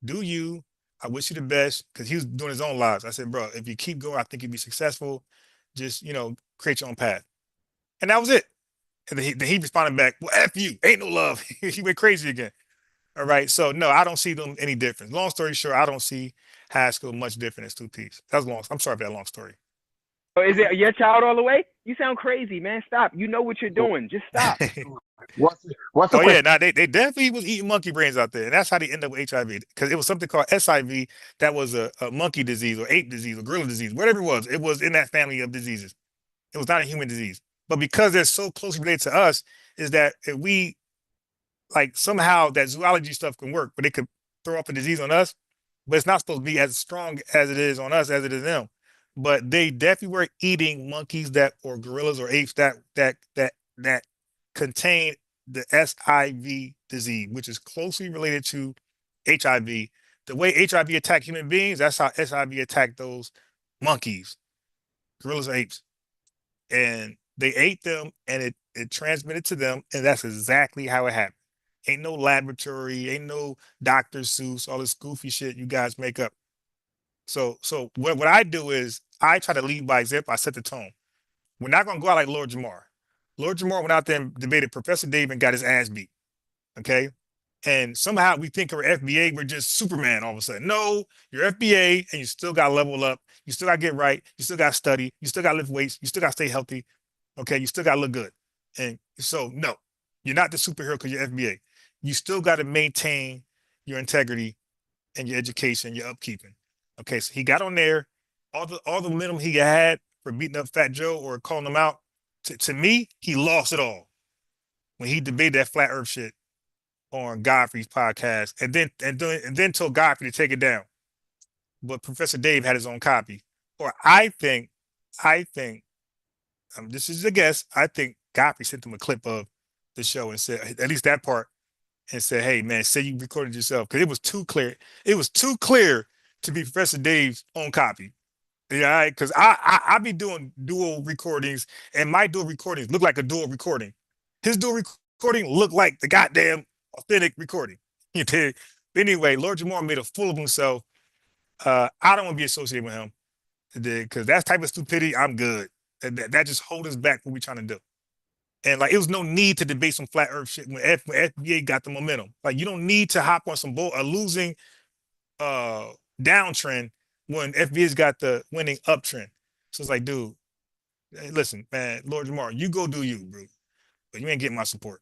Do you? I wish you the best because he was doing his own lives. I said, bro, if you keep going, I think you'll be successful. Just create your own path. And that was it. And then he responded back, well, F you, ain't no love. He went crazy again. All right. So no, I don't see them any difference. Long story short, I don't see Haskell much different as two piece. That was long. I'm sorry for that long story. Oh, is it your child all the way? You sound crazy, man. Stop. You know what you're doing. Just stop. What's the Oh question? yeah, now they definitely was eating monkey brains out there, and that's how they end up with HIV because it was something called SIV that was a monkey disease or ape disease or gorilla disease, whatever it was. It was in that family of diseases. It was not a human disease, but because they're so closely related to us, is that if we like somehow that zoology stuff can work, but it could throw off a disease on us, but it's not supposed to be as strong as it is on us as it is them. But they definitely were eating monkeys that or gorillas or apes that contain the SIV disease, which is closely related to HIV. The way HIV attack human beings, that's how SIV attacked those monkeys, gorillas, and apes. And they ate them and it transmitted to them, and that's exactly how it happened. Ain't no laboratory, ain't no Dr. Seuss, all this goofy shit you guys make up. So what I do is I try to lead by example. I set the tone. We're not gonna go out like Lord Jamar. Lord Jamar went out there and debated Professor Dave and got his ass beat. Okay. And somehow we think we're FBA, we're just Superman all of a sudden. No, you're FBA and you still got to level up. You still got to get right. You still got to study. You still got to lift weights. You still got to stay healthy. Okay. You still got to look good. And so, no, you're not the superhero because you're FBA. You still got to maintain your integrity and your education, your upkeeping. Okay. So he got on there. All the minimum he had for beating up Fat Joe or calling him out, to me, he lost it all when he debated that flat earth shit on Godfrey's podcast, and then told Godfrey to take it down. But Professor Dave had his own copy. Or I think, this is a guess. I think Godfrey sent him a clip of the show and said, at least that part, and said, "Hey man, say you recorded yourself," because it was too clear. It was too clear to be Professor Dave's own copy. Yeah, because I be doing dual recordings, and my dual recordings look like a dual recording. His dual recording looked like the goddamn authentic recording. You did. Anyway, Lord Jamar made a fool of himself. I don't want to be associated with him because that type of stupidity, I'm good. That just hold us back what we're trying to do. And like, it was no need to debate some flat earth shit when FBA got the momentum. Like, you don't need to hop on some a losing downtrend when FBA's got the winning uptrend. So it's like, dude, hey, listen, man, Lord Jamar, you go do you, bro. But you ain't getting my support.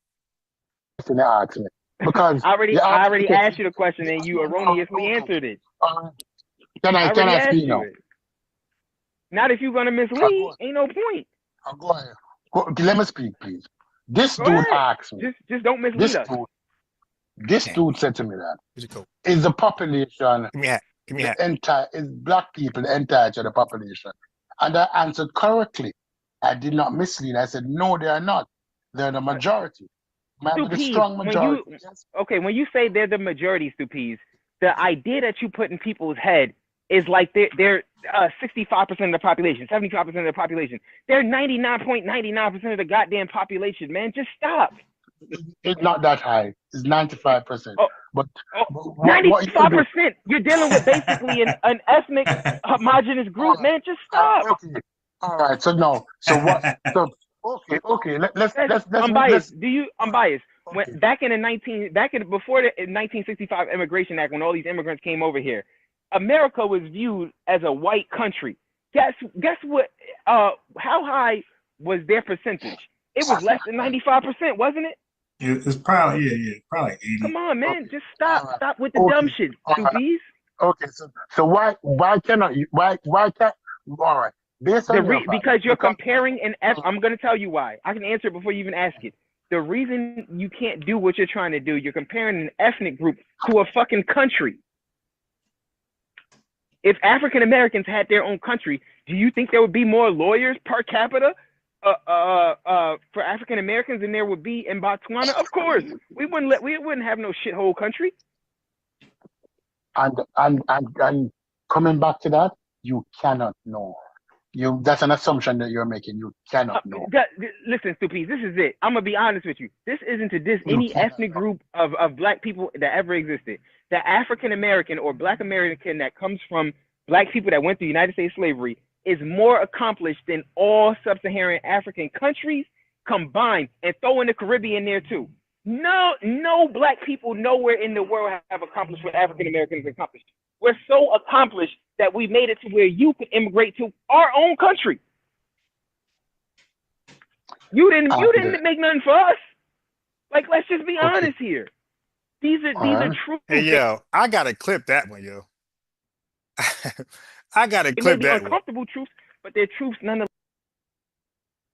Question to ask me. Because I already asked you the question and you erroneously answered it. Can I speak now? Not if you're gonna mislead. Ain't no point. Go ahead. Let me speak, please. This Go dude ahead. asked me. Just don't mislead us. This dude said to me that is the population, the entire is black people the entirety of the population, and I answered correctly. I did not mislead. I said no, they are not. They're the majority. Maybe the strong majority. When you say they're the majority, Stupides, the idea that you put in people's head is like they're 65% of the population, 75% of the population. They're 99.99% of the goddamn population, man. Just stop. It's not that high. It's 95%. But 95%. You're dealing with basically an ethnic homogenous group, man. Just stop. Okay. All right. So no. So what? So okay. Let's. I'm biased. I'm biased. When before the 1965 Immigration Act, when all these immigrants came over here, America was viewed as a white country. Guess what? How high was their percentage? It was less than 95%, wasn't it? It's probably probably 80. Come on, man, just stop. Stop with the dumb shit, Stupies. Okay, so why cannot you? Why can't? All right, because you're comparing I'm going to tell you why. I can answer it before you even ask it. The reason you can't do what you're trying to do, you're comparing an ethnic group to a fucking country. If African Americans had their own country, do you think there would be more lawyers per capita for African Americans than there would be in Botswana? Of course, we wouldn't have no shithole country. And coming back to that, you cannot know. That's an assumption that you're making. You cannot know. Listen, Stupides, this is it. I'm gonna be honest with you. This isn't to diss any ethnic group of black people that ever existed. The African American or Black American that comes from black people that went through United States slavery is more accomplished than all sub-Saharan African countries combined, and throw in the Caribbean there too. No black people nowhere in the world have accomplished what African Americans accomplished. We're so accomplished that we made it to where you could immigrate to our own country. You didn't make nothing for us. Like, let's just be honest here. These are truths. Hey, yo, I gotta clip that one, yo. I gotta clip that one. It may be uncomfortable truths, but they're truths nonetheless.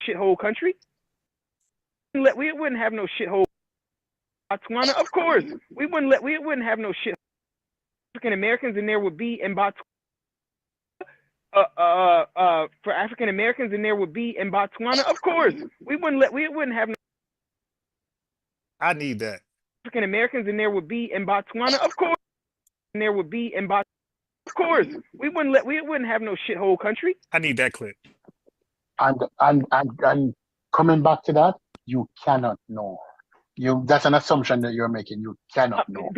Shithole country. We wouldn't have no shithole Botswana. Of course, we wouldn't have no shit African Americans than there would be in Botswana. For African Americans than there would be in Botswana. Of course, we wouldn't have no. I need that. African Americans than there would be in Botswana. Of course, and there would be in Botswana. Of course, we wouldn't have no shithole country. I need that clip. And coming back to that, you cannot know. That's an assumption that you're making. You cannot know.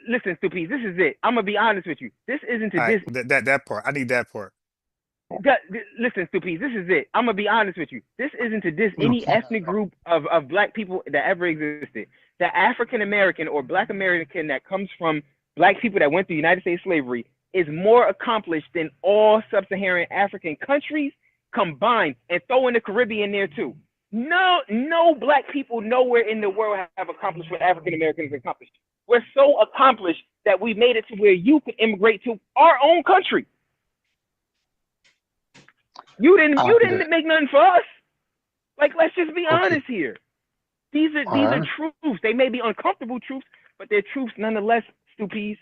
Listen, Stupides, this is it. I'm gonna be honest with you. This isn't to diss. That part. I need that part. Listen, Stupides, this is it. I'm gonna be honest with you. This isn't to diss any ethnic group of black people that ever existed. The African American or Black American that comes from black people that went through United States slavery is more accomplished than all sub-Saharan African countries combined, and throw in the Caribbean there too. No black people nowhere in the world have accomplished what African Americans accomplished. We're so accomplished that we made it to where you could immigrate to our own country. You didn't make nothing for us. Like, let's just be honest here. These are truths. They may be uncomfortable truths, but they're truths nonetheless, Stupides.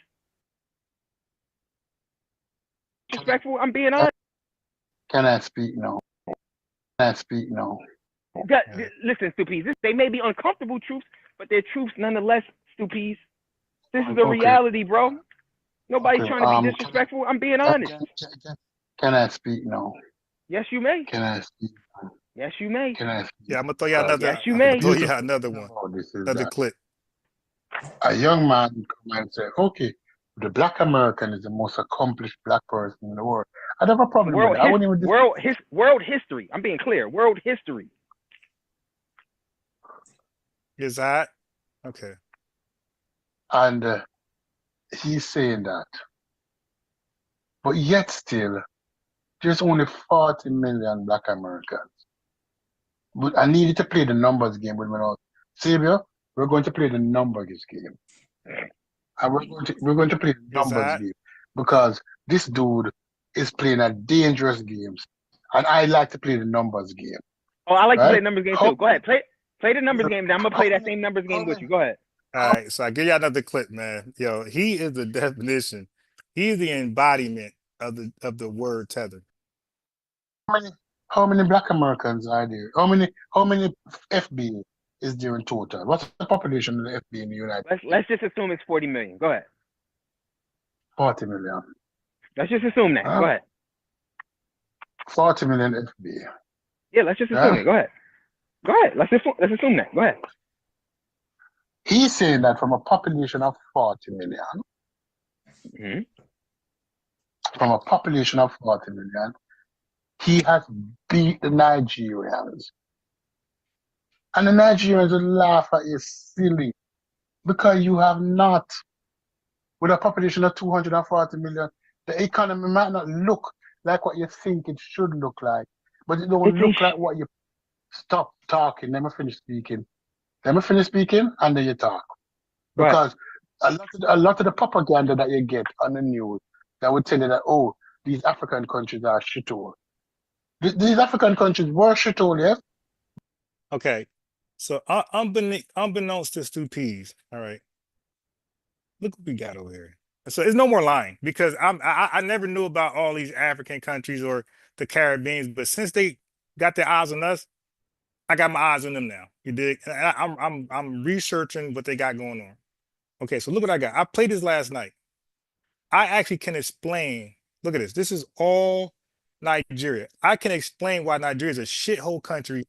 Respectful, I'm being honest. Can I speak now? Listen, Stupides, they may be uncomfortable truths, but they're truths nonetheless, Stupides. This is the reality, bro. Nobody's trying to be disrespectful. I'm being honest. Can I speak now? Yes, you may. Can I speak? Yes, you may. Can I speak? Yeah, I'm gonna throw you another. Yes, you may. Throw you another one. Another clip. A young man come and say, "Okay, the Black American is the most accomplished black person in the world." I have a problem with that. World history. I'm being clear. World history. Is that okay? And he's saying that. But yet still, there's only 40 million Black Americans. But I need you to play the numbers game with me now. Savior, we're going to play the numbers game. And we're going to play the Is numbers that game because this dude is playing a dangerous games. And I like to play the numbers game. Oh, I like to play Right? the numbers game How, too. Go ahead, play the numbers game. Then I'm gonna how play that many, same numbers how game with many, you. Go ahead. all right? So I give y'all another clip, man. Yo, he is the definition. He's the embodiment of the word tether. how many Black Americans are there? How many FB is there in total? What's the population of the FB in the United States? Let's just assume it's 40 million. Go ahead. 40 million. Let's just assume that. Huh? Go ahead. 40 million FB. Yeah, let's just assume Huh? it. Go ahead. Go ahead. Let's assume that. Go ahead. He's saying that from a population of 40 million, Mm-hmm. from a population of 40 million, he has beat the Nigerians. And the Nigerians will laugh at you silly because you have not. With a population of 240 million, the economy might not look like what you think it should look like, but it don't look like what you stop talking. Let me finish speaking. And then you talk. Because a lot of the propaganda that you get on the news that would tell you that, oh, these African countries are shithole. These African countries were shithole, yes? Okay, so unbeknownst to Stu Peas, all right. Look what we got over here. So it's no more lying because I never knew about all these African countries or the Caribbeans, but since they got their eyes on us, I got my eyes on them now. You dig? And I'm researching what they got going on. Okay, so look what I got. I played this last night. I actually can explain. Look at this. This is all Nigeria. I can explain why Nigeria is a shithole country,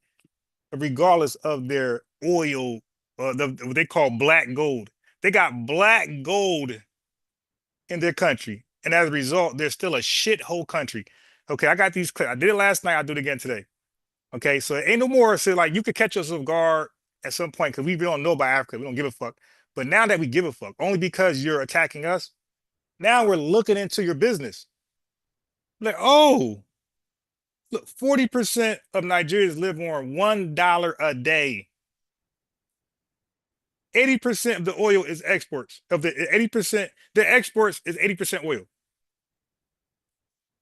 regardless of their oil, what they call black gold. They got black gold in their country, and as a result, they're still a shithole country. Okay, I got these clips. I did it last night. I'll do it again today. Okay, so it ain't no more. So like you could catch us off guard at some point because we don't know about Africa. We don't give a fuck. But now that we give a fuck, only because you're attacking us, now we're looking into your business. Like, oh, look, 40% of Nigerians live on $1 a day. 80% of the oil is exports. Of the 80%, the exports is 80% oil.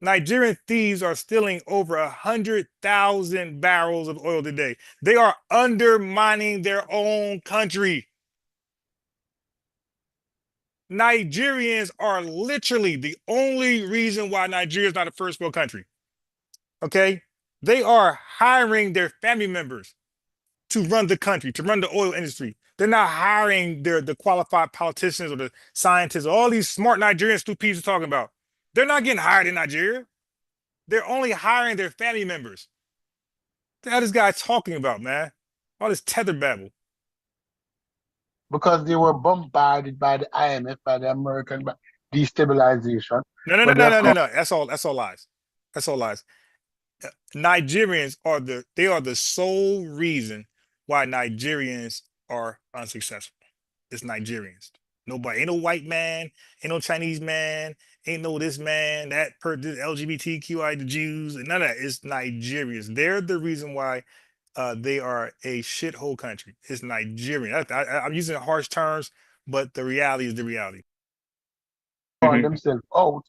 Nigerian thieves are stealing over 100,000 barrels of oil today. They are undermining their own country. Nigerians are literally the only reason why Nigeria is not a first world country. Okay? They are hiring their family members to run the country, to run the oil industry. They're not hiring the qualified politicians or the scientists, all these smart Nigerians stupids are talking about. They're not getting hired in Nigeria. They're only hiring their family members. What the hell is this guy talking about, man? All this tether babble. Because they were bombarded by the IMF, by the American destabilization. No. That's all lies. That's all lies. Nigerians are the sole reason why Nigerians are unsuccessful. It's Nigerians. Nobody, ain't no white man, ain't no Chinese man, ain't no this man, that this LGBTQI, the Jews, and none of that. It's Nigerians. They're the reason why they are a shithole country. It's Nigerian. I'm using harsh terms, but the reality is the reality. On themselves out.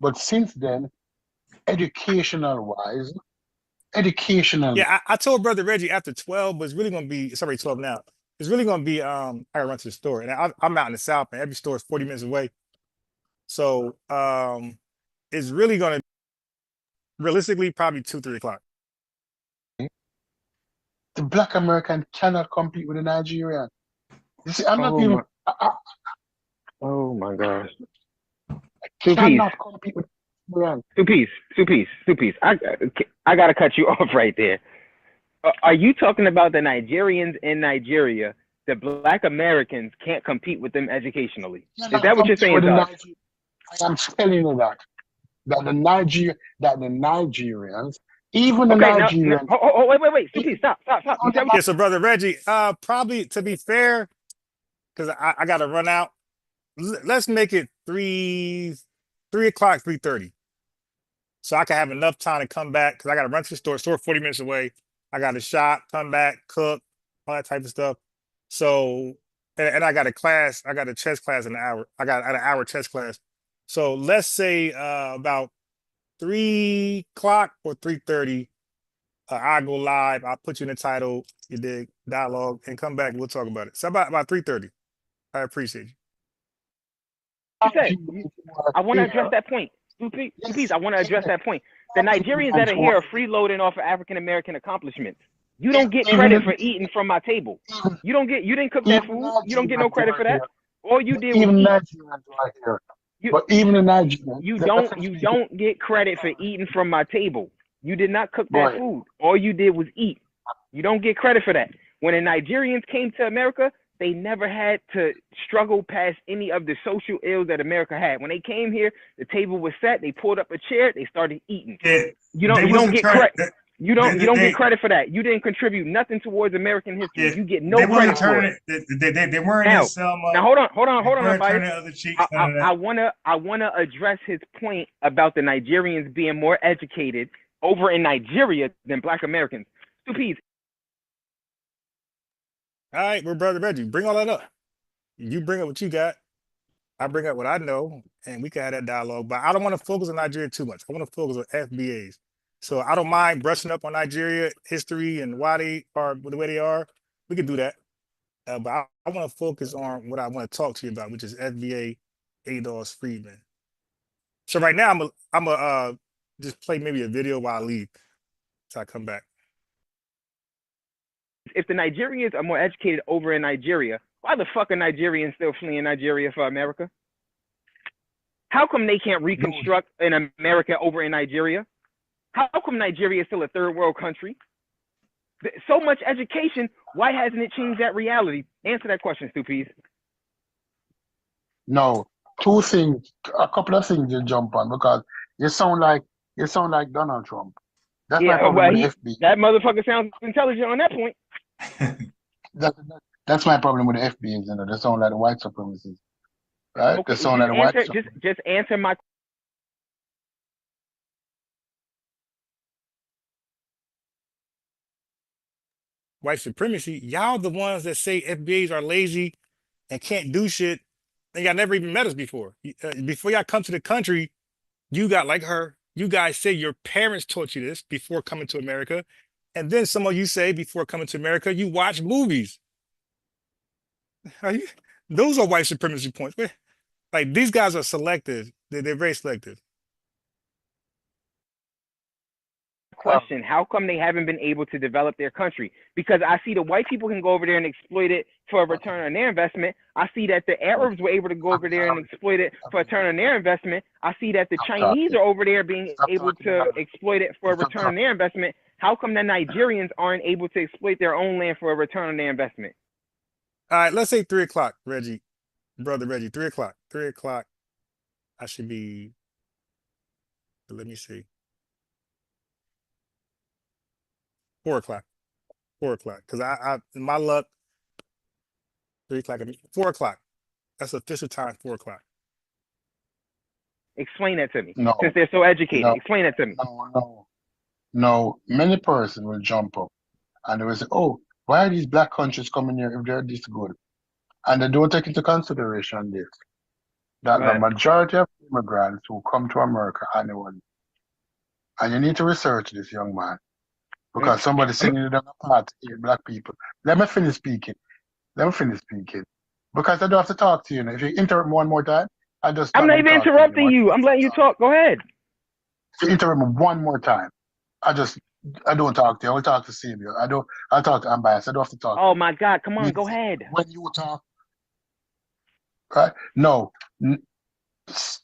But since then, educational-wise, Yeah, I told Brother Reggie after 12, but it's really going to be, it's already 12 now. It's really going to be, I gotta run to the store. And I'm out in the South, and every store is 40 minutes away. So it's really going to, realistically, probably 2, 3 o'clock. the Black American cannot compete with the Nigerian. You see, I'm not even. Oh my gosh. Cannot compete with the Nigerian. Two piece. I gotta cut you off right there. Are you talking about the Nigerians in Nigeria? The Black Americans can't compete with them educationally. Is that what you're saying, Doc? I am telling you that the Nigerians Even the Okay, Nigerians. wait. Please stop. You said Yeah, so brother Reggie, probably to be fair, because I gotta run out. Let's make it 3 o'clock, 3:30. So I can have enough time to come back because I gotta run to the store 40 minutes away. I gotta shop, come back, cook, all that type of stuff. So and I got a class, I got a chess class in an hour. I got an hour chess class. So let's say about 3 o'clock or 3:30. I go live. I'll put you in the title. You dig dialogue and come back. We'll talk about it. So about 3:30. I appreciate you. you said. I want to address that point. Please, I want to address that point. The Nigerians that are here are freeloading off of African American accomplishments. You don't get credit for eating from my table. You didn't cook that food. You don't get no credit for that. All you did was Even eat. Nigerians right here. But even the Nigerians. You don't get credit for eating from my table. You did not cook that food. All you did was eat. You don't get credit for that. When the Nigerians came to America, they never had to struggle past any of the social ills that America had. When they came here, the table was set. They pulled up a chair. They started eating. You don't get credit. You don't get credit for that. You didn't contribute nothing towards American history. You get no credit for it. They weren't in Selma. Now hold on, turning the other cheeks. I wanna address his point about the Nigerians being more educated over in Nigeria than Black Americans. Stupides. All right, we're brother Reggie. Bring all that up. You bring up what you got. I bring up what I know, and we can have that dialogue. But I don't want to focus on Nigeria too much. I want to focus on FBAs. So I don't mind brushing up on Nigeria history and why they are the way they are. We can do that. But I want to focus on what I want to talk to you about, which is FBA Adolf Friedman. So right now, I'm a just play maybe a video while I leave till I come back. If the Nigerians are more educated over in Nigeria, why the fuck are Nigerians still fleeing Nigeria for America? How come they can't reconstruct in America over in Nigeria? How come Nigeria is still a third world country? So much education, why hasn't it changed that reality? Answer that question, Stupides. No, two things, a couple of things you jump on because you sound like Donald Trump. That's my problem with the FB. That motherfucker sounds intelligent on that point. That's my problem with the FBs, you know. They sound like the white supremacists, right? Okay, They sound like the white just answer my. White supremacy, y'all the ones that say FBAs are lazy and can't do shit, and y'all never even met us before. Before y'all come to the country, you got like her. You guys say your parents taught you this before coming to America, and then some of you say before coming to America, you watch movies. Those are white supremacy points. Like these guys are selective. They're very selective. Question: how come they haven't been able to develop their country? Because I see the white people can go over there and exploit it for a return on their investment. I see that the Arabs were able to go over there and exploit it for a return on their investment. I see that the Chinese are over there being able to exploit it for a return on their investment. How come the Nigerians aren't able to exploit their own land for a return on their investment? All right, let's say 3 o'clock, Reggie, brother Reggie, 3 o'clock. 3 o'clock. I should be. Let me see. 4 o'clock. 4 o'clock. Because I my luck, 3 o'clock. 4 o'clock. That's official time, 4 o'clock. Explain that to me. No. Since they're so educated. No. Explain that to me. No. Many persons will jump up and they will say, oh, why are these black countries coming here if they're this good? And they don't take into consideration this. That the majority of immigrants who come to America annually, and you need to research this, young man, because somebody saying you don't have to eat black people. Let me finish speaking. Because I don't have to talk to you. If you interrupt me one more time, I'm not even interrupting you. I'm letting you talk. Go ahead. If you interrupt me one more time, I don't talk to you. I will talk to Samuel. I'll talk to Ambias. I don't have to talk. Oh my God, come on, go ahead. When you talk, right? No.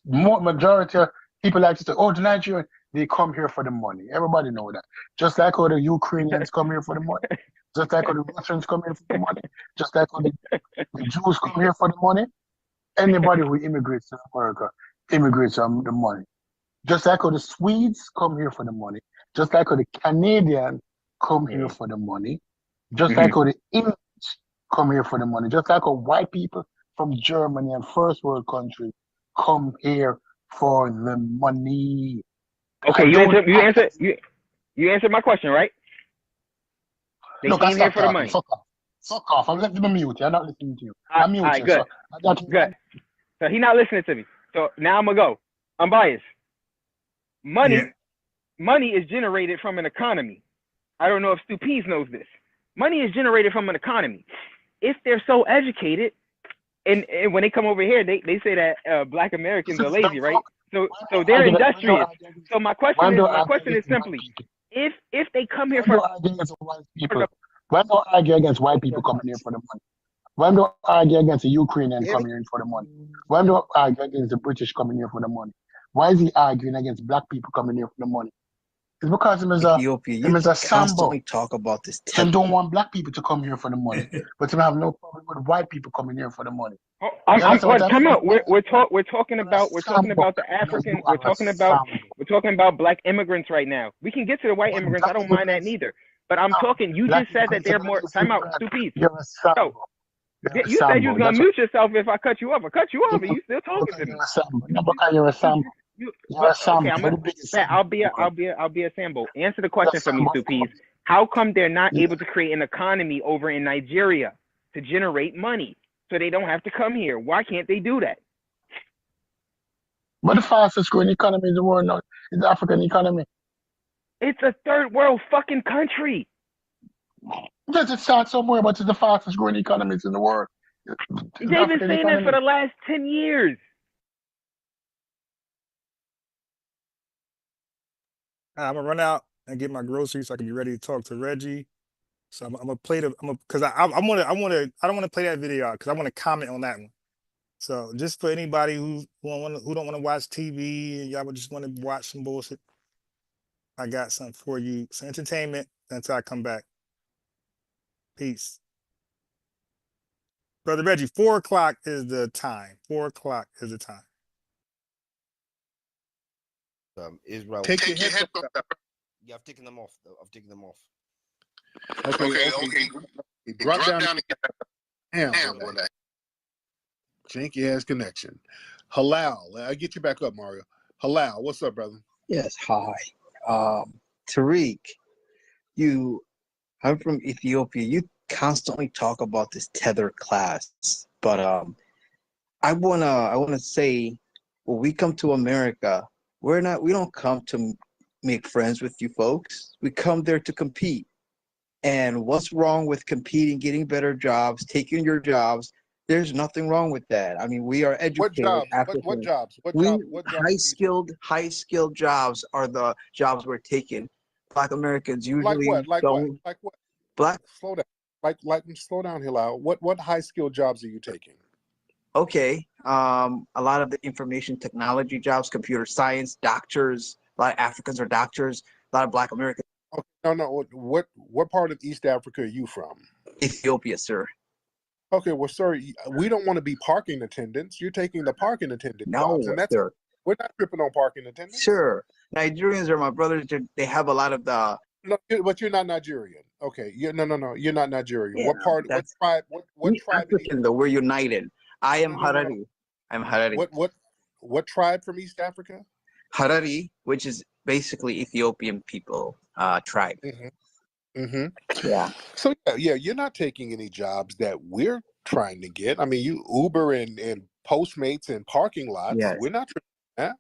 Majority of people like to say, oh, the Nigerians, they come here for the money. Everybody know that. Just like how the Ukrainians come here for the money. Just like how the Russians come here for the money. Just like how the Jews come here for the money. Anybody who immigrates to America immigrates for the money. Just like how the Swedes come here for the money, just like how the Canadians come here for the money, just like how the English come here for the money, just like how white people from Germany and first world countries come here for the money. Okay, you answered my question, right? They Look, came here for the money. Fuck off. Fuck off. I'm letting me mute you. I'm not listening to you. I'm mute you. Good. So Good. So he's not listening to me. So now I'm gonna go. I'm biased. Money is generated from an economy. I don't know if Stu Pease knows this. Money is generated from an economy. If they're so educated, and when they come over here, they say that Black Americans are lazy, right? So they're industrious. So my question is simply, if they come here for why don't argue against white people coming here for the money? Why don't argue against the Ukrainian coming here for the money? Why don't argue against the British coming here for the money? Why is he arguing against black people coming here for the money? It's because him is a Sambo. Talk about this. He don't want black people to come here for the money, but he have no problem with white people coming here for the money. Time out. We're talking about the African. We're talking about black immigrants right now. We can get to the white immigrants. I don't mind that neither. But I'm talking. You just said that they're more. Time out. Stupid. You said you was gonna mute yourself if I cut you off. I cut you off, and you still talking to me. No, because you're a Sambo. You're a Sambo. Okay, I'll be a Sambo. Answer the question for me, Stupid. How come they're not able to create an economy over in Nigeria to generate money so they don't have to come here? Why can't they do that? But the fastest growing economy in the world now is the African economy. It's a third world fucking country. Does it start somewhere, but it's the fastest growing economies in the world. They've been saying that for the last 10 years. I'm gonna run out and get my groceries so I can be ready to talk to Reggie. So I'm gonna play because I don't want to play that video out because I want to comment on that one. So just for anybody who don't want to watch TV and y'all would just want to watch some bullshit, I got something for you. Some entertainment until I come back. Peace. Brother Reggie, 4 o'clock is the time. 4 o'clock is the time. Israel. Take your headphones off. Yeah, I've taken them off. Okay. Drop down and get hands on that. Janky ass connection. Halal. I'll get you back up, Mario. Halal, what's up, brother? Yes, hi. Tariq, I'm from Ethiopia. You constantly talk about this tether class, but I wanna say when we come to America, we don't come to make friends with you folks. We come there to compete. And what's wrong with competing, getting better jobs, taking your jobs? There's nothing wrong with that. I mean, we are educated. What jobs? High skilled jobs are the jobs we're taking. Black Americans usually don't. Black. Slow down. Slow down, Hilal. What high skilled jobs are you taking? Okay. A lot of the information technology jobs, computer science, doctors. A lot of Africans are doctors. A lot of Black Americans. Okay, no. What part of East Africa are you from? Ethiopia, sir. Okay, well, sir, we don't want to be parking attendants. You're taking the parking attendant jobs, and sir. We're not tripping on parking attendants. Sure, Nigerians are my brothers. They have a lot of the. No, but you're not Nigerian. Okay, no, you're not Nigerian. Yeah, what part? What tribe? What tribe? African, though, we're united. I am Harari. I'm Harari. What tribe from East Africa? Harari, which is basically Ethiopian people tribe. Yeah. So yeah, you're not taking any jobs that we're trying to get. I mean, you Uber and Postmates and parking lots. Yes. We're not trying that.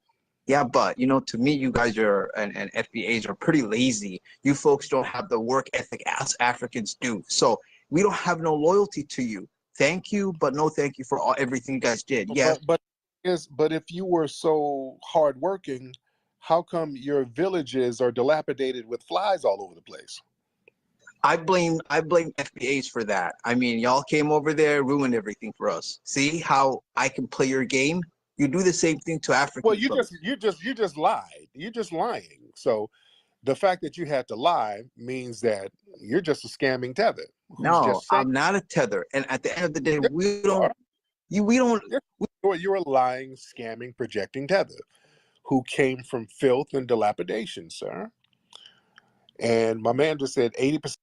Yeah, but to me, you guys are and FBAs are pretty lazy. You folks don't have the work ethic as Africans do. So we don't have no loyalty to you. Thank you, but no thank you for everything you guys did. Yeah. But if you were so hardworking, how come your villages are dilapidated with flies all over the place? I blame FBAs for that. I mean, y'all came over there, ruined everything for us. See how I can play your game? You do the same thing to Africans. Well, you just lied. You're just lying. So the fact that you had to lie means that you're just a scamming tether. No, I'm not a tether. And at the end of the day, you're a lying, scamming, projecting tether who came from filth and dilapidation, sir. And my man just said 80%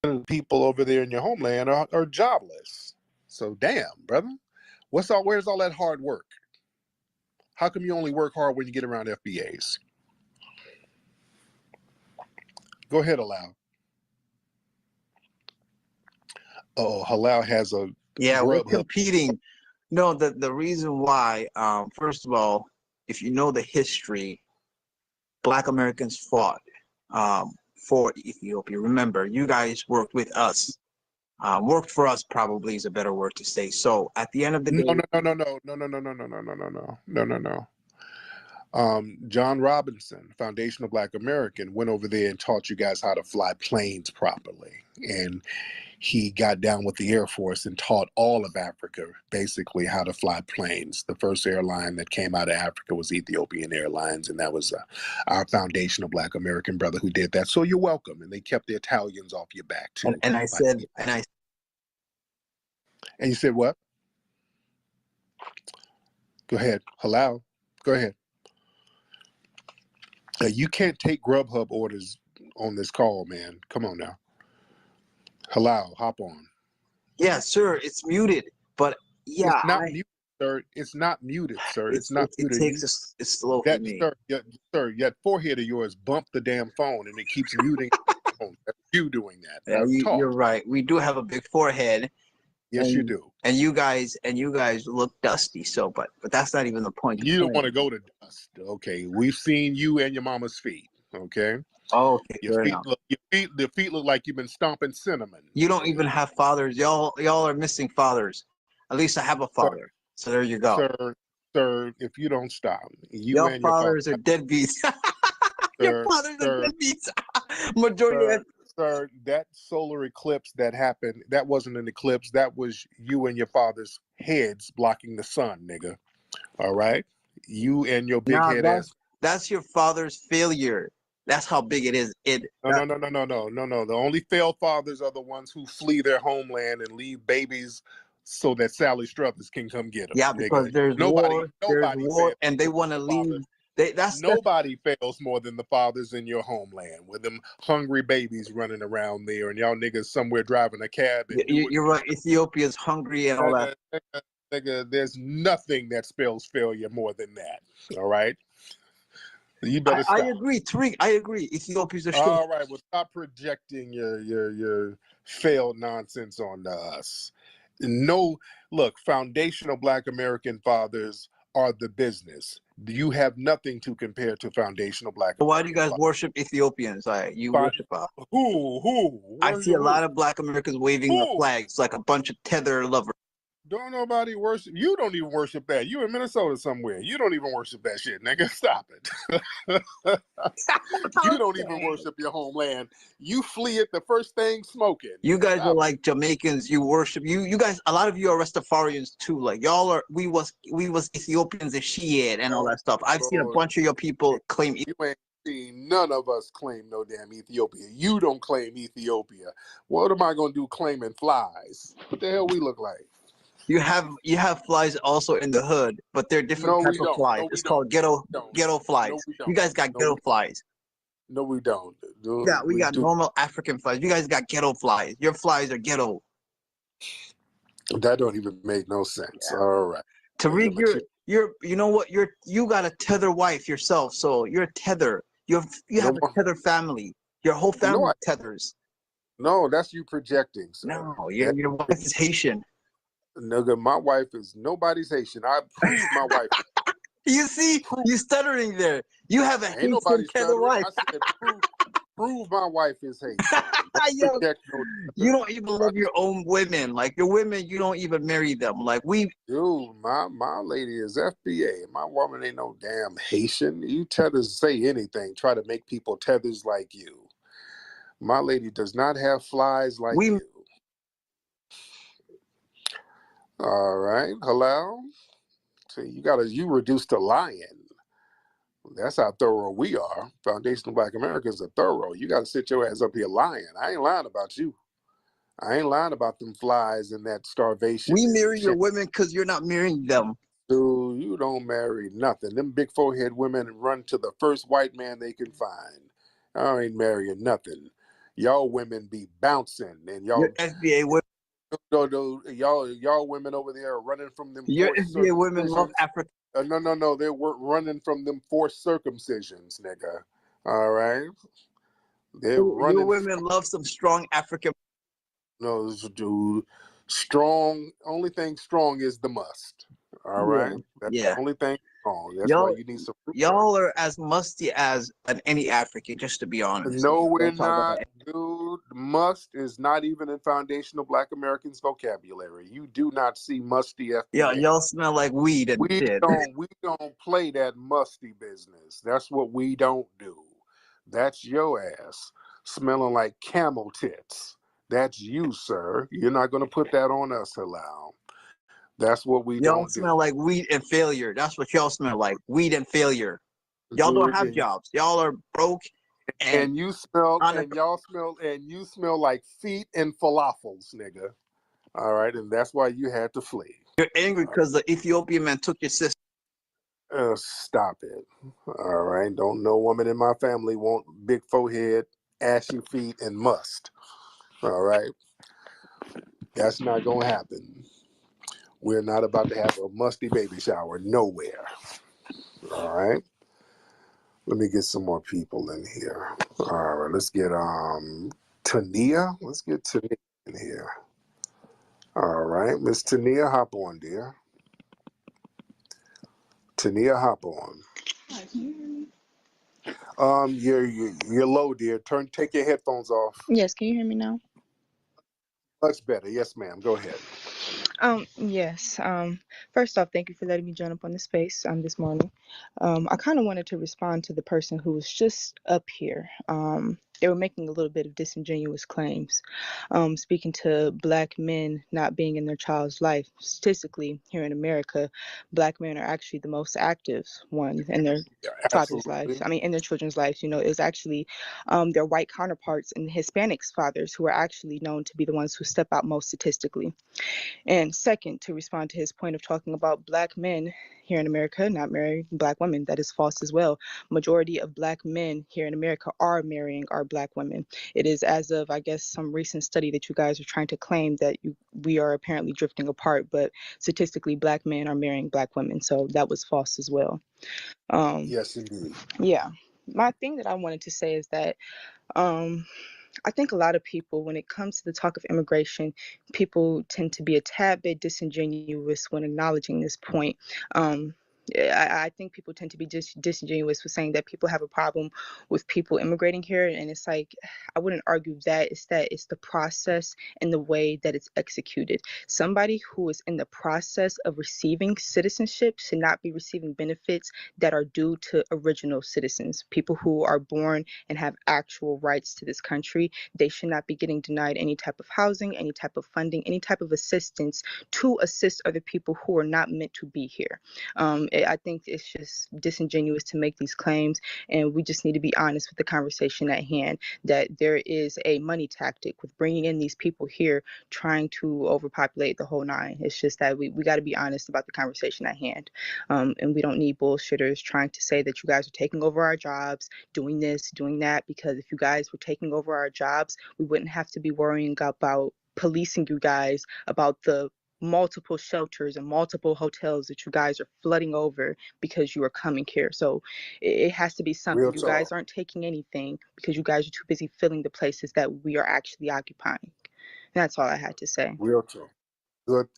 of the people over there in your homeland are jobless. So damn, brother. Where's all that hard work? How come you only work hard when you get around FBAs? Go ahead, Halal. Oh, Halal has a Yeah, we're Grubhub. competing. No, the reason why, first of all, if you know the history, Black Americans fought for Ethiopia. Remember, you guys worked with us. Worked for us probably is a better word to say. So at the end of the day, No. John Robinson, Foundation of Black American, went over there and taught you guys how to fly planes properly. And he got down with the Air Force and taught all of Africa basically how to fly planes. The first airline that came out of Africa was Ethiopian Airlines, and that was our Foundation of Black American brother who did that. So you're welcome. And they kept the Italians off your back too. and I said, And you said what? Go ahead. Halal. Go ahead. You can't take Grubhub orders on this call, man. Come on now. Halal, hop on. yeah, sir, it's muted, but yeah, It's not muted, sir. It's not muted, sir. It's not muted. It takes it's slow for me. Sir, that forehead of yours bumped the damn phone and it keeps muting the phone. That's you doing that. Yeah, you're right. We do have a big forehead. Yes, you do. And you guys look dusty. So, but that's not even the point. You don't want to go to dust. Okay, we've seen you and your mama's feet. Okay. Oh, okay. Your feet look like you've been stomping cinnamon. You don't even have fathers. Y'all are missing fathers. At least I have a father. So there you go. Sir, if you don't stop, your fathers are deadbeats. Your fathers are deadbeats. Majority. Sir, that solar eclipse that happened, that wasn't an eclipse. That was you and your father's heads blocking the sun, nigga. All right? You and your big head ass. That's your father's failure. That's how big it is. No. The only failed fathers are the ones who flee their homeland and leave babies so that Sally Struthers can come get them. Yeah, because there's war, and they want to leave. Nobody fails more than the fathers in your homeland with them hungry babies running around there and y'all niggas somewhere driving a cab. And you're right. Ethiopia's hungry and all that. Nigga, there's nothing that spells failure more than that. All right? You better stop. I agree, Tariq. I agree. Ethiopia's a shit. All right, well, stop projecting your failed nonsense on us. No, look, foundational Black American fathers are the business. You have nothing to compare to foundational Black. Why do you guys worship Ethiopians? Worship who? I see a lot of Black Americans waving the flags like a bunch of tether lovers. Don't nobody worship. You don't even worship that. You in Minnesota somewhere. You don't even worship that shit, nigga. Stop it. You don't even worship your homeland. You flee it the first thing smoking. You guys are like Jamaicans. You worship you guys. A lot of you are Rastafarians too. Like y'all are. We was Ethiopians and Shiite and all that stuff. I've seen a bunch of your people claim. You ain't seen none of us claim no damn Ethiopia. You don't claim Ethiopia. What am I gonna do claiming flies? What the hell we look like? You have flies also in the hood, but they're different types of flies. It's called ghetto flies. You guys got ghetto flies. No, we don't. Yeah, we got normal African flies. You guys got ghetto flies. Your flies are ghetto. That don't even make no sense. Yeah. All right. Tariq, you know what? You got a tether wife yourself, so you're a tether. You have a tether family. Your whole family tethers. No, that's you projecting. Sir. No, your wife is Haitian. Nigga, my wife is nobody's Haitian. I proved my wife. You see, you stuttering there. You have a Haitian tether wife. I said, prove my wife is Haitian. You don't even love your own women. Like your women, you don't even marry them. Like Dude, my lady is FBA. My woman ain't no damn Haitian. You tethers say anything. Try to make people tethers like you. My lady does not have flies like you. All right, Halal. See, you reduced to lying. That's how thorough we are. Foundational Black Americans are thorough. You got to sit your ass up here lying. I ain't lying about you. I ain't lying about them flies and that starvation. We marry your women because you're not marrying them. Dude, you don't marry nothing. Them big forehead women run to the first white man they can find. I ain't marrying nothing. Y'all women be bouncing, and Your y'all FBA women, y'all women over there are running from them your forced FBA women love circumcisions. Africa. No, they weren't running from them forced circumcisions, nigga. All right, they're Your running. women love some strong African. No, dude, strong. Only thing strong is the must. All right, that's the Yeah. only thing strong. That's why you need some. Y'all are as musty as any African, just to be honest. No, we're Don't talk not, about dude. Must is not even in foundational Black Americans' vocabulary. You do not see musty FBA. y'all smell like weed and shit. We don't play that musty business. That's what we don't do. That's your ass smelling like camel tits. That's you, sir. You're not gonna put that on us, Halal. That's what we Y'all don't do. smell like weed and failure. That's what y'all smell like. Weed and failure. Y'all don't have jobs. Y'all are broke. And you smell and you smell like feet and falafels, nigga. All right, and that's why you had to flee. You're angry because the Ethiopian man took your sister. Stop it. All right, don't no woman in my family want big forehead, ashy feet, and must. All right, that's not gonna happen. We're not about to have a musty baby shower nowhere. All right. Let me get some more people in here. All right, let's get Tania. Let's get Tania in here. All right, Miss Tania, hop on, dear. Tania, hop on. You're low, dear. Take your headphones off. Yes, can you hear me now? Much better. Yes, ma'am. Go ahead. Yes. First off, thank you for letting me join up on the space this morning. I kind of wanted to respond to the person who was just up here. They were making a little bit of disingenuous claims, speaking to Black men not being in their child's life. Statistically, here in America, Black men are actually the most active ones in their fathers' lives. I mean, in their children's lives. You know, it's actually their white counterparts and Hispanics' fathers who are actually known to be the ones who step out most statistically. And second, to respond to his point of talking about Black men here in America not marrying Black women, that is false as well. Majority of Black men here in America are marrying our Black women. It is as of, I guess, some recent study that you guys are trying to claim that we are apparently drifting apart, but statistically Black men are marrying Black women. So that was false as well. Yes, indeed. Yeah. My thing that I wanted to say is that I think a lot of people, when it comes to the talk of immigration, people tend to be a tad bit disingenuous when acknowledging this point. I think people tend to be disingenuous with saying that people have a problem with people immigrating here. And it's like, I wouldn't argue that. It's the process and the way that it's executed. Somebody who is in the process of receiving citizenship should not be receiving benefits that are due to original citizens, people who are born and have actual rights to this country. They should not be getting denied any type of housing, any type of funding, any type of assistance to assist other people who are not meant to be here. I think it's just disingenuous to make these claims, and we just need to be honest with the conversation at hand, that there is a money tactic with bringing in these people here, trying to overpopulate the whole nine. It's just that we got to be honest about the conversation at hand, and we don't need bullshitters trying to say that you guys are taking over our jobs, doing this, doing that, because if you guys were taking over our jobs, we wouldn't have to be worrying about policing you guys, about the multiple shelters and multiple hotels that you guys are flooding over because you are coming here. So it has to be something. Real You talk. guys aren't taking anything because you guys are too busy filling the places that we are actually occupying. And that's all I had to say. Real talk.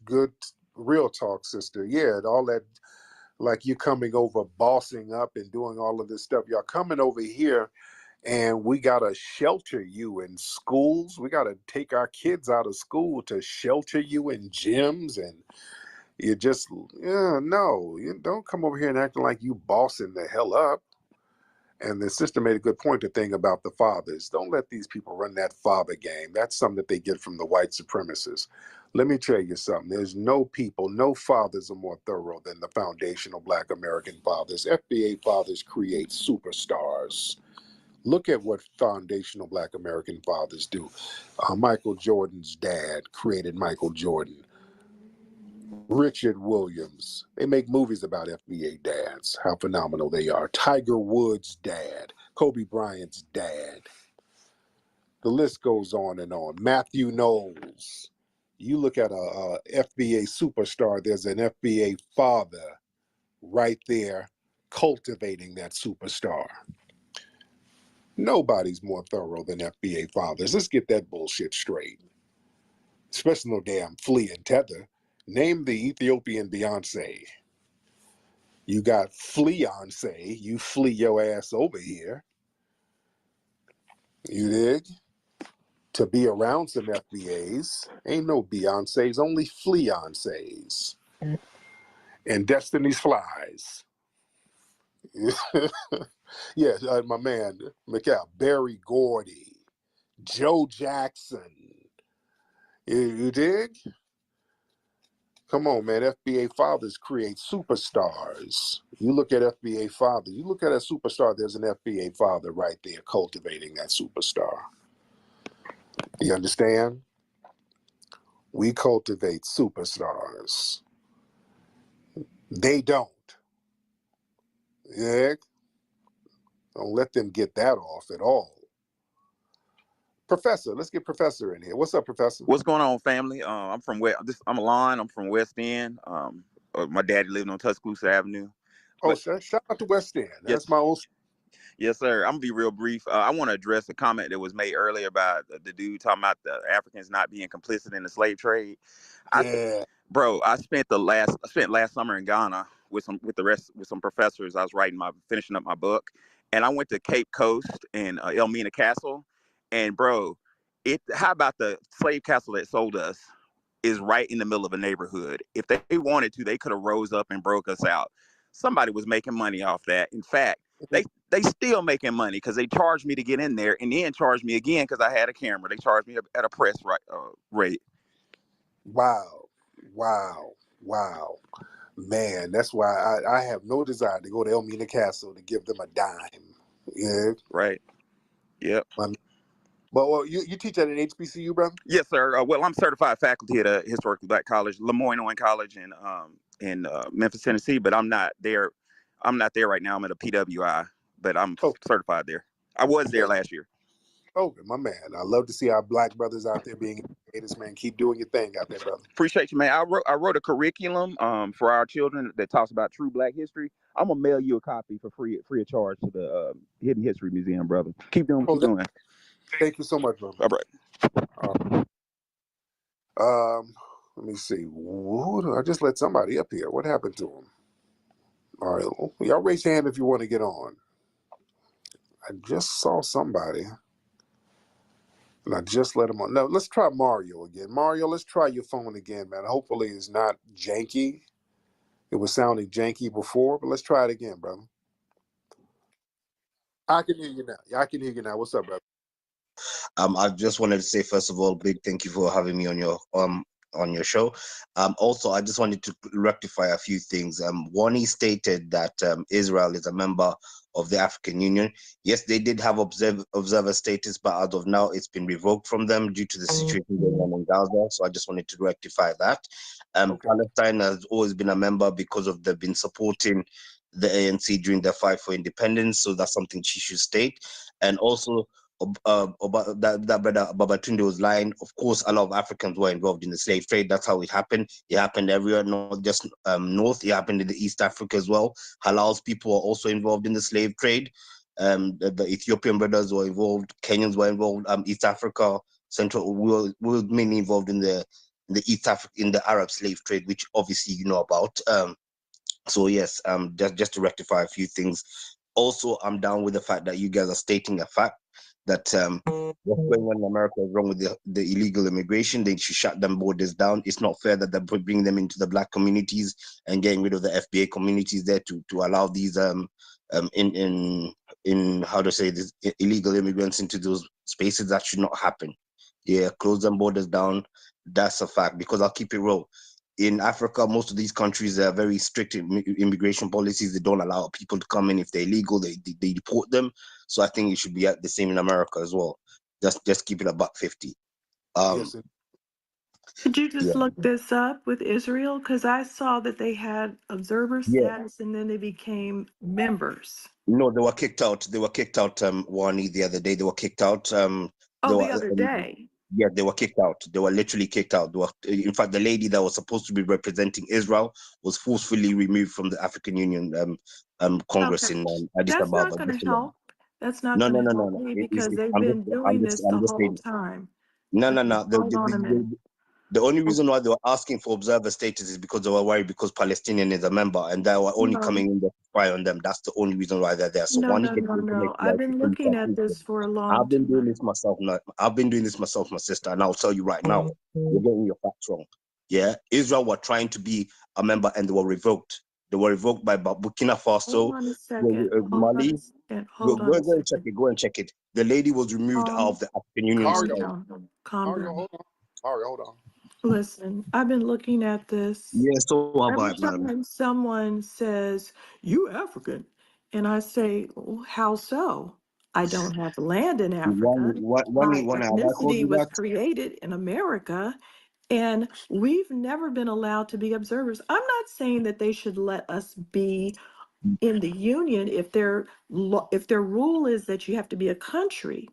Good. Real talk, sister. Yeah, all that, like you coming over, bossing up and doing all of this stuff. Y'all coming over here, and we gotta shelter you in schools. We gotta take our kids out of school to shelter you in gyms, and you just, no, you don't come over here and acting like you bossing the hell up. And the sister made a good point, the thing about the fathers. Don't let these people run that father game. That's something that they get from the white supremacists. Let me tell you something. There's no fathers are more thorough than the foundational Black American fathers. FBA fathers create superstars. Look at what foundational Black American fathers do. Michael Jordan's dad created Michael Jordan. Richard Williams. They make movies about FBA dads, how phenomenal they are. Tiger Woods' dad, Kobe Bryant's dad. The list goes on and on. Matthew Knowles. You look at a FBA superstar, there's an FBA father right there cultivating that superstar. Nobody's more thorough than FBA fathers. Let's get that bullshit straight. Especially no damn Flea and Tether. Name the Ethiopian Beyonce. You got Fleonce. You flee your ass over here. You dig? To be around some FBAs. Ain't no Beyonces, only Fleonces. And Destiny's Flies. Yes, my man, Mikhail, Barry Gordy, Joe Jackson. You dig? Come on, man. FBA fathers create superstars. You look at FBA father, you look at a superstar, there's an FBA father right there cultivating that superstar. You understand? We cultivate superstars. They don't. Yeah? Don't let them get that off at all. Professor, let's get Professor in here. What's up, Professor? What's going on, family? I'm from West. I'm Alon. I'm from West End. My daddy lived on Tuscaloosa Avenue. Oh, shout out to West End. That's Yes, my old. yes, sir. I'm gonna be real brief. I want to address a comment that was made earlier about the dude talking about the Africans not being complicit in the slave trade. Yeah. Bro, I spent last summer in Ghana with some professors. I was finishing up my book, and I went to Cape Coast and Elmina Castle, and bro, how about the slave castle that sold us is right in the middle of a neighborhood. If they wanted to, they could have rose up and broke us out. Somebody was making money off that. In fact, they still making money because they charged me to get in there and then charged me again because I had a camera. They charged me at a press rate. Wow. Man, that's why I have no desire to go to Elmina Castle to give them a dime. Yeah. Right. Yep. Well, you teach at an HBCU, brother? Yes, sir. Well, I'm certified faculty at a historically black college, Lemoyne College in Memphis, Tennessee, but I'm not there. I'm not there right now. I'm at a PWI, but I'm certified there. I was there last year. Okay, my man. I love to see our black brothers out there being educators, man. Keep doing your thing out there, brother. Appreciate you, man. I wrote a curriculum for our children that talks about true black history. I'm gonna mail you a copy for free of charge to the Hidden History Museum, brother. Keep doing what you're doing. Thank you so much, brother. All right. Let me see. I just let somebody up here. What happened to him? All right, y'all raise your hand if you want to get on. I just saw somebody, and I just let him on. No, let's try Mario again. Mario, let's try your phone again, man. Hopefully it's not janky. It was sounding janky before, but let's try it again, brother. I can hear you now. Yeah, I can hear you now. What's up, brother? I just wanted to say, first of all, big thank you for having me on your show. Also, I just wanted to rectify a few things. One, he stated that Israel is a member of the African Union. Yes, they did have observer status, but as of now, it's been revoked from them due to the situation going on in Gaza. So I just wanted to rectify that. Palestine has always been a member because of they've been supporting the ANC during their fight for independence. So that's something she should state. And also, about that brother Babatunde was lying. Of course, a lot of Africans were involved in the slave trade. That's how it happened. It happened everywhere, not just north. It happened in the East Africa as well. Halal's people were also involved in the slave trade. The Ethiopian brothers were involved. Kenyans were involved. East Africa, Central, we were mainly involved in the East Africa, in the Arab slave trade, which obviously you know about. So yes, just to rectify a few things. Also, I'm down with the fact that you guys are stating a fact that what's going on in America is wrong with the illegal immigration. They should shut them borders down. It's not fair that they're bringing them into the black communities and getting rid of the FBA communities there to allow these in how to say this illegal immigrants into those spaces. That should not happen. Yeah, close them borders down. That's a fact, because I'll keep it real. In Africa, most of these countries are very strict immigration policies. They don't allow people to come in. If they're illegal, they deport them. So I think it should be the same in America as well. Just keep it about 50. Yes, Did you just Yeah. look this up with Israel? Because I saw that they had observer Yeah. status and then they became members. No, they were kicked out. They were kicked out, Wani, the other day. They were kicked out. They Oh, were, the other day. yeah, they were kicked out. They were literally kicked out. They were, in fact, the lady that was supposed to be representing Israel was forcefully removed from the African Union Congress Okay. in Addis That's not Ababa. going Just to to let help. That's not No, going no, to no, no, help no. me because they've I'm just, been doing this the I'm just whole saying. time. No, no, Okay, no. hold on a minute. The only reason why they were asking for observer status is because they were worried because Palestinian is a member and they were only No, coming in there to spy on them. That's the only reason why they're there. So no, Wani no, gets no, the information no. that I've she been fully looking at completes. this for a long I've been doing time. this myself. I've been doing this myself, my sister, and I'll tell you right now, you're getting your facts wrong. Yeah, Israel were trying to be a member and they were revoked. They were revoked by Burkina Hold Faso, on a second. Hold on Mali. a second. Go, Hold go, on a go and check second. it. Go and check it. The lady was removed out of the African Union. Calm Mario, down. Calm Mario, down. hold on. Mario, hold on. Listen, I've been looking at this. Yeah, so Every about man. time someone says, "You African," and I say, "Well, how so? I don't have land in Africa. My Have I told ethnicity you was that? created in America, and we've never been allowed to be observers." I'm not saying that they should let us be in the union if their rule is that you have to be a country.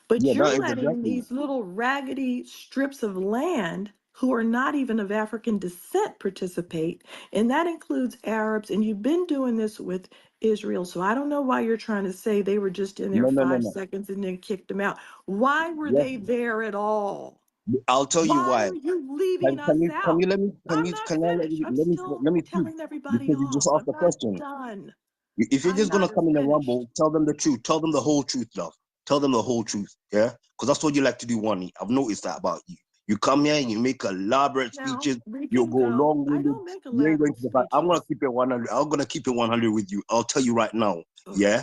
But Yeah, that you're is letting exactly. these little raggedy strips of land who are not even of African descent participate, and that includes Arabs. And you've been doing this with Israel. So I don't know why you're trying to say they were just in there No, no, no, five no. seconds and then kicked them out. Why were Yes, they there at all? I'll tell you Why why. are you leaving us Can out? you let me I'm not finished. I'm still let me speak telling everybody because you just off. asked I'm the not question. done. If you're I'm just gonna not come in and finished. rumble, tell them the truth. Tell them the whole truth, love. Tell them the whole truth, yeah? Because that's what you like to do, Wani. I've noticed that about you. You come here and you make elaborate Now speeches. we You'll can go go. I long-winded. don't make You ain't going elaborate to the fact. I'm gonna speeches. keep it 100. I'm gonna keep it 100 with you. I'll tell you right now, Okay. yeah?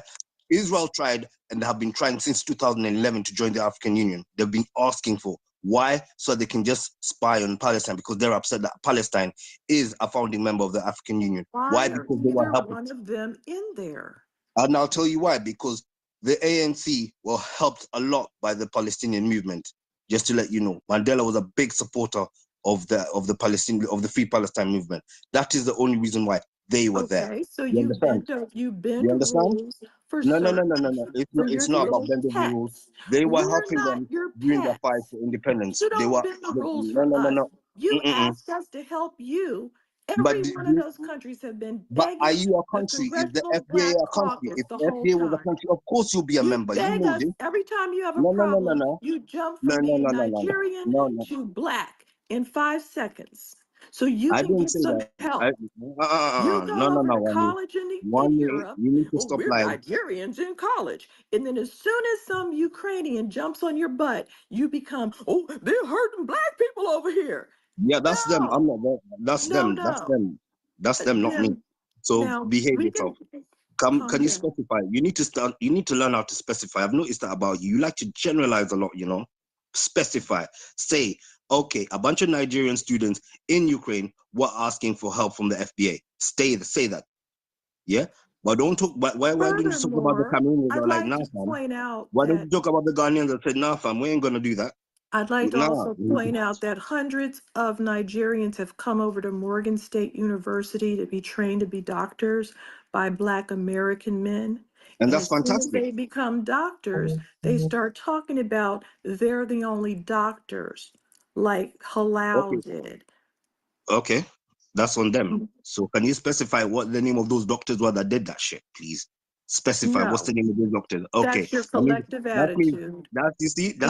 Israel tried and have been trying since 2011 to join the African Union. They've been asking for why, so they can just spy on Palestine because they're upset that Palestine is a founding member of the African Union. Why? Why are Because they were either helping. one of them in there? And I'll tell you why, because the ANC were helped a lot by the Palestinian movement. Just to let you know, Mandela was a big supporter of the Palestinian of the Free Palestine movement. That is the only reason why they were there. Okay, so You you understand? bend You understand? rules for No, no, no, certain no, no, no. for It's your not about little bending the rules. pets. They were We're helping not them your during the fight pets. for independence. You They don't were bend the rules no, for no, no, us. no. You Mm-mm. asked us to help you. But Every one of those countries have been but are begging you a the country? Is the Congressional FBA Black a country? Caucus If the the whole FBA was a time. country, of course you'll be a You member. You beg know us this. every time you have a No, no, no, no, problem, no. you jump No, from no, being no, no, no, no. Nigerian No, no. to black in 5 seconds. So you I can didn't get say some that. help. You No, go no, over no, to Wani. college in Wani, Europe. you need to Oh, stop we're lying. Nigerians in college. And then as soon as some Ukrainian jumps on your butt, you become, oh, they're hurting black people over here. Yeah, that's them. I'm No, not them. That's no, them. That's no. them. That's them, not me. Then So now behave we yourself. can Can calm you down. specify? You need to start. You need to learn how to specify. I've noticed that about you. You like to generalize a lot. Specify. Say, okay, a bunch of Nigerian students in Ukraine were asking for help from the FBA. Say that. Yeah, but don't talk. But why don't you talk about the Furthermore, Cameroonians that I'd are like, like nah, to fam? point out Why don't that you talk about the Ghanaians that said, nah, fam, we ain't gonna do that? I'd like to Nah. also point out that hundreds of Nigerians have come over to Morgan State University to be trained to be doctors by Black American men. And And that's as soon as fantastic. they become doctors, they start talking about they're the only doctors, like Okay. Halal did. Okay, that's on them. So can you specify what the name of those doctors were that did that shit, please? Specify what's the No, name of those doctors. Okay, that's your that collective means attitude, that's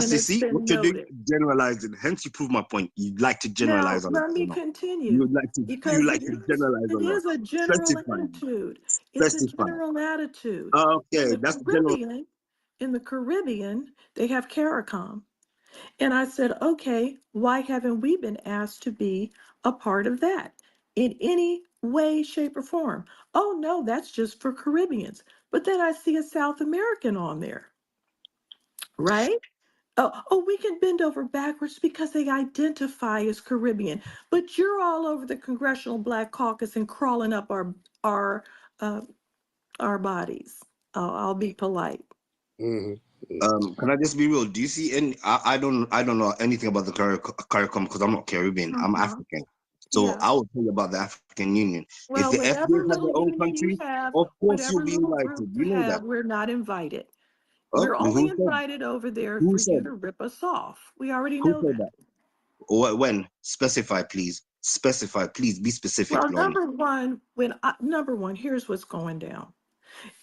and you it's see what been you're doing, noted. generalizing. Hence, you prove my point. You like to Now, generalize a lot, let me continue You because like to generalize a it lot. is a general Specify, attitude. It's a specify. general attitude. In Okay, the that's general. Caribbean, they have CARICOM. And I said, okay, why haven't we been asked to be a part of that in any way, shape, or form? Oh, no, that's just for Caribbeans. But then I see a South American on there, right? Oh, we can bend over backwards because they identify as Caribbean. But you're all over the Congressional Black Caucus and crawling up our uh, our bodies. I'll be polite. Mm-hmm. Can I just be real? Do you see any? I don't know anything about the CARICOM because I'm not Caribbean. I'm African. So Yeah. I will tell you about the African Union. If Well, the whatever FBA had their little own union you country, have, of course you'll whatever be little group invited. you You know that. have, we're not invited. Oh, We're only invited over there Who for you said? to rip us off. We already Who know said that. that? When? Specify, please. Specify, please. Be specific, Well, Lonnie. number one, here's what's going down.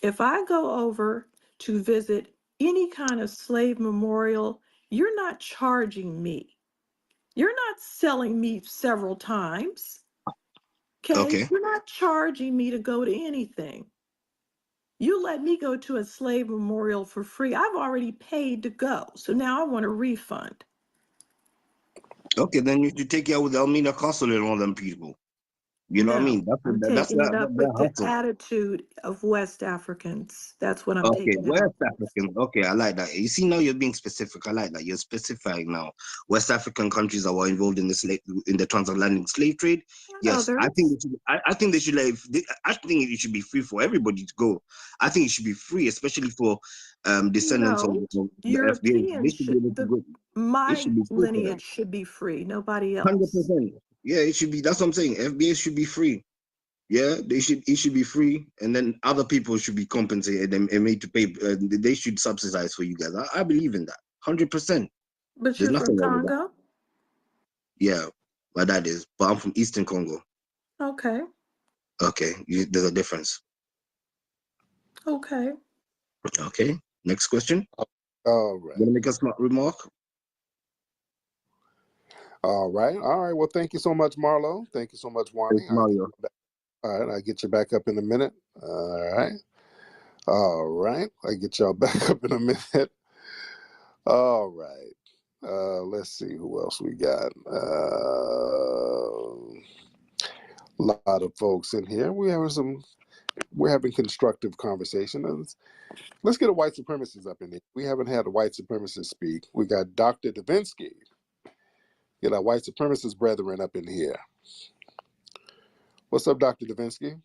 If I go over to visit any kind of slave memorial, you're not charging me. You're not selling me several times. Okay? Okay. You're not charging me to go to anything. You let me go to a slave memorial for free. I've already paid to go. So now I want a refund. Okay, then you should take it out with Elmina Castle and all them people. You know what I No, mean? I'm That's taking it up with that the hustle. attitude of West Africans. That's what I'm Okay, taking it up West with. African. Okay, I like that. You see, now you're being specific. I like that. You're specifying now. West African countries that were involved in the transatlantic slave trade. Yes, I think Others. I think they should I think it should be free for everybody to go. I think it should be free, especially for descendants of No, the FBA. They Europeans should be should, able to go. It my should be free for them. lineage should be free, nobody else. 100%. Yeah, it should be. That's what I'm saying. FBA should be free. Yeah, it should be free, and then other people should be compensated and made to pay. They should subsidize for you guys. I believe in that, 100%. But There's you're from nothing wrong with that. Congo? Yeah, my dad is, but I'm from Eastern Congo. Okay, Okay, there's a difference. okay. Okay, next question. All right. You wanna make a smart remark? All right. Well, thank you so much, Marlo. Thank you so much, Wani. Thanks, Mario. All right, I'll get you back up in a minute. All right. I'll get y'all back up in a minute. All right. Let's see who else we got. A lot of folks in here. We're having constructive conversation. Let's get a white supremacist up in here. We haven't had a white supremacist speak. We got Dr. Davinsky. Get our white supremacist brethren up in here. What's up, Dr. Davinsky?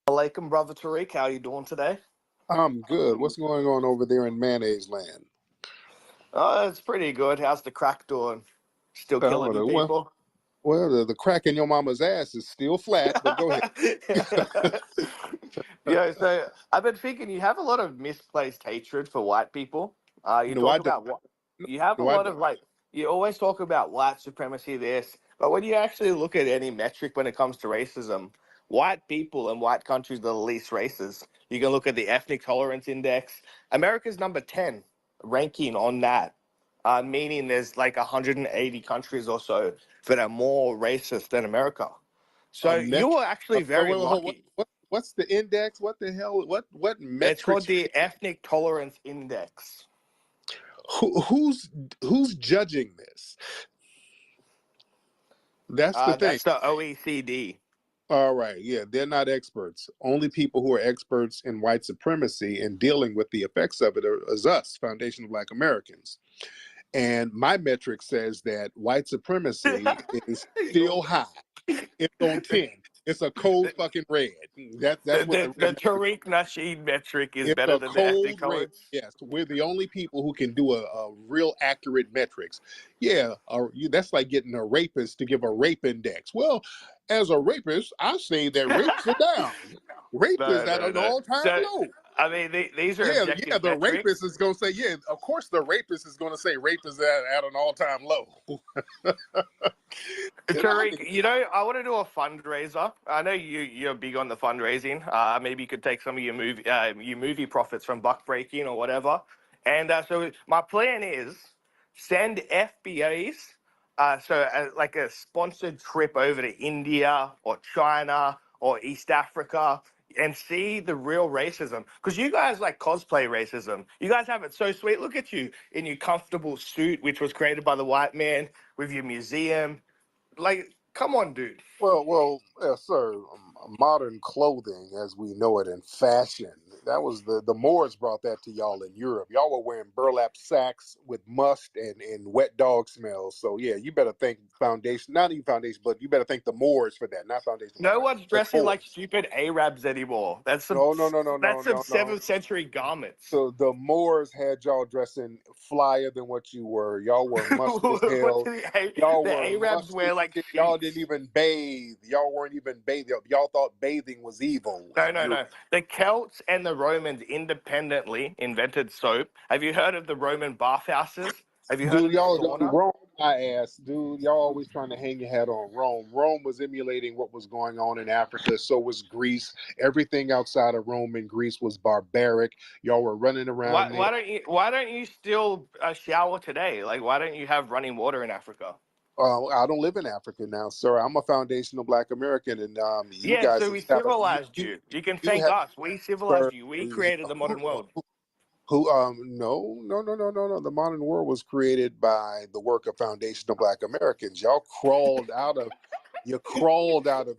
Alaikum, Brother Tariq. How you doing today? I'm good. What's going on over there in mayonnaise land? It's pretty good. How's the crack doing? Still killing you people? Well, the crack in your mama's ass is still flat, but go ahead. Yeah, so I've been thinking you have a lot of misplaced hatred for white people. You No, I talk don't. about what you have a No, I lot don't. of you always talk about white supremacy, this, but when you actually look at any metric when it comes to racism, white people and white countries are the least racist. You can look at the ethnic tolerance index. America's number 10 ranking on that, meaning there's like 180 countries or so that are more racist than America. So you were actually very lucky. What's the index? What the hell? What metrics? It's called the ethnic tolerance index. Who's judging this? That's the thing. That's the OECD. All right, yeah, they're not experts. Only people who are experts in white supremacy and dealing with the effects of it is us, Foundation of Black Americans. And my metric says that white supremacy is still high. It's on 10. It's a cold fucking red. That's what the Tariq Nasheed metric is it's better a than the ethnic cold red. tolerance. Yes, we're the only people who can do a real accurate metrics. Yeah, that's like getting a rapist to give a rape index. Well, as a rapist, I say that rapes are down. Rape is at an all-time low. I mean, these are objective the metrics. rapist is going to say, yeah, of course the rapist is going to say rape is at an all-time low. Tariq, I want to do a fundraiser. I know you're big on the fundraising. Maybe you could take some of your movie profits from buck breaking or whatever. And so my plan is send FBAs, like a sponsored trip over to India or China or East Africa and see the real racism. Because you guys like cosplay racism. You guys have it so sweet. Look at you in your comfortable suit, which was created by the white man, with your museum. Like, come on, dude. Well, sir, modern clothing as we know it in fashion. That was the Moors brought that to y'all in Europe. Y'all were wearing burlap sacks with must and wet dog smells. So yeah, you better thank foundation, not even foundation, but you better thank the Moors for that, not foundation. No one's dressing like Moors. stupid Arabs anymore. That's some No. 7th century garments. So the Moors had y'all dressing flyer than what you were. Y'all were musty as hell. Y'all The were Arabs musty wear like as shit. sheets. Y'all didn't even bathe. Y'all weren't even bathing. Y'all thought bathing was evil. No. The Celts and the Romans independently invented soap. Have you heard of the Roman bathhouses? Have you heard Dude, of the y'all sauna? Rome, my ass, dude. Y'all always trying to hang your hat on Rome. Rome was emulating what was going on in Africa. So was Greece. Everything outside of Rome and Greece was barbaric. Y'all were running around there. Why don't you still shower today? Like, why don't you have running water in Africa? I don't live in Africa now, sir. I'm a foundational Black American, and you Yeah, guys so we have civilized you. You can thank have, us. We civilized sir, you. We created the modern world. No. The modern world was created by the work of foundational Black Americans. Y'all crawled out of you crawled out of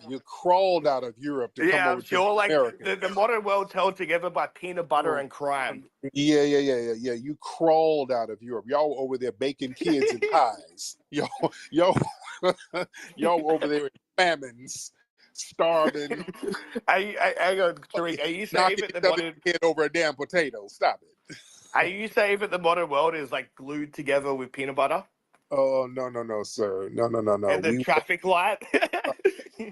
Europe to come Yeah, I'm over to sure. Like America. the modern world's held together by peanut butter and crime. Yeah. You crawled out of Europe. Y'all were over there baking kids in pies. Y'all were over there in famines, starving. I go, Tariq, are you saying Knocking that the each other's modern head over a damn potato. Stop it. are you saying that the modern world is like glued together with peanut butter? Oh no, sir. No. And the traffic light?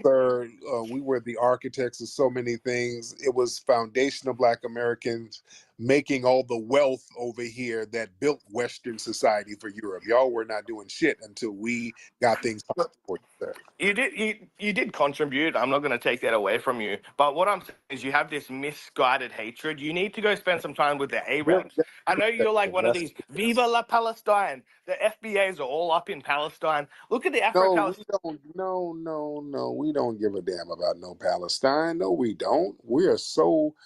Sir, we were the architects of so many things. It was foundational Black Americans making all the wealth over here that built Western society for Europe. Y'all were not doing shit until we got things for you, sir. You did contribute. I'm not going to take that away from you. But what I'm saying is you have this misguided hatred. You need to go spend some time with the Arabs. I know you're like one of these Viva la Palestine. The FBAs are all up in Palestine. Look at the No, we Afro-Palestine. don't. No. We don't give a damn about no Palestine. No, we don't. We are so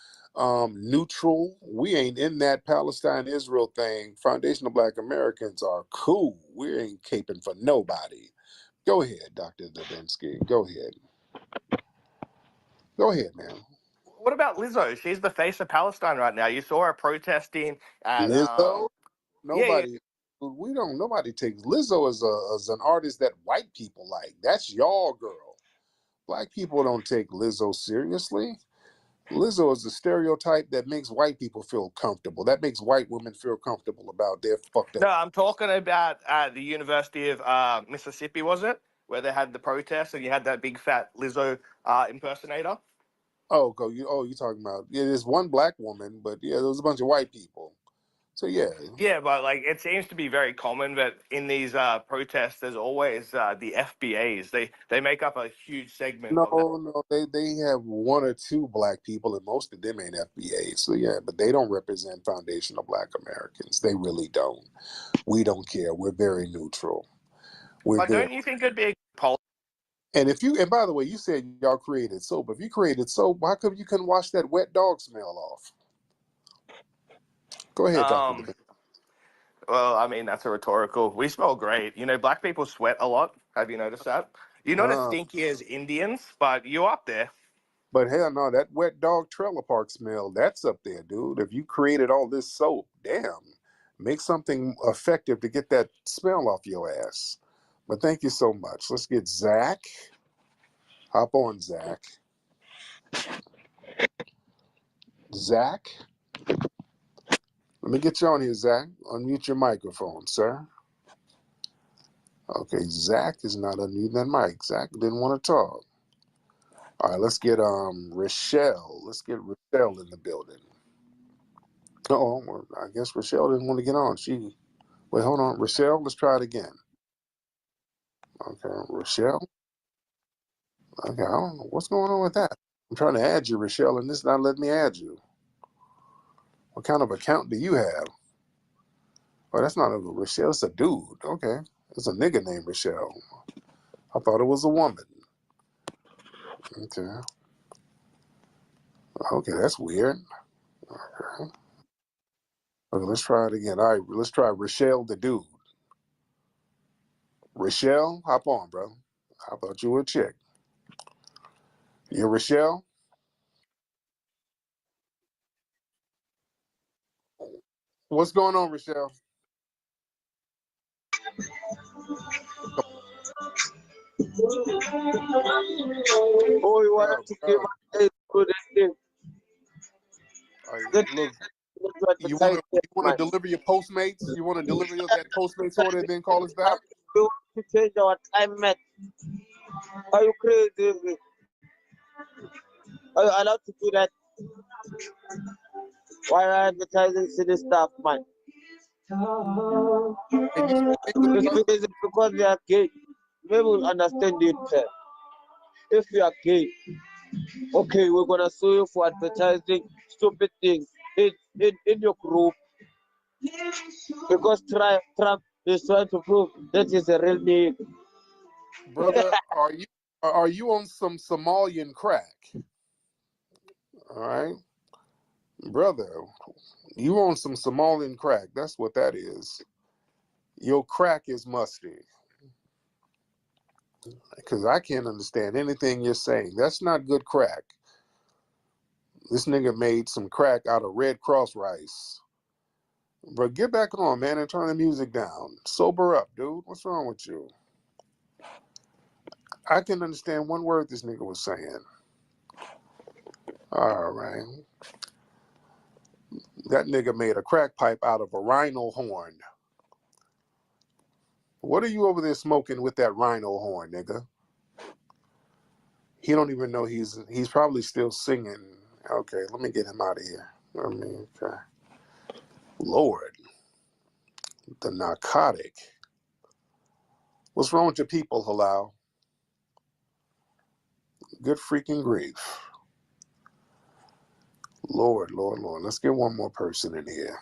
neutral. We ain't in that Palestine-Israel thing. Foundational Black Americans are cool. We ain't caping for nobody. Go ahead, Dr. Davinsky. Go ahead. Go ahead, man. What about Lizzo? She's the face of Palestine right now. You saw her protesting at Lizzo? yeah. Nobody takes Lizzo as an artist that white people like. That's y'all girl. Black people don't take Lizzo seriously. Lizzo is a stereotype that makes white people feel comfortable. That makes white women feel comfortable about their fucked up. No, I'm talking about the University of Mississippi, was it? Where they had the protests and you had that big fat Lizzo impersonator. Oh, you talking about there's one black woman, but yeah, there was a bunch of white people. So yeah. Yeah, but like it seems to be very common that in these protests, there's always the FBAs. They make up a huge segment of that. No, they have one or two black people, and most of them ain't FBA. So yeah, but they don't represent foundational Black Americans. They really don't. We don't care. We're very neutral. But don't you think it'd be a poll? And by the way, you said y'all created soap. If you created soap, how come you couldn't wash that wet dog smell off? Go ahead, Dr. Well, I mean that's a rhetorical. We smell great. You know, black people sweat a lot. Have you noticed that? You're not as stinky as Indians, but you're up there. But hell no, that wet dog trailer park smell, that's up there, dude. If you created all this soap, damn, make something effective to get that smell off your ass. But thank you so much. Let's get Zach. Hop on, Zach. Zach? Let me get you on here, Zach. Unmute your microphone, sir. Okay, Zach is not unmuting that mic. Zach didn't want to talk. All right, let's get Rochelle. Let's get Rochelle in the building. Well, I guess Rochelle didn't want to get on. Wait, hold on. Rochelle, let's try it again. Okay, Rochelle. Okay, I don't know what's going on with that. I'm trying to add you, Rochelle, and this not letting me add you. What kind of account do you have? Oh, that's not a Rochelle. It's a dude. Okay, it's a nigga named Rochelle. I thought it was a woman. Okay. Okay, that's weird. Okay. Okay, let's try it again. All right, let's try Rochelle the dude. Rochelle, hop on, bro. I thought you were a chick. Yeah, Rochelle? What's going on, Rochelle? Oh, you want to give a good thing. Look, you want to deliver your Postmates? You want to deliver that Postmates order and then call us back? We want to change our time, mate. Are you crazy? Are you allowed to do that? Why are advertising city stuff, man? It's because they are gay. Maybe we'll understand it. If you are gay, okay, we're gonna sue you for advertising stupid things in your group. Because Trump is trying to prove that is a real name. Brother, are you on some Somalian crack? All right. Brother, you on some Somalian crack. That's what that is. Your crack is musty. Because I can't understand anything you're saying. That's not good crack. This nigga made some crack out of Red Cross rice. Bro, get back on, man, and turn the music down. Sober up, dude. What's wrong with you? I can understand one word this nigga was saying. All right. That nigga made a crack pipe out of a rhino horn. What are you over there smoking with that rhino horn, nigga? He don't even know he's probably still singing. Okay, let me get him out of here. Okay. Lord, the narcotic. What's wrong with your people, Halal? Good freaking grief. Lord. Let's get one more person in here.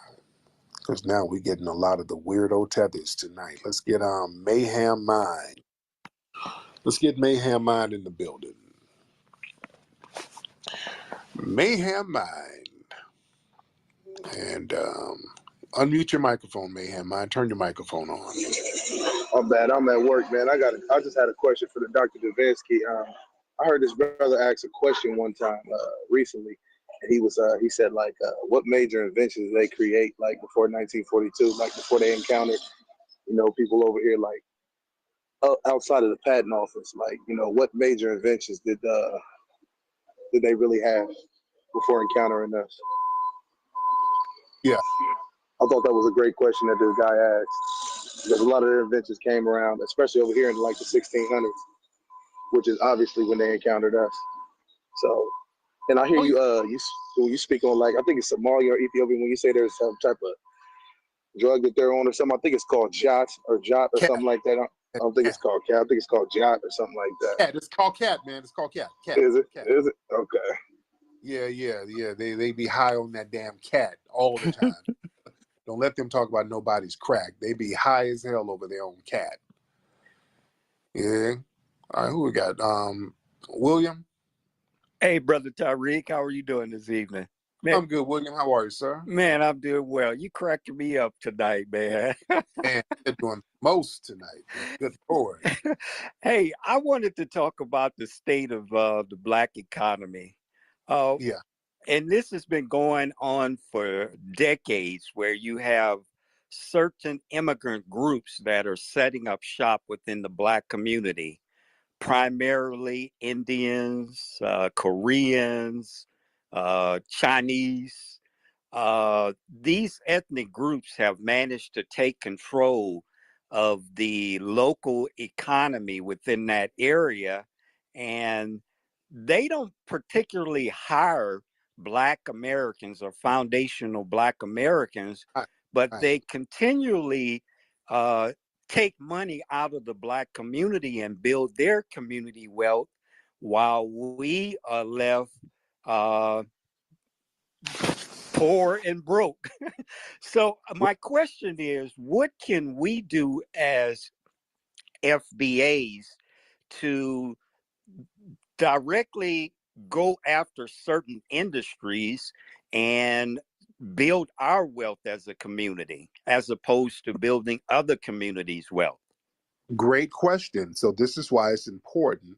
Because now we're getting a lot of the weirdo tethers tonight. Let's get Mayhem Mind. Let's get Mayhem Mind in the building. Mayhem Mind. And unmute your microphone, Mayhem Mind. Turn your microphone on. I'm bad. I'm at work, man. I just had a question for the Dr. Davinsky. I heard this brother ask a question one time recently, and he said like, what major inventions did they create like before 1942, like before they encountered, people over here like outside of the patent office, like what major inventions did they really have before encountering us? Yeah, I thought that was a great question that this guy asked. Because a lot of their inventions came around, especially over here in like the 1600s, which is obviously when they encountered us. So, and I hear you speak on like, I think it's Somalia or Ethiopia, when you say there's some type of drug that they're on or something. I think it's called jot or something like that. I don't think it's called cat. I think it's called jot or something like that. Cat. It's called cat, man. It's called cat. Is it? Cat. Is it? Okay. Yeah. They be high on that damn cat all the time. Don't let them talk about nobody's crack. They be high as hell over their own cat. Yeah. All right, who we got? William? Hey, Brother Tariq, how are you doing this evening? Man, I'm good, William. How are you, sir? Man, I'm doing well. You cracked me up tonight, man. Man, you're doing most tonight. Man. Good Lord. Hey, I wanted to talk about the state of the Black economy. Yeah. And this has been going on for decades, where you have certain immigrant groups that are setting up shop within the Black community, primarily Indians, Koreans, Chinese. These ethnic groups have managed to take control of the local economy within that area, and they don't particularly hire Black Americans or foundational Black Americans, but they continually take money out of the Black community and build their community wealth, while we are left poor and broke. So my question is, what can we do as FBAs to directly go after certain industries and build our wealth as a community, as opposed to building other communities' wealth? Great question. So this is why it's important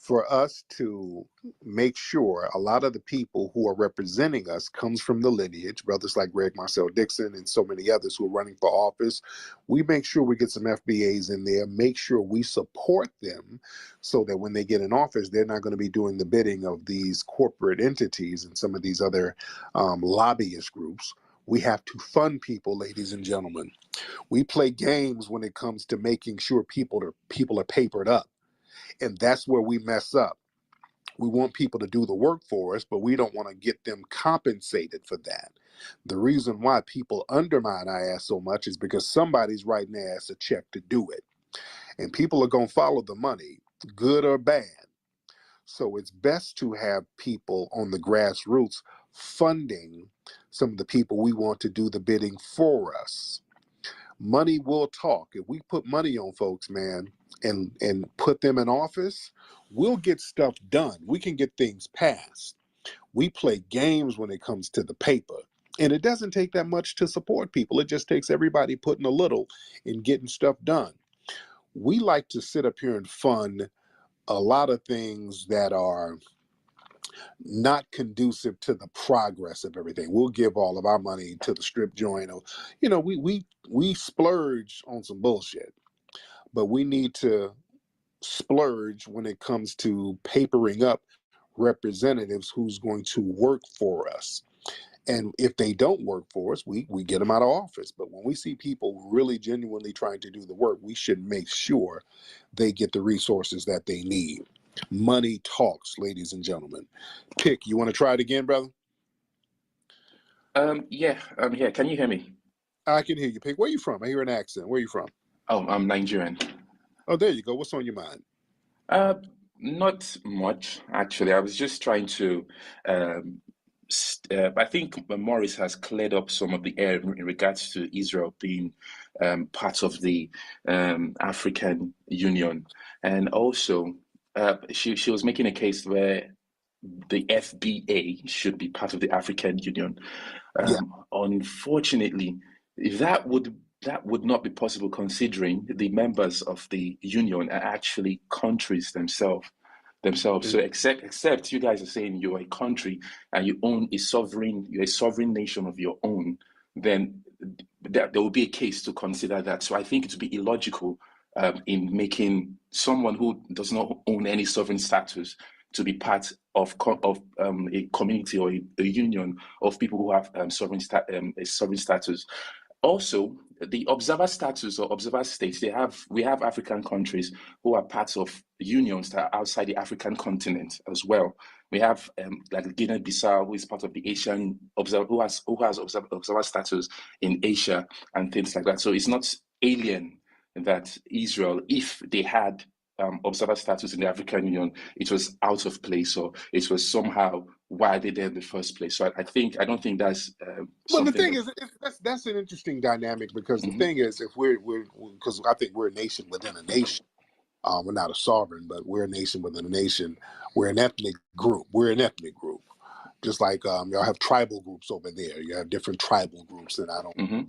for us to make sure a lot of the people who are representing us comes from the lineage, brothers like Greg Marcel Dixon and so many others who are running for office. We make sure we get some FBAs in there, make sure we support them so that when they get in office, they're not going to be doing the bidding of these corporate entities and some of these other lobbyist groups. We have to fund people, ladies and gentlemen. We play games when it comes to making sure people are papered up. And that's where we mess up. We want people to do the work for us, but we don't want to get them compensated for that. The reason why people undermine our ass so much is because somebody's writing their ass a check to do it. And people are going to follow the money, good or bad. So it's best to have people on the grassroots funding some of the people we want to do the bidding for us. Money will talk. If we put money on folks, man, and put them in office, we'll get stuff done. We can get things passed. We play games when it comes to the paper. And it doesn't take that much to support people. It just takes everybody putting a little and getting stuff done. We like to sit up here and fund a lot of things that are not conducive to the progress of everything. We'll give all of our money to the strip joint, or we splurge on some bullshit, but we need to splurge when it comes to papering up representatives who's going to work for us. And if they don't work for us, we get them out of office. But when we see people really genuinely trying to do the work, we should make sure they get the resources that they need. Money talks, ladies and gentlemen. Pick, you want to try it again, brother? Yeah, I'm here. Can you hear me? I can hear you, Pick. Where you from? I hear an accent. Where you from? Oh, I'm Nigerian. Oh, there you go. What's on your mind? Not much, actually. I was just trying to, I think Morris has cleared up some of the air in regards to Israel being part of the African Union. And also, she was making a case where the FBA should be part of the African Union. Unfortunately, that would not be possible considering the members of the union are actually countries themselves. So except you guys are saying you're a country and you're a sovereign nation of your own, then there will be a case to consider that. So I think it would be illogical in making someone who does not own any sovereign status to be part of a community or a union of people who have a sovereign status. Also, the observer status or observer states, we have African countries who are parts of unions that are outside the African continent as well. We have like Guinea-Bissau, who is part of the Asian observer, who has observer status in Asia and things like that. So it's not alien that Israel, if they had observer status in the African Union, it was out of place, or it was somehow why they there in the first place. So I don't think that's well, the thing is, that's an interesting dynamic, because the thing is, if we're because I think we're a nation within a nation. We're not a sovereign, but we're a nation within a nation. We're an ethnic group. Just like y'all have tribal groups over there. You have different tribal groups, and I don't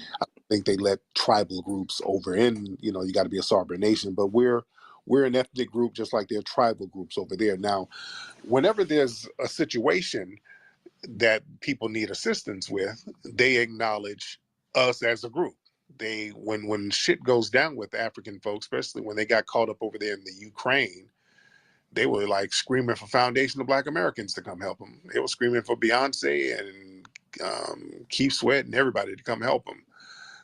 think they let tribal groups over in. You got to be a sovereign nation, but we're an ethnic group, just like there are tribal groups over there. Now, whenever there's a situation that people need assistance with, they acknowledge us as a group. When shit goes down with African folks, especially when they got caught up over there in the Ukraine, they were like screaming for Foundation of Black Americans to come help them. They were screaming for Beyonce and Keith Sweat and everybody to come help them.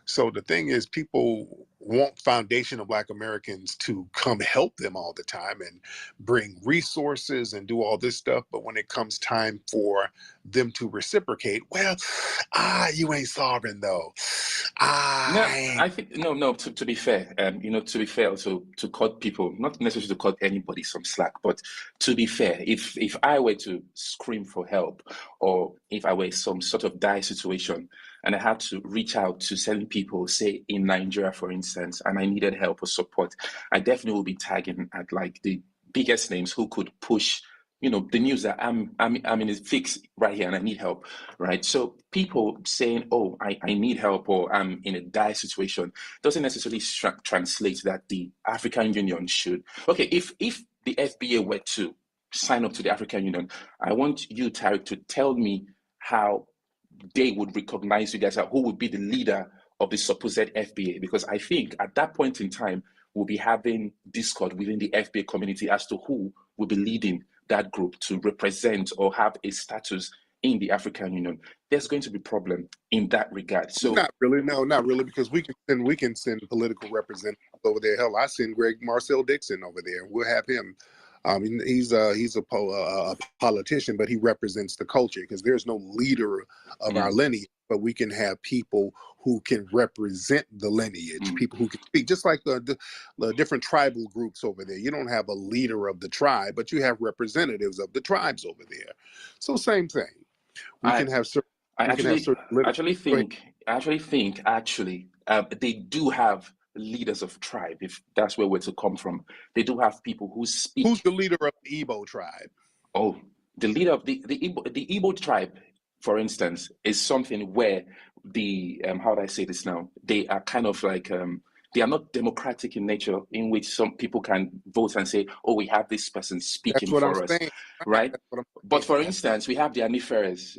So the thing is, people want Foundation of Black Americans to come help them all the time and bring resources and do all this stuff. But when it comes time for them to reciprocate, well, you ain't sovereign though. No, I think no. To be fair, to cut people, not necessarily to cut anybody some slack, but to be fair, if I were to scream for help, or if I were in some sort of dire situation, and I had to reach out to certain people, say in Nigeria, for instance, and I needed help or support, I definitely will be tagging at like the biggest names who could push, the news that I'm in a fix right here and I need help, right? So people saying, oh, I need help, or I'm in a dire situation, doesn't necessarily translate that the African Union should. Okay, if the FBA were to sign up to the African Union. I want you, Tariq, to tell me how they would recognize you guys, who would be the leader of the supposed FBA, because I think at that point in time, we'll be having discord within the FBA community as to who will be leading that group to represent or have a status in the African Union. There's going to be a problem in that regard. So not really, no, not really, because we can send political representatives over there. Hell, I send Greg Marcel Dixon over there. We'll have him. He's a politician, but he represents the culture, because there's no leader of our lineage, but we can have people who can represent the lineage, people who can speak, just like the different tribal groups over there. You don't have a leader of the tribe, but you have representatives of the tribes over there. So same thing. We can have certain. I actually think they do have leaders of tribe, if that's where we're to come from. They do have people who speak. Who's the leader of the Igbo tribe? Oh, the leader of the Igbo tribe, for instance, is something where the how do I say this now? They are kind of like they are not democratic in nature, in which some people can vote and say, oh, we have this person speaking for us, right? But for instance, we have the Aniferes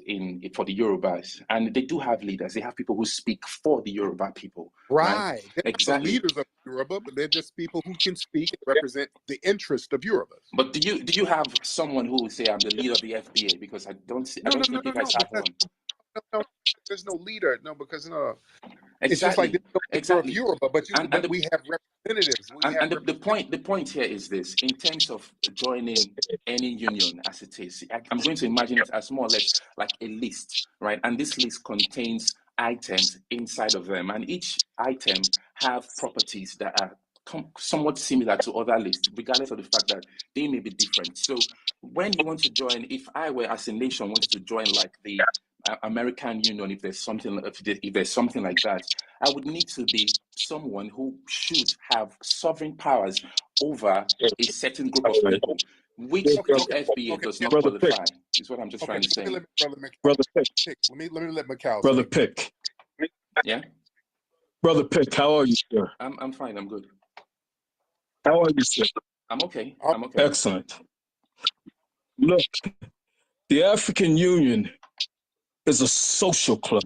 for the Yorubas, and they do have leaders. They have people who speak for the Yoruba people. Right. They're Exactly. not the leaders of Yoruba, but they're just people who can speak and represent the interest of Yorubas. But do you have someone who will say, I'm the leader of the FBA? Because I don't think you guys have one. No, there's no leader. No, because no. Exactly. It's just like there's no leader of Yoruba, but we have representatives. The point here is this: in terms of joining any union as it is, I'm going to imagine it as more or less like a list, right? And this list contains items inside of them, and each item have properties that are somewhat similar to other lists, regardless of the fact that they may be different. So when you want to join, if I were as a nation wanted to join like the American Union, if there's something like that, I would need to be someone who should have sovereign powers over a certain group of people, which this FBA does not qualify. Is what I'm just trying to say. Brother Pick. Let me let Macau. Brother Pick. Yeah. Brother Pick, how are you, sir? I'm fine. I'm good. How are you, sir? I'm okay. I'm okay. Excellent. Look, the African Union is a social club.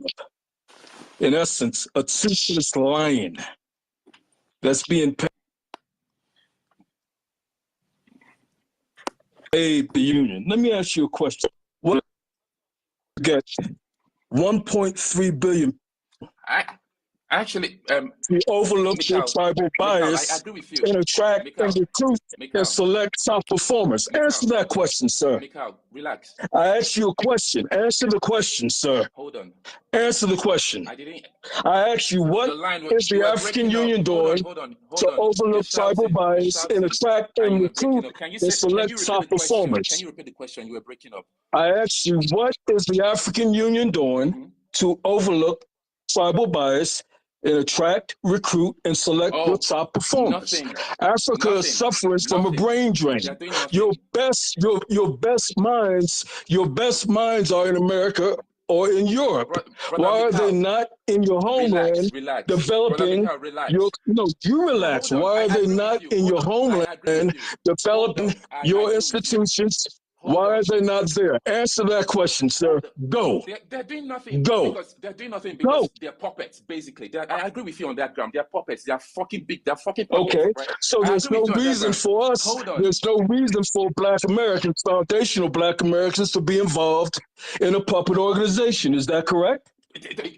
In essence, a toothless lion that's being paid the union. Let me ask you a question. What get 1.3 billion? Actually, we overlook the tribal bias and attract and recruit and select top performers. Answer that question, sir. Relax. I asked you a question. Answer the question, sir. Hold on. Answer the question. I asked you, what is the African Union doing to overlook tribal bias and attract and recruit and select top performers? Can you repeat the question? You were breaking up. I asked you, what is the African Union doing to overlook tribal bias and attract, recruit, and select your top performers? Africa is suffering from a brain drain. Your best minds are in America or in Europe. Why are they not in your homeland developing your? No, you relax. Why are they not in your homeland developing your institutions? Why are they not there? Answer that question, sir. Go. They're doing nothing. Go. Because they're doing nothing because they're puppets, basically. I agree with you on that ground. They're puppets. They're fucking big. They're fucking puppets. Okay. Right? So there's no reason for us. Hold on. There's no reason for Black Americans, foundational Black Americans, to be involved in a puppet organization. Is that correct?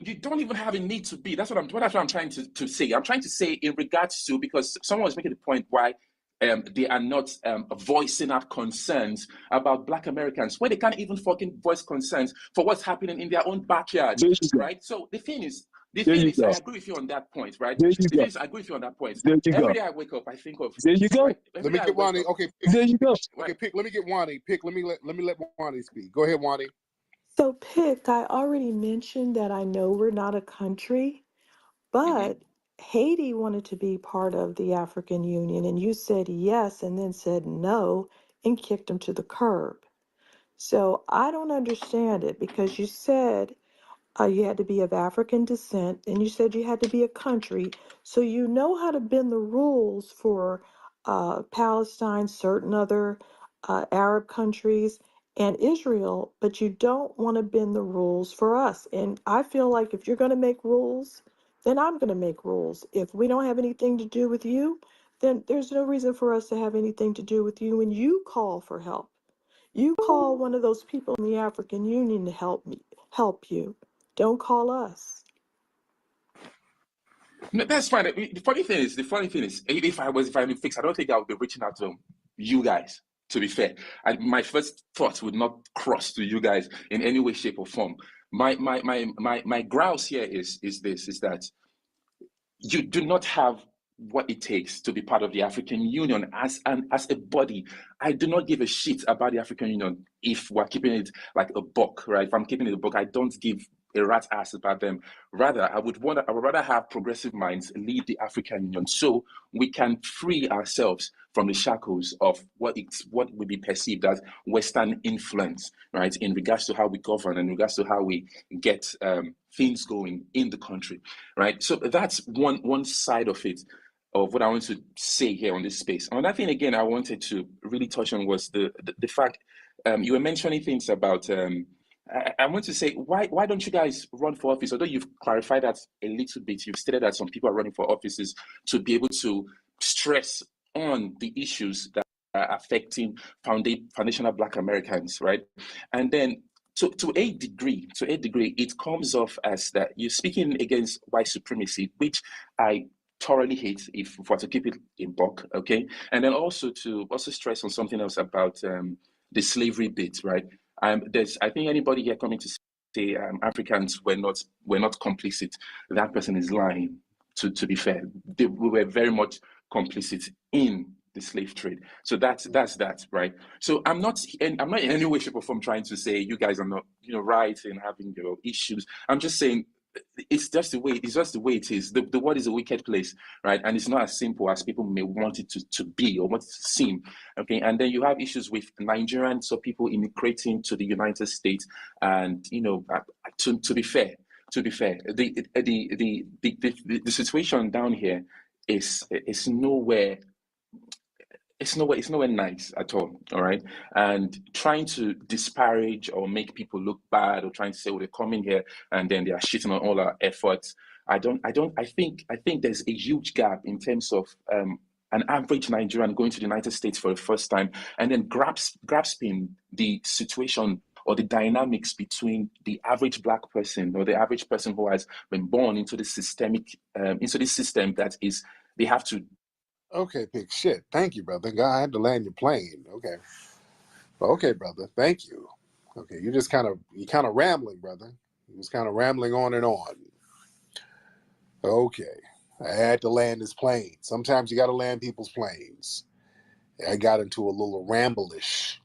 You don't even have a need to be. That's what I'm trying to say. I'm trying to say in regards to, because someone was making the point why they are not voicing out concerns about Black Americans, where they can't even fucking voice concerns for what's happening in their own backyard, right? So the thing is, I agree with you on that point, right? I agree with you on that point. Every day I wake up, I think of. There you go. Right? Let me get Wani. Okay. There you go. Okay, Pick. Let me get Wani. Pick. Let me let Wani speak. Go ahead, Wani. So, Pick, I already mentioned that I know we're not a country, but Haiti wanted to be part of the African Union, and you said yes and then said no and kicked them to the curb. So I don't understand it, because you said you had to be of African descent, and you said you had to be a country. So you know how to bend the rules for Palestine, certain other Arab countries, and Israel, but you don't want to bend the rules for us. And I feel like if you're going to make rules, then I'm going to make rules. If we don't have anything to do with you, then there's no reason for us to have anything to do with you when you call for help. You call one of those people in the African Union to help you. Don't call us. No, that's fine. The funny thing is, if I am fixed, I don't think I would be reaching out to you guys. To be fair, my first thoughts would not cross to you guys in any way, shape, or form. My grouse here is that you do not have what it takes to be part of the African Union as a body. I do not give a shit about the African Union if we're keeping it like a book, right? If I'm keeping it a book, I don't give a rat's ass about them. Rather, I would rather have progressive minds lead the African Union so we can free ourselves from the shackles of what would be perceived as Western influence, right? In regards to how we govern, in regards to how we get things going in the country, right? So that's one side of it, of what I want to say here on this space. Another thing, again, I wanted to really touch on was the fact you were mentioning things about. I want to say, why don't you guys run for office? Although you've clarified that a little bit, you've stated that some people are running for offices to be able to stress on the issues that are affecting foundational Black Americans, right? And then to a degree, it comes off as that you're speaking against white supremacy, which I thoroughly hate, if we're to keep it in bulk, okay? And then also to stress on something else about the slavery bit, right? I think anybody here coming to say Africans were not complicit, that person is lying. To be fair, we were very much complicit in the slave trade. So that's that, right? So I'm not in any way, shape, or form trying to say you guys are not, right in having your issues. I'm just saying it's just the way it is. The world is a wicked place, right? And it's not as simple as people may want it to be or want it to seem. Okay, and then you have issues with Nigerians, so people immigrating to the United States, and to be fair, the situation down here is nowhere. It's nowhere nice at all right? And trying to disparage or make people look bad, or trying to say, well, they're coming here and then they are shitting on all our efforts. I think there's a huge gap in terms of an average Nigerian going to the United States for the first time and then grasping the situation or the dynamics between the average Black person or the average person who has been born into the system that is, they have to. Okay, big shit. Thank you, brother. God, I had to land your plane. Okay, brother. Thank you. Okay, you kind of rambling, brother. You was kind of rambling on and on. Okay, I had to land this plane. Sometimes you got to land people's planes. I got into a little ramble-ish.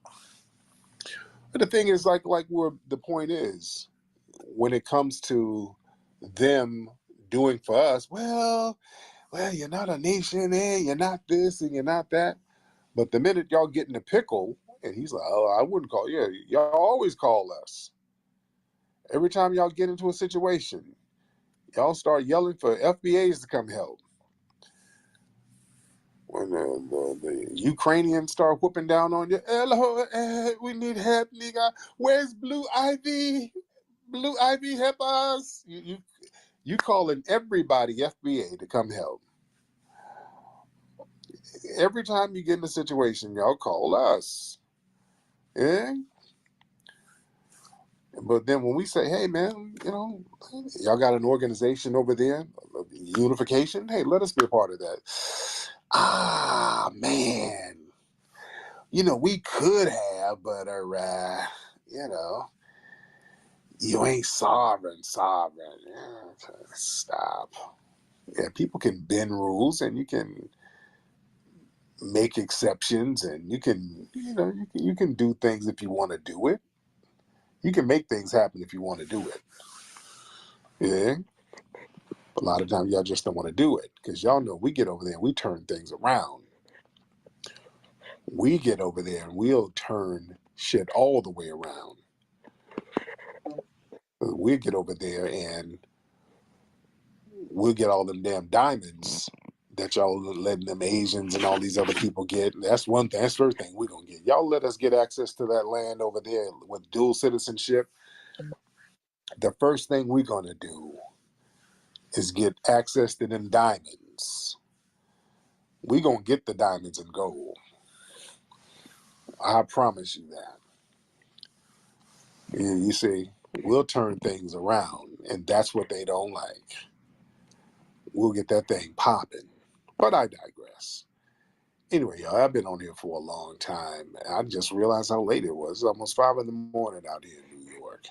But the thing is, like where the point is, when it comes to them doing for us, well, you're not a nation, you're not this and you're not that. But the minute y'all get in a pickle, and he's like, oh, I wouldn't call you. Y'all always call us. Every time y'all get into a situation, y'all start yelling for FBAs to come help. When the Ukrainians start whooping down on you, hello, we need help, nigga. Where's Blue Ivy? Blue Ivy, help us. You calling everybody FBA to come help. Every time you get in a situation, y'all call us. Yeah? But then when we say, hey, man, y'all got an organization over there, unification, hey, let us be a part of that. Ah, man. We could have, but, you ain't sovereign. Yeah, stop. Yeah, people can bend rules and you can make exceptions and you can do things if you want to do it. You can make things happen if you want to do it. Yeah. A lot of times y'all just don't want to do it because y'all know we get over there and we turn things around. We get over there and we'll turn shit all the way around. We'll get over there and we'll get all them damn diamonds that y'all letting them Asians and all these other people get. That's one thing. That's the first thing we're gonna get. Y'all let us get access to that land over there with dual citizenship. The first thing we're gonna do is get access to them diamonds. We're gonna get the diamonds and gold. I promise you that. You see, we'll turn things around, and that's what they don't like. We'll get that thing popping. But I digress. Anyway, y'all, I've been on here for a long time. I just realized how late it was. It's almost 5 in the morning out here in New York.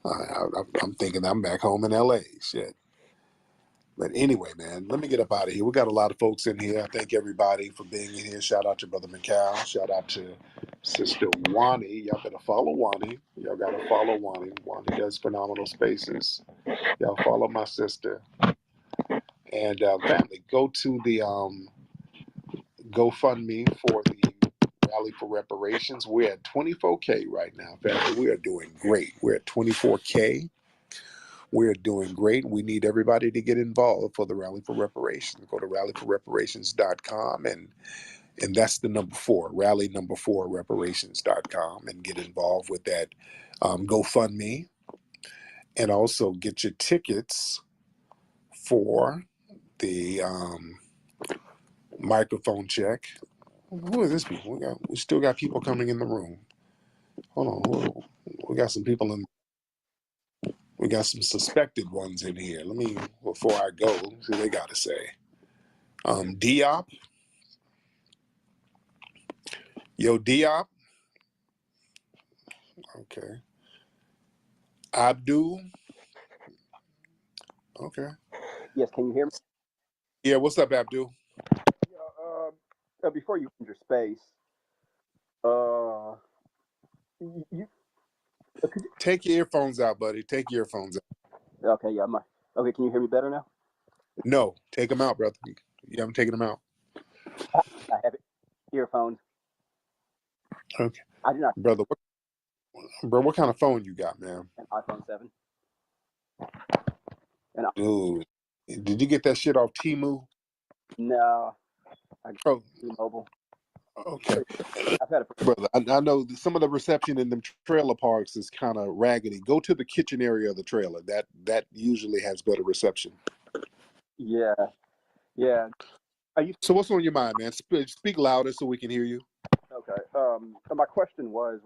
I'm thinking I'm back home in LA. Shit. But anyway, man, let me get up out of here. We got a lot of folks in here. I thank everybody for being in here. Shout out to Brother McCall. Shout out to Sister Wani. Y'all better follow Wani. Y'all got to follow Wani. Wani does phenomenal spaces. Y'all follow my sister. And family, go to the GoFundMe for the Rally for Reparations. We're at 24K right now, family. We are doing great. We're at 24K. We're doing great. We need everybody to get involved for the Rally for Reparations. Go to rallyforreparations.com and that's the number 4, rally number 4 reparations.com, and get involved with that GoFundMe, and also get your tickets for the microphone check. Who are this people? We still got people coming in the room. Hold on. We got some people in. We got some suspected ones in here. Let me, before I go, see what they got to say. Diop. Yo, Diop. Okay. Abdul. Okay. Yes, can you hear me? Yeah, what's up, Abdul? Before you end your space, you take your earphones out, buddy. Take your earphones out. Okay, yeah, okay. Can you hear me better now? No, take them out, brother. You haven't taken them out. I have earphones. Okay. I do not, brother. What kind of phone you got, man? An iPhone 7. Dude, did you get that shit off Temu? No, I got T-Mobile. Okay. I've had it, brother. I know some of the reception in them trailer parks is kind of raggedy. Go to the kitchen area of the trailer. That usually has better reception. Yeah. So what's on your mind, man? Speak louder so we can hear you. Okay. My question was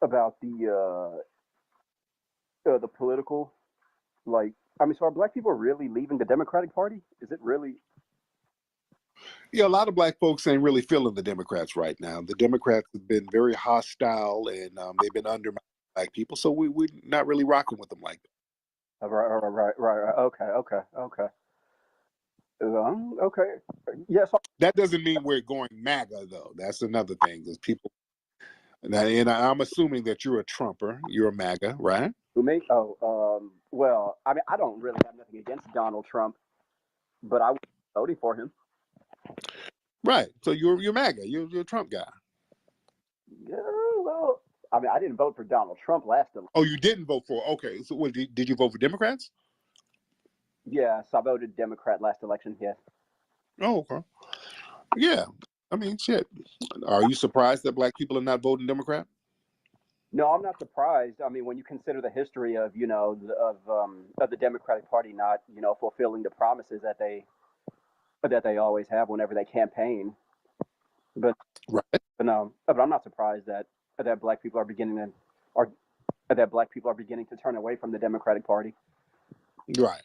about the political, so are black people really leaving the Democratic Party? Is it really? Yeah, a lot of black folks ain't really feeling the Democrats right now. The Democrats have been very hostile, and they've been undermining black people, so we're not really rocking with them like that. Right. Okay. Okay. Yes. That doesn't mean we're going MAGA, though. That's another thing. There's people, and I'm assuming that you're a Trumper. You're a MAGA, right? Who me? Well, I mean, I don't really have nothing against Donald Trump, but I was voting for him. Right. So you're MAGA. You're a Trump guy. Yeah. Well, I mean, I didn't vote for Donald Trump last election. Oh, you didn't vote for? Okay. So what, did you vote for Democrats? Yes, I voted Democrat last election. Yes. Oh, okay. Yeah. I mean, shit. Are you surprised that black people are not voting Democrat? No, I'm not surprised. I mean, when you consider the history of of the Democratic Party not fulfilling the promises that they always have whenever they campaign, but I'm not surprised that black people are beginning to turn away from the Democratic Party. Right.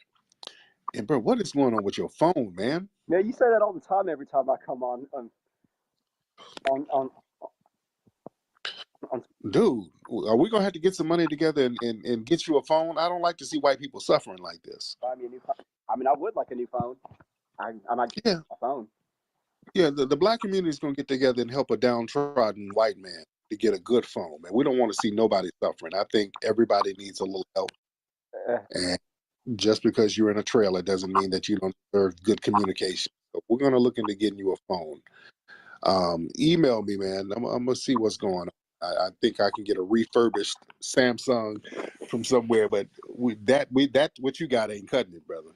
And bro, what is going on with your phone, man? Yeah, you say that all the time. Every time I come on. Dude, are we gonna have to get some money together and get you a phone? I don't like to see white people suffering like this. Buy me a new phone. I mean, I would like a new phone. I might get a phone. Yeah, the black community is gonna get together and help a downtrodden white man to get a good phone, man. We don't want to see nobody suffering. I think everybody needs a little help. And just because you're in a trailer doesn't mean that you don't deserve good communication. So we're gonna look into getting you a phone. Email me, man. I'm gonna see what's going on. I think I can get a refurbished Samsung from somewhere, but that what you got ain't cutting it, brother.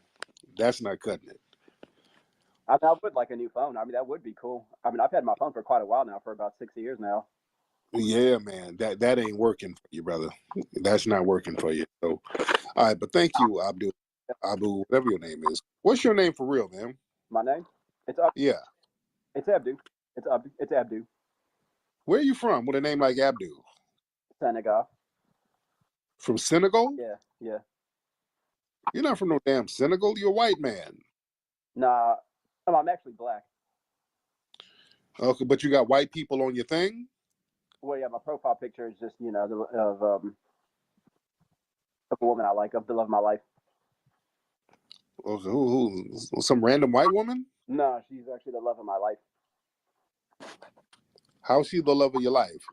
That's not cutting it. I would like a new phone. I mean, that would be cool. I mean, I've had my phone for quite a while now, for about 6 years now. Yeah, man, that ain't working for you, brother. That's not working for you. So, all right, but thank you, Abu, whatever your name is. What's your name for real, man? My name? It's Abdu. Yeah. It's Abdu. It's Abdu. It's Abdu. Where are you from with a name like Abdu? Senegal. From Senegal? Yeah, yeah. You're not from no damn Senegal. You're a white man. Nah, I'm actually black. Okay, but you got white people on your thing? Well, yeah, my profile picture is just, of a woman I like, of the love of my life. Okay, who some random white woman? No, she's actually the love of my life. How's she the love of your life?